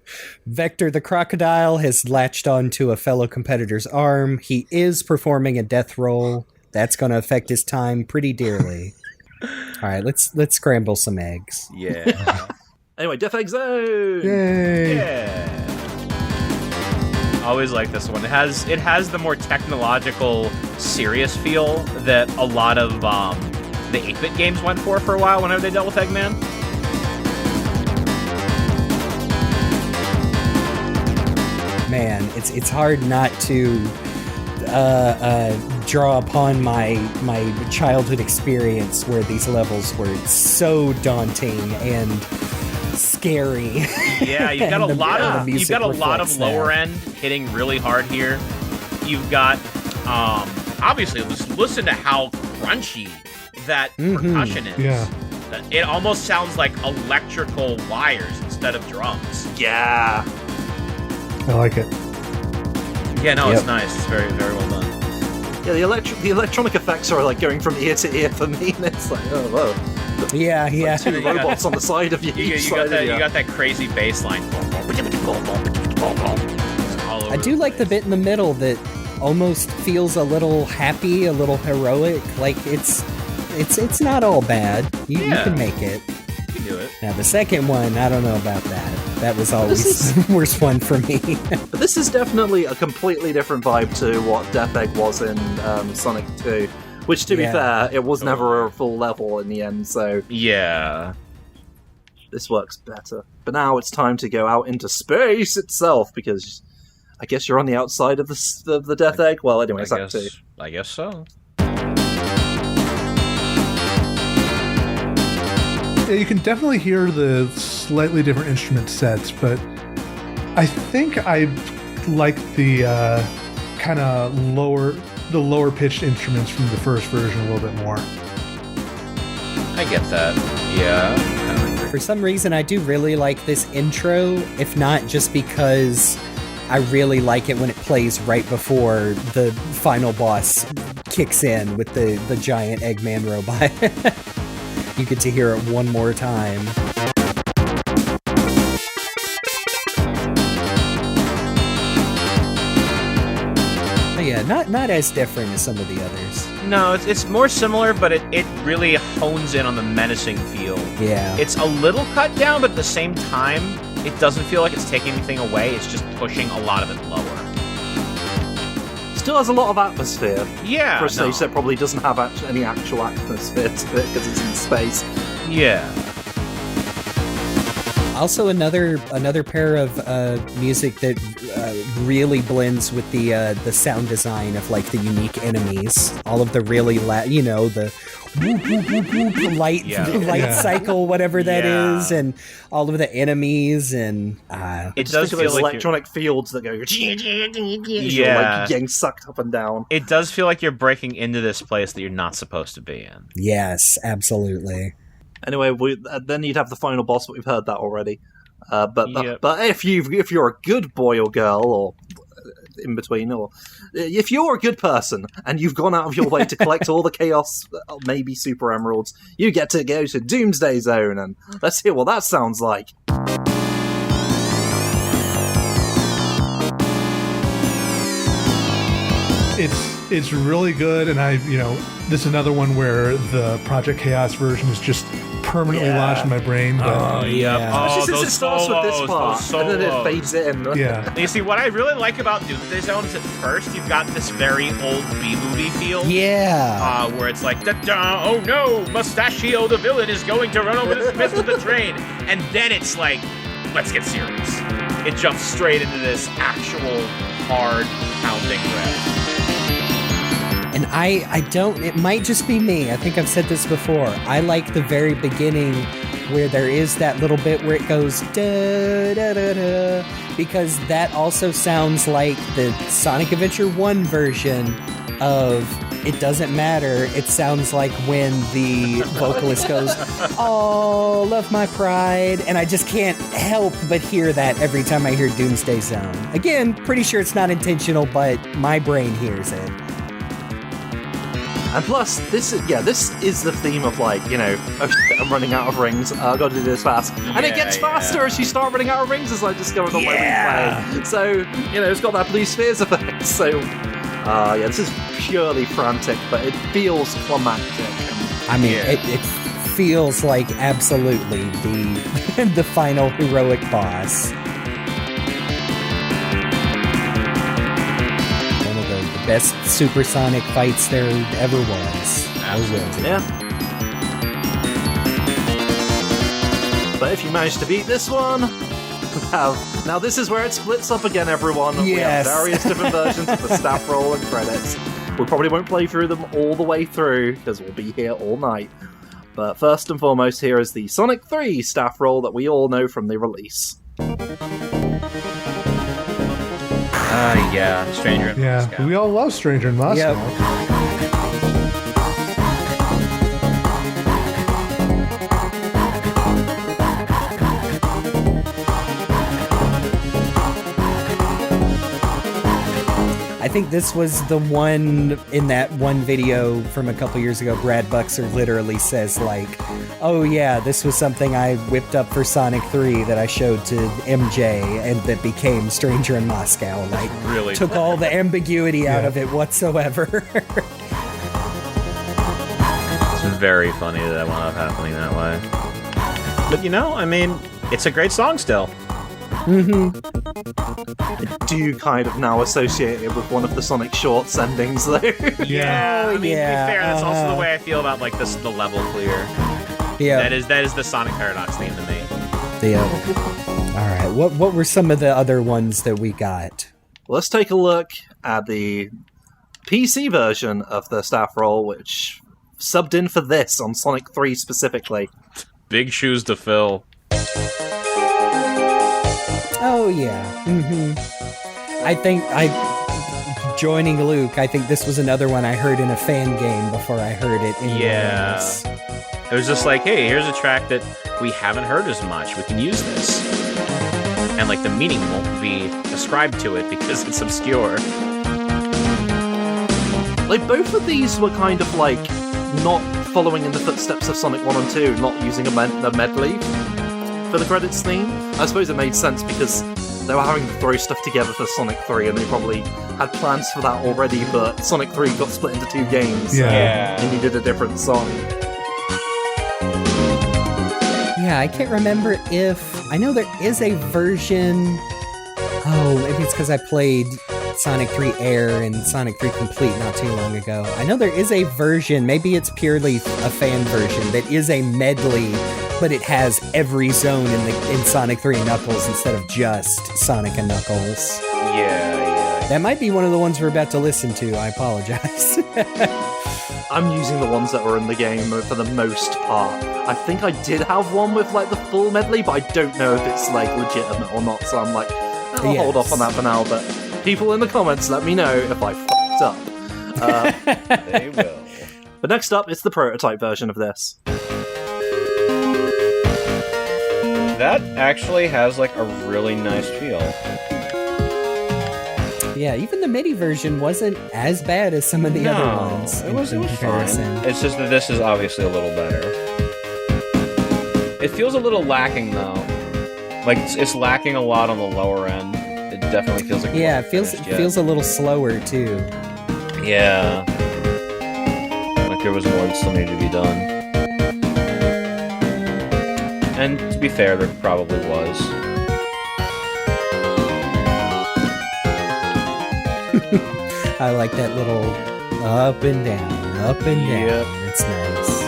Vector the crocodile has latched onto a fellow competitor's arm. He is performing a death roll. That's going to affect his time pretty dearly. All right, let's scramble some eggs. Yeah. Anyway, Death Egg Zone. Yay! Yeah. Always like this one. It has the more technological, serious feel that a lot of the 8-bit games went for a while whenever they dealt with Eggman. man, it's hard not to draw upon my childhood experience where these levels were so daunting and scary. Yeah, you've got a lot of lower end hitting really hard here. You've got obviously listen to how crunchy that percussion is. Yeah. It almost sounds like electrical wires instead of drums. Yeah. I like it. Yeah, no, It's nice. It's very, very well done. Yeah, the electronic effects are like going from ear to ear for me, and it's like, oh, whoa. Yeah. Like two robots on the side of you. You got that crazy bass line. I do like the bit in the middle that almost feels a little happy, a little heroic. Like it's not all bad. You can make it. You can do it. Now the second one, I don't know about that. That was always the worst one for me. But this is definitely a completely different vibe to what Death Egg was in Sonic 2. Which, to be fair, it was never a full level in the end, so... Yeah. This works better. But now it's time to go out into space itself, because I guess you're on the outside of the Death Egg. Well, anyway, it's Act 2. I guess so. Yeah, you can definitely hear the slightly different instrument sets, but I think I like the kind of lower pitched instruments from the first version a little bit more. I get that. Yeah. For some reason, I do really like this intro, if not just because I really like it when it plays right before the final boss kicks in with the giant Eggman robot. You get to hear it one more time. But yeah, not as different as some of the others. No, it's more similar, but it really hones in on the menacing feel. Yeah. It's a little cut down, but at the same time, it doesn't feel like it's taking anything away. It's just pushing a lot of it lower. Still has a lot of atmosphere. Yeah. For a stage that probably doesn't have any actual atmosphere to it because it's in space. Yeah. Also, another pair of music that really blends with the sound design of like the unique enemies. All of the really the light cycle, whatever that is, and all of the enemies, and it does feel like electronic fields that go like getting sucked up and down. It does feel like you're breaking into this place that you're not supposed to be in. Yes, absolutely. Anyway, then you'd have the final boss, but we've heard that already. But if you're a good boy or girl, or in between, or if you're a good person and you've gone out of your way to collect all the Chaos, maybe Super Emeralds, you get to go to Doomsday Zone, and let's hear what that sounds like. It's really good, and this is another one where the Project Chaos version is just permanently lodged in my brain. But, Especially since it starts with this part, and then it fades in. Yeah. You see, what I really like about Doomsday Zone is at first you've got this very old B-movie feel. Yeah. Where it's like, da-da, oh no, Mustachio the villain is going to run over this mist with the train. And then it's like, let's get serious. It jumps straight into this actual hard pounding riff. And I don't, it might just be me. I think I've said this before. I like the very beginning where there is that little bit where it goes da da da da, because that also sounds like the Sonic Adventure 1 version of It Doesn't Matter. It sounds like when the vocalist goes, all of my pride, and I just can't help but hear that every time I hear Doomsday Zone. Again, pretty sure it's not intentional, but my brain hears it. And plus, this is the theme of like, oh shit, I'm running out of rings, I've got to do this fast. And it gets faster as you start running out of rings, as I discovered on my replay. So, it's got that blue spheres effect. So, this is purely frantic, but it feels climactic. I mean, it feels like absolutely the final heroic boss. Best supersonic fights there ever was. Absolutely. Yeah. But if you manage to beat this one, Now this is where it splits up again, everyone. We have various different versions of the staff roll and credits. We probably won't play through them all the way through, because we'll be here all night. But first and foremost, here is the Sonic 3 staff roll that we all know from the release. Yeah, Stranger in Moscow. We all love Stranger in Moscow. Yep. I think this was the one in that one video from a couple years ago. Brad Buxer literally says, like, oh yeah, this was something I whipped up for Sonic 3 that I showed to MJ and that became Stranger in Moscow. Like, really took all the ambiguity out of it whatsoever. It's very funny that it wound up happening that way. But I mean, it's a great song still. Mm-hmm. I do kind of now associate it with one of the Sonic Shorts endings, though. I mean, to be fair, that's also the way I feel about like the level clear. Yeah, that is the Sonic Paradox theme to me. Yeah. All right. What were some of the other ones that we got? Let's take a look at the PC version of the staff roll, which subbed in for this on Sonic 3 specifically. Big shoes to fill. Oh, yeah. Mm-hmm. I think joining Luke, I think this was another one I heard in a fan game before I heard it anywhere else. It was just like, hey, here's a track that we haven't heard as much. We can use this. And, like, the meaning won't be ascribed to it because it's obscure. Like, both of these were kind of, like, not following in the footsteps of Sonic 1 and 2, not using a medley for the credits theme. I suppose it made sense because they were having to throw stuff together for Sonic 3 and they probably had plans for that already, but Sonic 3 got split into 2 games, so they needed a different song. Yeah, I can't remember if... I know there is a version... Oh, maybe it's because I played Sonic 3 Air and Sonic 3 Complete not too long ago. I know there is a version, maybe it's purely a fan version, that is a medley, but it has every zone in Sonic 3 and Knuckles instead of just Sonic and Knuckles. Yeah. That might be one of the ones we're about to listen to. I apologize. I'm using the ones that were in the game for the most part. I think I did have one with like the full medley, but I don't know if it's like legitimate or not, so I'm like, I'll hold off on that for now, but people in the comments let me know if I fucked up. They will. But next up, it's the prototype version of this. That actually has like a really nice feel. Yeah, even the MIDI version wasn't as bad as some of the other ones. It was fine. It's just that this is obviously a little better. It feels a little lacking though. Like it's lacking a lot on the lower end. It definitely feels like it feels a little slower too. Yeah. Like there was more that still needed to be done. And to be fair, there probably was. I like that little up and down, up and down. Yep. It's nice.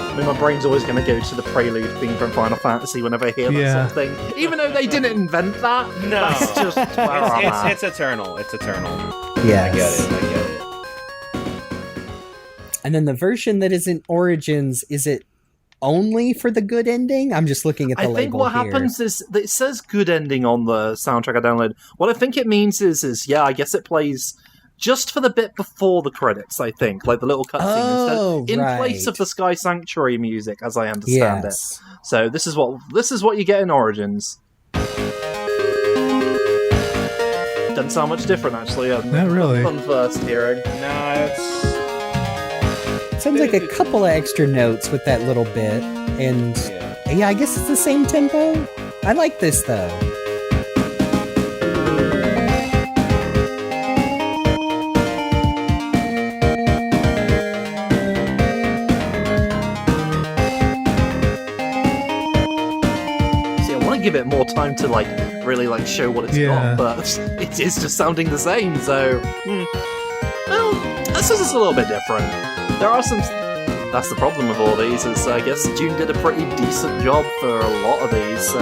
I mean, my brain's always going to go to the prelude theme from Final Fantasy whenever I hear that sort of thing. Even though they didn't invent that. No. That's just it's eternal. It's eternal. Yes. I get it. And then the version that is in Origins, is it only for the good ending? I'm just looking at the label here. I think what happens is, it says good ending on the soundtrack I downloaded. What I think it means is I guess it plays just for the bit before the credits, I think. Like the little cutscene in place of the Sky Sanctuary music, as I understand it. So this is what you get in Origins. Doesn't sound much different, actually. Not really. Fun first hearing. No, it's... Sounds like a couple of extra notes with that little bit. And yeah, I guess it's the same tempo. I like this, though. See, I want to give it more time to, like, really, like, show what it's got, but it is just sounding the same, so... Well, this is a little bit different. There are some that's the problem with all these, is I guess June did a pretty decent job for a lot of these, so...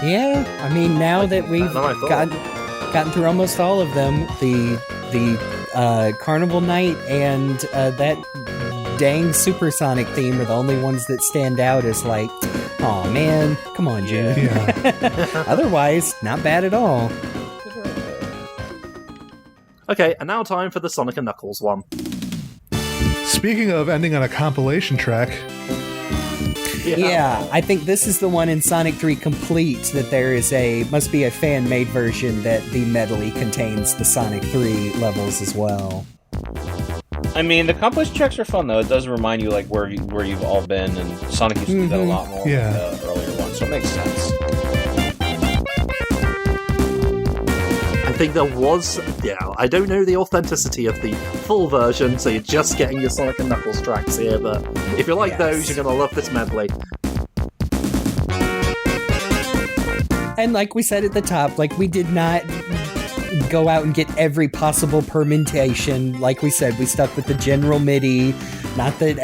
Yeah, I mean, now that we've gotten through almost all of them, the Carnival Night and that dang supersonic theme are the only ones that stand out as like, oh man, come on, June. Yeah. Otherwise, not bad at all. Okay, and now time for the Sonic and Knuckles one. Speaking of ending on a compilation track... Yeah, I think this is the one in Sonic 3 Complete that there is must be a fan-made version that the medley contains the Sonic 3 levels as well. I mean, the compilation tracks are fun though. It does remind you like where you've all been, and Sonic used to do that a lot more with the earlier ones, so it makes sense. I think there was, I don't know the authenticity of the full version, so you're just getting your Sonic and Knuckles tracks here, but if you like those, you're going to love this medley. And like we said at the top, like we did not go out and get every possible permutation. Like we said, we stuck with the general MIDI, not the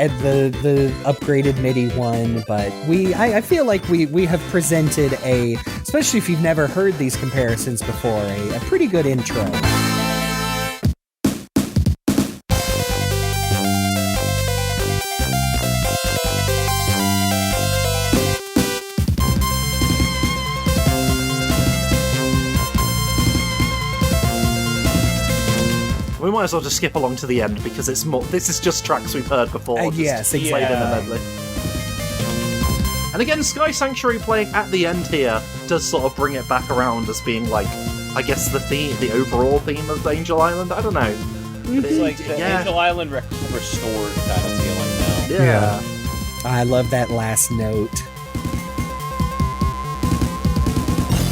upgraded MIDI one, but I feel like we have presented especially if you've never heard these comparisons before, a pretty good intro. We might as well just skip along to the end because it's more. This is just tracks we've heard before. Yes, played in the medley. And again, Sky Sanctuary playing at the end here does sort of bring it back around as being like, I guess the overall theme of Angel Island. I don't know. It's like the Angel Island restored kind of feeling now. Yeah. I love that last note.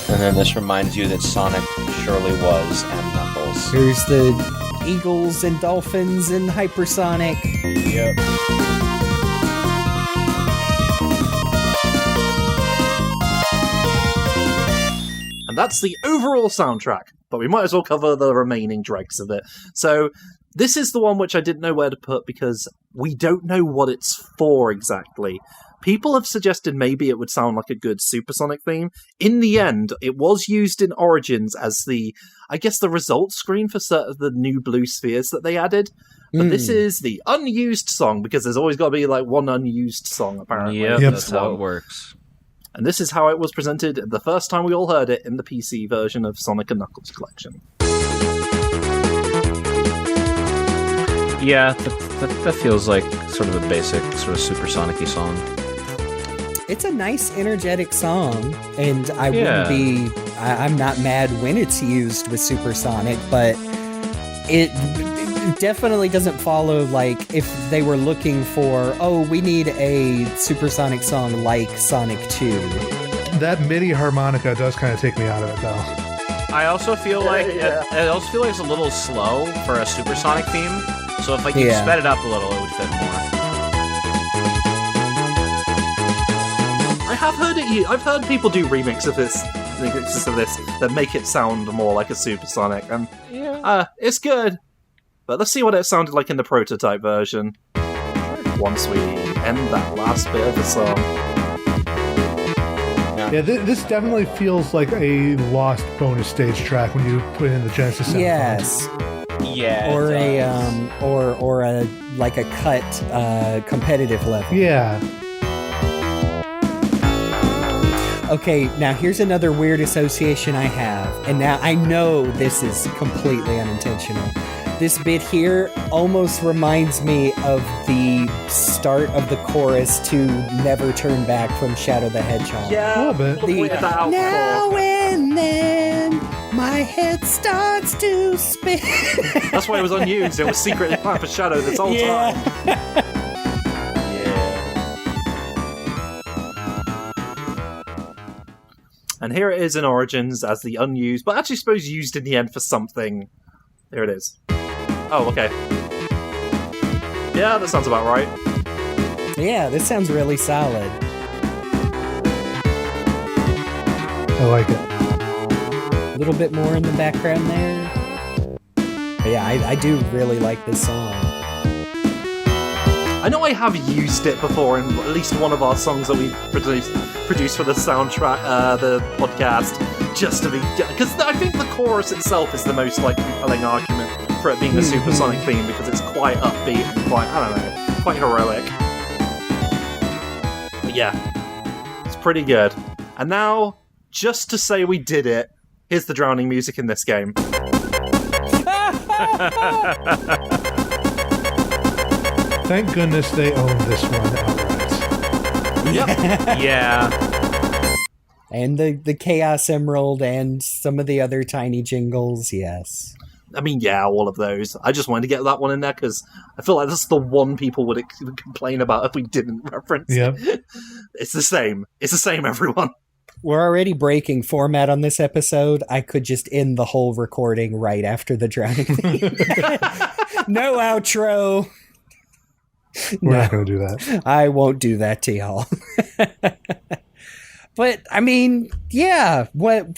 And then this reminds you that Sonic surely was and Knuckles. Here's the eagles and dolphins and hypersonic. Yep. And that's the overall soundtrack, but we might as well cover the remaining dregs of it. So this is the one which I didn't know where to put because we don't know what it's for exactly. People have suggested maybe it would sound like a good supersonic theme. In the end, it was used in Origins as the result screen for certain of the new blue spheres that they added. But this is the unused song, because there's always got to be like one unused song, apparently. Yep, that's how it works. And this is how it was presented the first time we all heard it in the PC version of Sonic and Knuckles Collection. Yeah, that feels like sort of a basic, sort of supersonic-y song. It's a nice, energetic song, and I'm not mad when it's used with supersonic, but it definitely doesn't follow, like, if they were looking for, we need a supersonic song like Sonic 2. That MIDI harmonica does kind of take me out of it, though. I also feel like it's a little slow for a supersonic theme, so if you sped it up a little, it would fit more. I've heard people do remixes of this that make it sound more like a supersonic, and it's good. But let's see what it sounded like in the prototype version once we end that last bit of the song. Yeah, this definitely feels like a lost bonus stage track when you put in the Genesis sound. Yes. Yeah. Or a like a cut competitive level. Yeah. Okay, now here's another weird association I have, and now I know this is completely unintentional. This bit here almost reminds me of the start of the chorus to Never Turn Back from Shadow the Hedgehog. Yeah, a little bit. Now and then my head starts to spin. That's why it was unused. It was secretly planned for Shadow this whole time. And here it is in Origins as the unused, but actually suppose used in the end for something. There it is. Oh, okay. Yeah, that sounds about right. Yeah, this sounds really solid. I like it. A little bit more in the background there. But yeah, I do really like this song. I I know I have used it before in at least one of our songs that we produced for the soundtrack, the podcast, just to be... Because I think the chorus itself is the most, like, compelling argument for it being a supersonic theme, because it's quite upbeat and quite, I don't know, quite heroic. But yeah, it's pretty good. And now, just to say we did it, here's the drowning music in this game. Thank goodness they own this one outright. Yep. Yeah. And the Chaos Emerald and some of the other tiny jingles, yes. I mean, yeah, all of those. I just wanted to get that one in there because I feel like that's the one people would complain about if we didn't reference it. It's the same. It's the same, everyone. We're already breaking format on this episode. I could just end the whole recording right after the drowning theme. No outro. We're not going to do that. I won't do that to y'all. But, I mean, yeah. What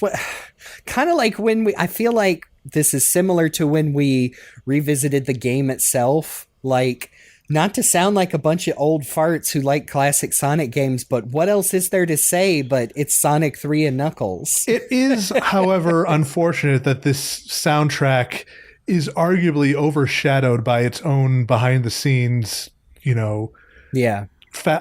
kind of like when I feel like this is similar to when we revisited the game itself. Like, not to sound like a bunch of old farts who like classic Sonic games, but what else is there to say but it's Sonic 3 and Knuckles? It is, however, unfortunate that this soundtrack is arguably overshadowed by its own behind-the-scenes, Yeah.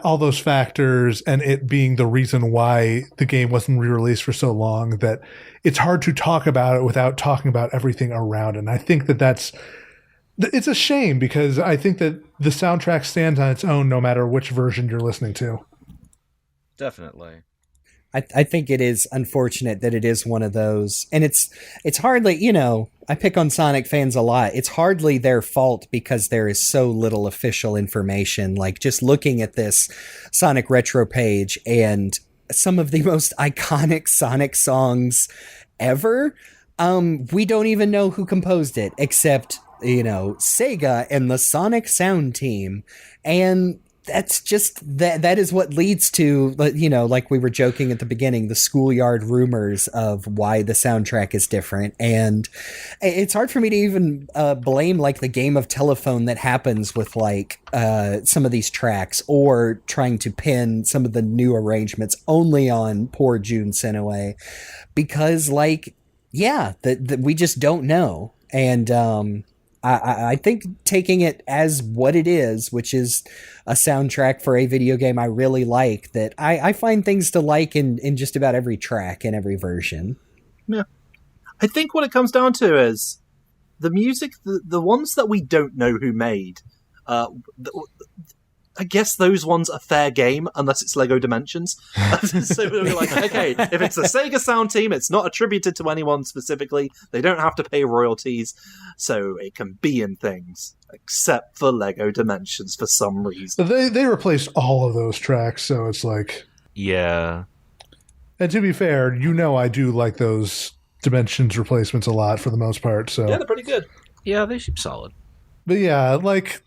all those factors, and it being the reason why the game wasn't re-released for so long, that it's hard to talk about it without talking about everything around it. And I think it's a shame, because I think that the soundtrack stands on its own no matter which version you're listening to. Definitely. I think it is unfortunate that it is one of those. And it's hardly, I pick on Sonic fans a lot. It's hardly their fault because there is so little official information. Like, just looking at this Sonic Retro page and some of the most iconic Sonic songs ever, we don't even know who composed it, except, Sega and the Sonic Sound Team. And that's just that is what leads to, like we were joking at the beginning, the schoolyard rumors of why the soundtrack is different. And it's hard for me to even blame like the game of telephone that happens with like some of these tracks, or trying to pin some of the new arrangements only on poor Jun Senoway, because like, yeah, we just don't know. And I think taking it as what it is, which is a soundtrack for a video game I really like, that I find things to like in just about every track and every version. Yeah. I think what it comes down to is the music, the ones that we don't know who made, I guess those ones are fair game unless it's Lego Dimensions. So we're like, okay, if it's a Sega Sound Team, it's not attributed to anyone specifically. They don't have to pay royalties, so it can be in things, except for Lego Dimensions for some reason. They replaced all of those tracks, so it's like... Yeah. And to be fair, I do like those Dimensions replacements a lot for the most part. So yeah, they're pretty good. Yeah, they seem solid. But yeah, like...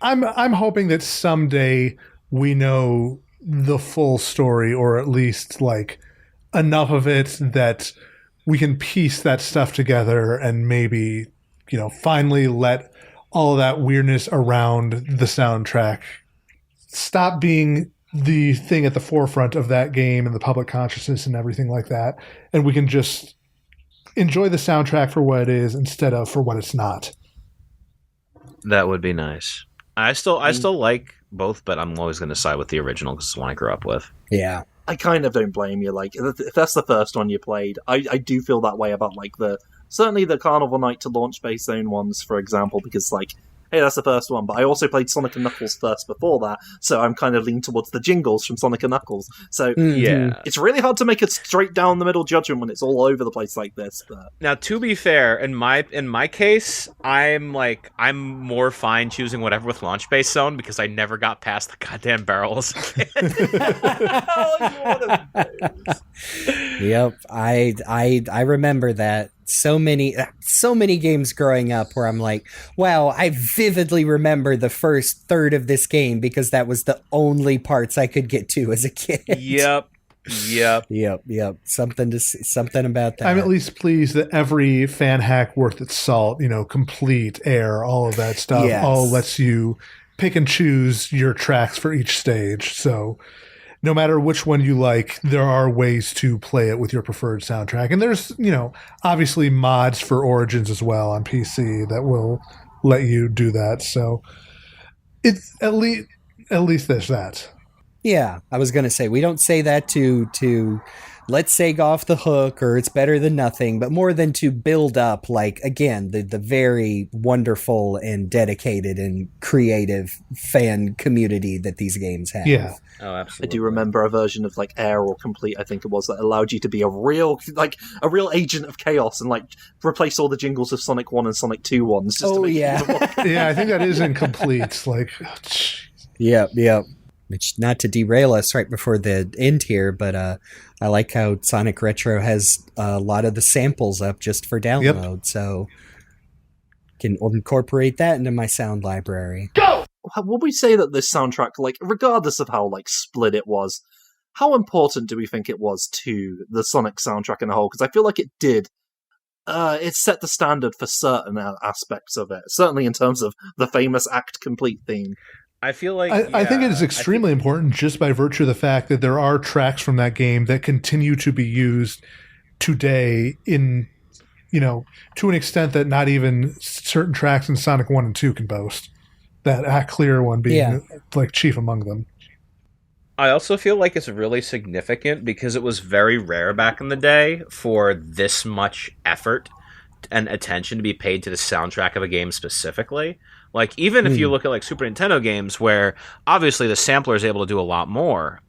I'm hoping that someday we know the full story, or at least like enough of it that we can piece that stuff together and maybe, finally let all of that weirdness around the soundtrack stop being the thing at the forefront of that game and the public consciousness and everything like that. And we can just enjoy the soundtrack for what it is instead of for what it's not. That would be nice. I still like both, but I'm always going to side with the original because it's the one I grew up with. Yeah. I kind of don't blame you. Like, if that's the first one you played, I do feel that way about, like, certainly the Carnival Night to Launch Space Zone ones, for example, because, like, hey, that's the first one, but I also played Sonic & Knuckles first before that, so I'm kind of leaning towards the Jingles from Sonic & Knuckles. So, yeah, it's really hard to make a straight down the middle judgment when it's all over the place like this. But... Now, to be fair, in my case, I'm more fine choosing whatever with Launch Space Zone because I never got past the goddamn barrels. Yep, I remember that. So many games growing up where I'm like, wow, I vividly remember the first third of this game because that was the only parts I could get to as a kid. Yep. Something about that. I'm at least pleased that every fan hack worth its salt, complete, air, all of that stuff, all lets you pick and choose your tracks for each stage. So no matter which one you like, there are ways to play it with your preferred soundtrack. And there's, obviously mods for Origins as well on PC that will let you do that. So it's at least there's that. Yeah, I was going to say, we don't say that to let Sega off the hook or it's better than nothing, but more than to build up, like, again, the very wonderful and dedicated and creative fan community that these games have. Yeah. Oh, absolutely. I do remember a version of like Air or Complete, I think it was, that allowed you to be a real agent of chaos and like replace all the jingles of Sonic 1 and Sonic 2 ones. Just to make Yeah, I think that is incomplete. Like, Yep. Which, not to derail us right before the end here, but I like how Sonic Retro has a lot of the samples up just for download, so can incorporate that into my sound library. Go! Would we say that this soundtrack, like, regardless of how like split it was, how important do we think it was to the Sonic soundtrack in a whole? Because I feel like it did. It set the standard for certain aspects of it, certainly in terms of the famous Act Complete theme. I feel like I think it is extremely important just by virtue of the fact that there are tracks from that game that continue to be used today in, to an extent that not even certain tracks in Sonic 1 and 2 can boast. That Act Clear one being like chief among them. I also feel like it's really significant because it was very rare back in the day for this much effort and attention to be paid to the soundtrack of a game specifically. Like, even if you look at like Super Nintendo games where obviously the sampler is able to do a lot more,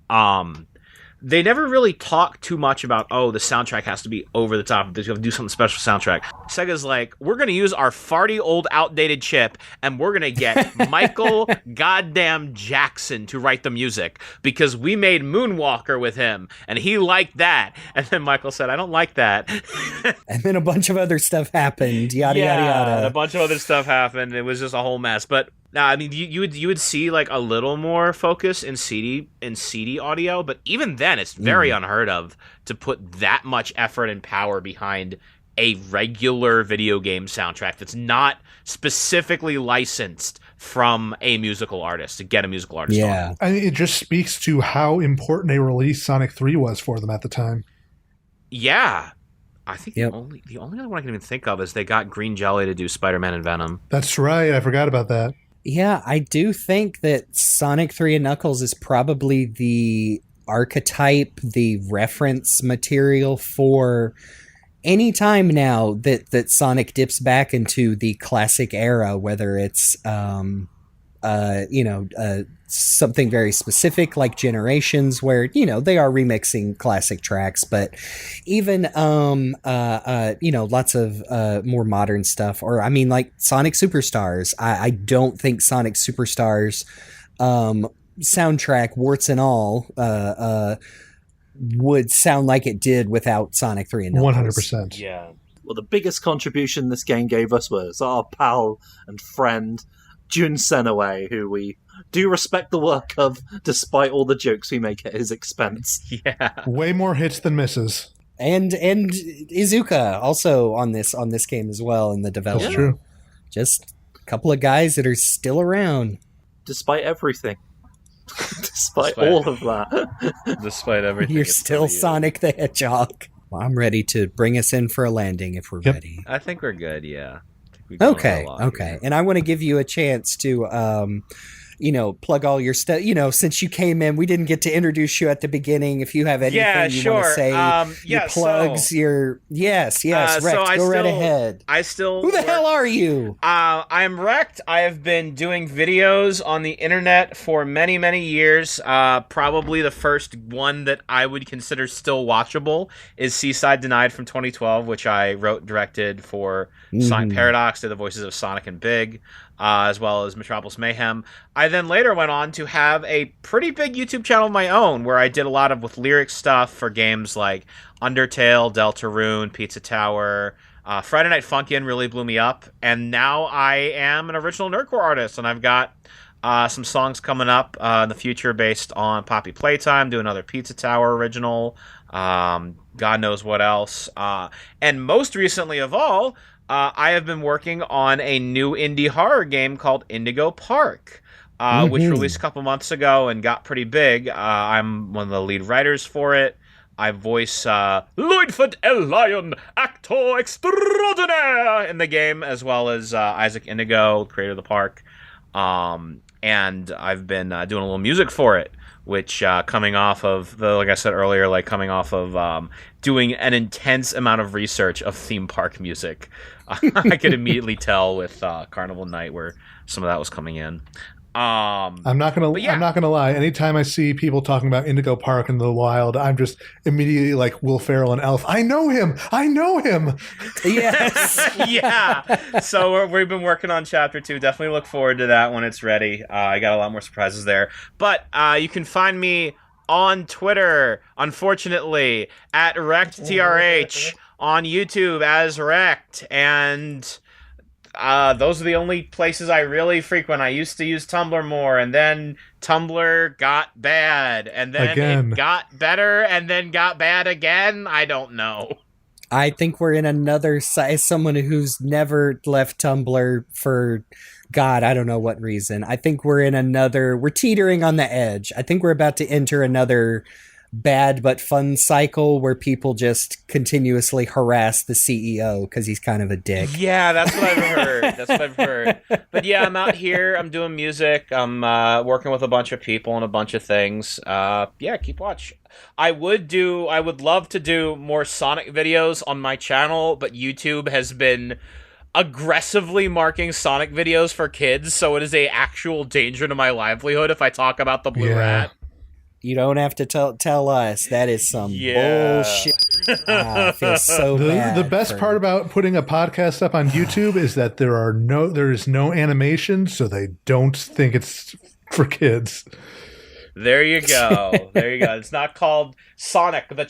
they never really talk too much about, the soundtrack has to be over the top. They have to do something special soundtrack. Sega's like, we're going to use our farty old outdated chip and we're going to get Michael goddamn Jackson to write the music because we made Moonwalker with him and he liked that. And then Michael said, I don't like that. And then a bunch of other stuff happened. Yada, yada, yada. And a bunch of other stuff happened. It was just a whole mess. But no, I mean, you would see like a little more focus in CD audio, but even then, it's very unheard of to put that much effort and power behind a regular video game soundtrack that's not specifically licensed from a musical artist to get a musical artist on. I mean, it just speaks to how important a release Sonic 3 was for them at the time. Yeah. I think the only other one I can even think of is they got Green Jelly to do Spider-Man and Venom. That's right. I forgot about that. Yeah, I do think that Sonic 3 and Knuckles is probably the archetype, the reference material for any time now that Sonic dips back into the classic era, whether it's something very specific like Generations, where they are remixing classic tracks, but even lots of more modern stuff, or I mean like Sonic Superstars. I don't think Sonic Superstars soundtrack, warts and all, would sound like it did without Sonic 3 and Knuckles. 100%. Yeah. Well, the biggest contribution this game gave us was our pal and friend Jun Senoway, who we do respect the work of, despite all the jokes we make at his expense. Yeah. Way more hits than misses. And Izuka also on this game as well in the development. That's true. Just a couple of guys that are still around. Despite everything. Despite all of that. Despite everything. You're still Sonic the Hedgehog. Well, I'm ready to bring us in for a landing if we're ready. I think we're good, yeah. Okay. And I want to give you a chance to plug all your stuff. Since you came in, we didn't get to introduce you at the beginning. If you have anything you want to say, your plugs, Rex, go right ahead. Who the hell are you? I'm RecD. I have been doing videos on the internet for many, many years. Probably the first one that I would consider still watchable is Seaside Denied from 2012, which I wrote and directed for Sonic Paradox, did the voices of Sonic and Big, as well as Metropolis Mayhem. I then later went on to have a pretty big YouTube channel of my own where I did a lot of with lyric stuff for games like Undertale, Deltarune, Pizza Tower. Friday Night Funkin' really blew me up, and now I am an original nerdcore artist, and I've got some songs coming up in the future based on Poppy Playtime, do another Pizza Tower original, God knows what else. And most recently of all, I have been working on a new indie horror game called Indigo Park. which released a couple months ago and got pretty big. I'm one of the lead writers for it. I voice Lloydford L. Lion, actor extraordinaire in the game, as well as Isaac Indigo, creator of the park. And I've been doing a little music for it, which coming off of like I said earlier, like coming off of doing an intense amount of research of theme park music, I could immediately tell with Carnival Night where some of that was coming in. I'm not gonna lie. Anytime I see people talking about Indigo Park in the wild, I'm just immediately like Will Ferrell and Elf. I know him. Yes. Yeah. So we've been working on Chapter 2. Definitely look forward to that when it's ready. I got a lot more surprises there. But you can find me on Twitter, unfortunately, at RecDTRH, on YouTube as RecD, and those are the only places I really frequent. I used to use Tumblr more, and then Tumblr got bad, and then it got better, and then got bad again. I don't know. I think we're in another as someone who's never left Tumblr for God, I don't know what reason. I think we're teetering on the edge. I think we're about to enter another bad but fun cycle where people just continuously harass the CEO because he's kind of a dick. Yeah, that's what I've heard. But yeah, I'm out here. I'm doing music. I'm working with a bunch of people and a bunch of things. Yeah, keep watch. I would love to do more Sonic videos on my channel, but YouTube has been aggressively marking Sonic videos for kids, so it is a actual danger to my livelihood if I talk about the Blue Rat. You don't have to tell us. That is some bullshit. I feel so bad. The best part about putting a podcast up on YouTube is that there is no animation, so they don't think it's for kids. There you go. It's not called Sonic the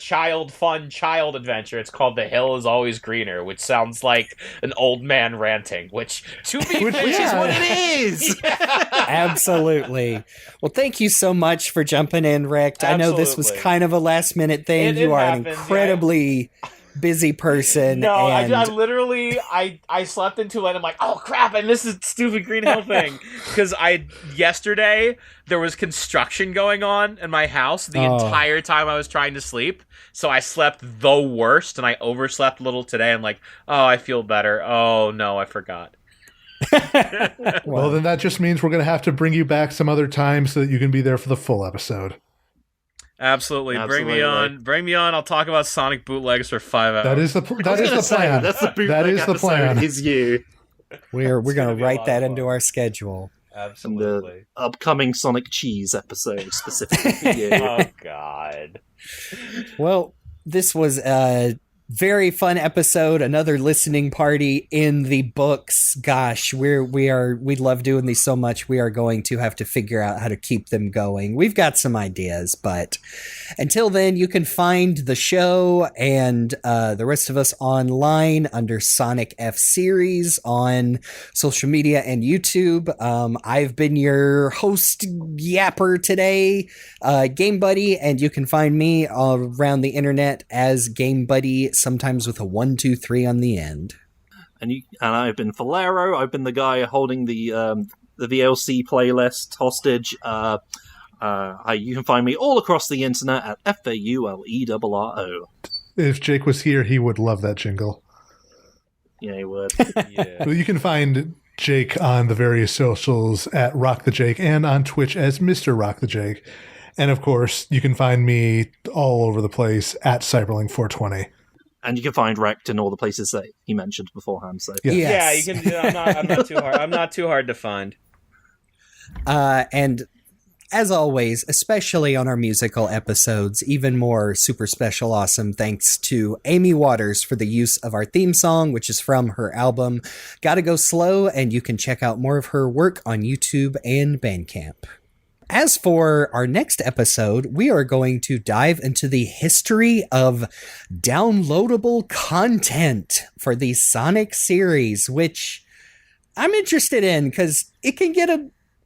Fun Child Adventure. It's called The Hill is Always Greener, which sounds like an old man ranting, which is what it is. Yeah. Absolutely. Well, thank you so much for jumping in, RecD. I know this was kind of a last minute thing. You are an incredibly busy person. No, I literally I slept in too late. I'm like, oh crap, I missed this stupid Green Hill thing because yesterday there was construction going on in my house the entire time I was trying to sleep. So I slept the worst, and I overslept a little today. I'm like, oh, I feel better. Oh no, I forgot. Well, then that just means we're going to have to bring you back some other time so that you can be there for the full episode. Absolutely. Bring me on. I'll talk about Sonic bootlegs for 5 hours. That is the plan. That's the bootleg that is the plan. Is you. We're going to write that into our schedule. Absolutely. And the upcoming Sonic Cheese episode specifically for you. Oh God. Well, this was a very fun episode. Another listening party in the books. Gosh, we love doing these so much. We are going to have to figure out how to keep them going. We've got some ideas, but until then, you can find the show and the rest of us online under Sonic F Series on social media and YouTube. I've been your host yapper today, Game Buddy, and you can find me around the internet as Game Buddy, sometimes with a 1, 2, 3 on the end. And I've been Falero. I've been the guy holding the VLC playlist hostage. You can find me all across the internet at FAULERRO. If Jake was here, he would love that jingle. Yeah, he would. Yeah. Well, you can find Jake on the various socials at Rock the Jake and on Twitch as Mr. Rock the Jake. And of course, you can find me all over the place at Cyberling420. And you can find RecD in all the places that he mentioned beforehand. So Yes. Yeah, you can. I'm not too hard. I'm not too hard to find. And as always, especially on our musical episodes, even more super special awesome thanks to Amy Waters for the use of our theme song, which is from her album Gotta Go Slow, and you can check out more of her work on YouTube and Bandcamp. As for our next episode, we are going to dive into the history of downloadable content for the Sonic series, which I'm interested in because it can get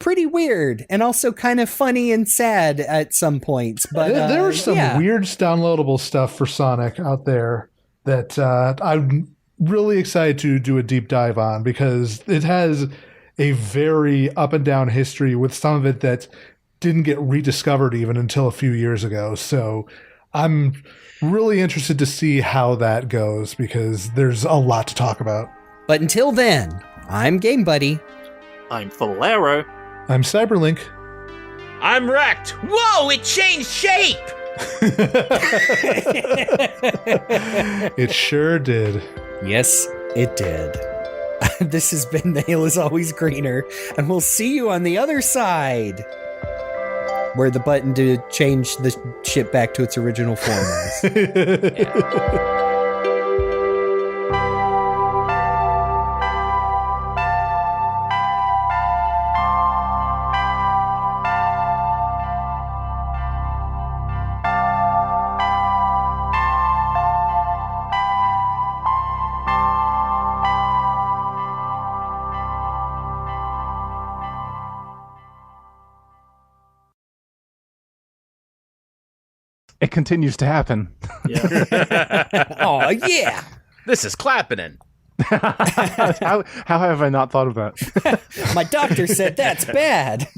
pretty weird and also kind of funny and sad at some points. But there's some weird downloadable stuff for Sonic out there that I'm really excited to do a deep dive on because it has a very up and down history with some of it that didn't get rediscovered even until a few years ago. So I'm really interested to see how that goes because there's a lot to talk about. But until then, I'm Game Buddy. I'm Falero. I'm Cyberlink. I'm wrecked. Whoa, it changed shape! It sure did. Yes, it did. This has been The Hill is Always Greener, and we'll see you on the other side, where the button to change the ship back to its original form is. It continues to happen. Yeah. Oh, yeah. This is clapping. How have I not thought of that? My doctor said that's bad.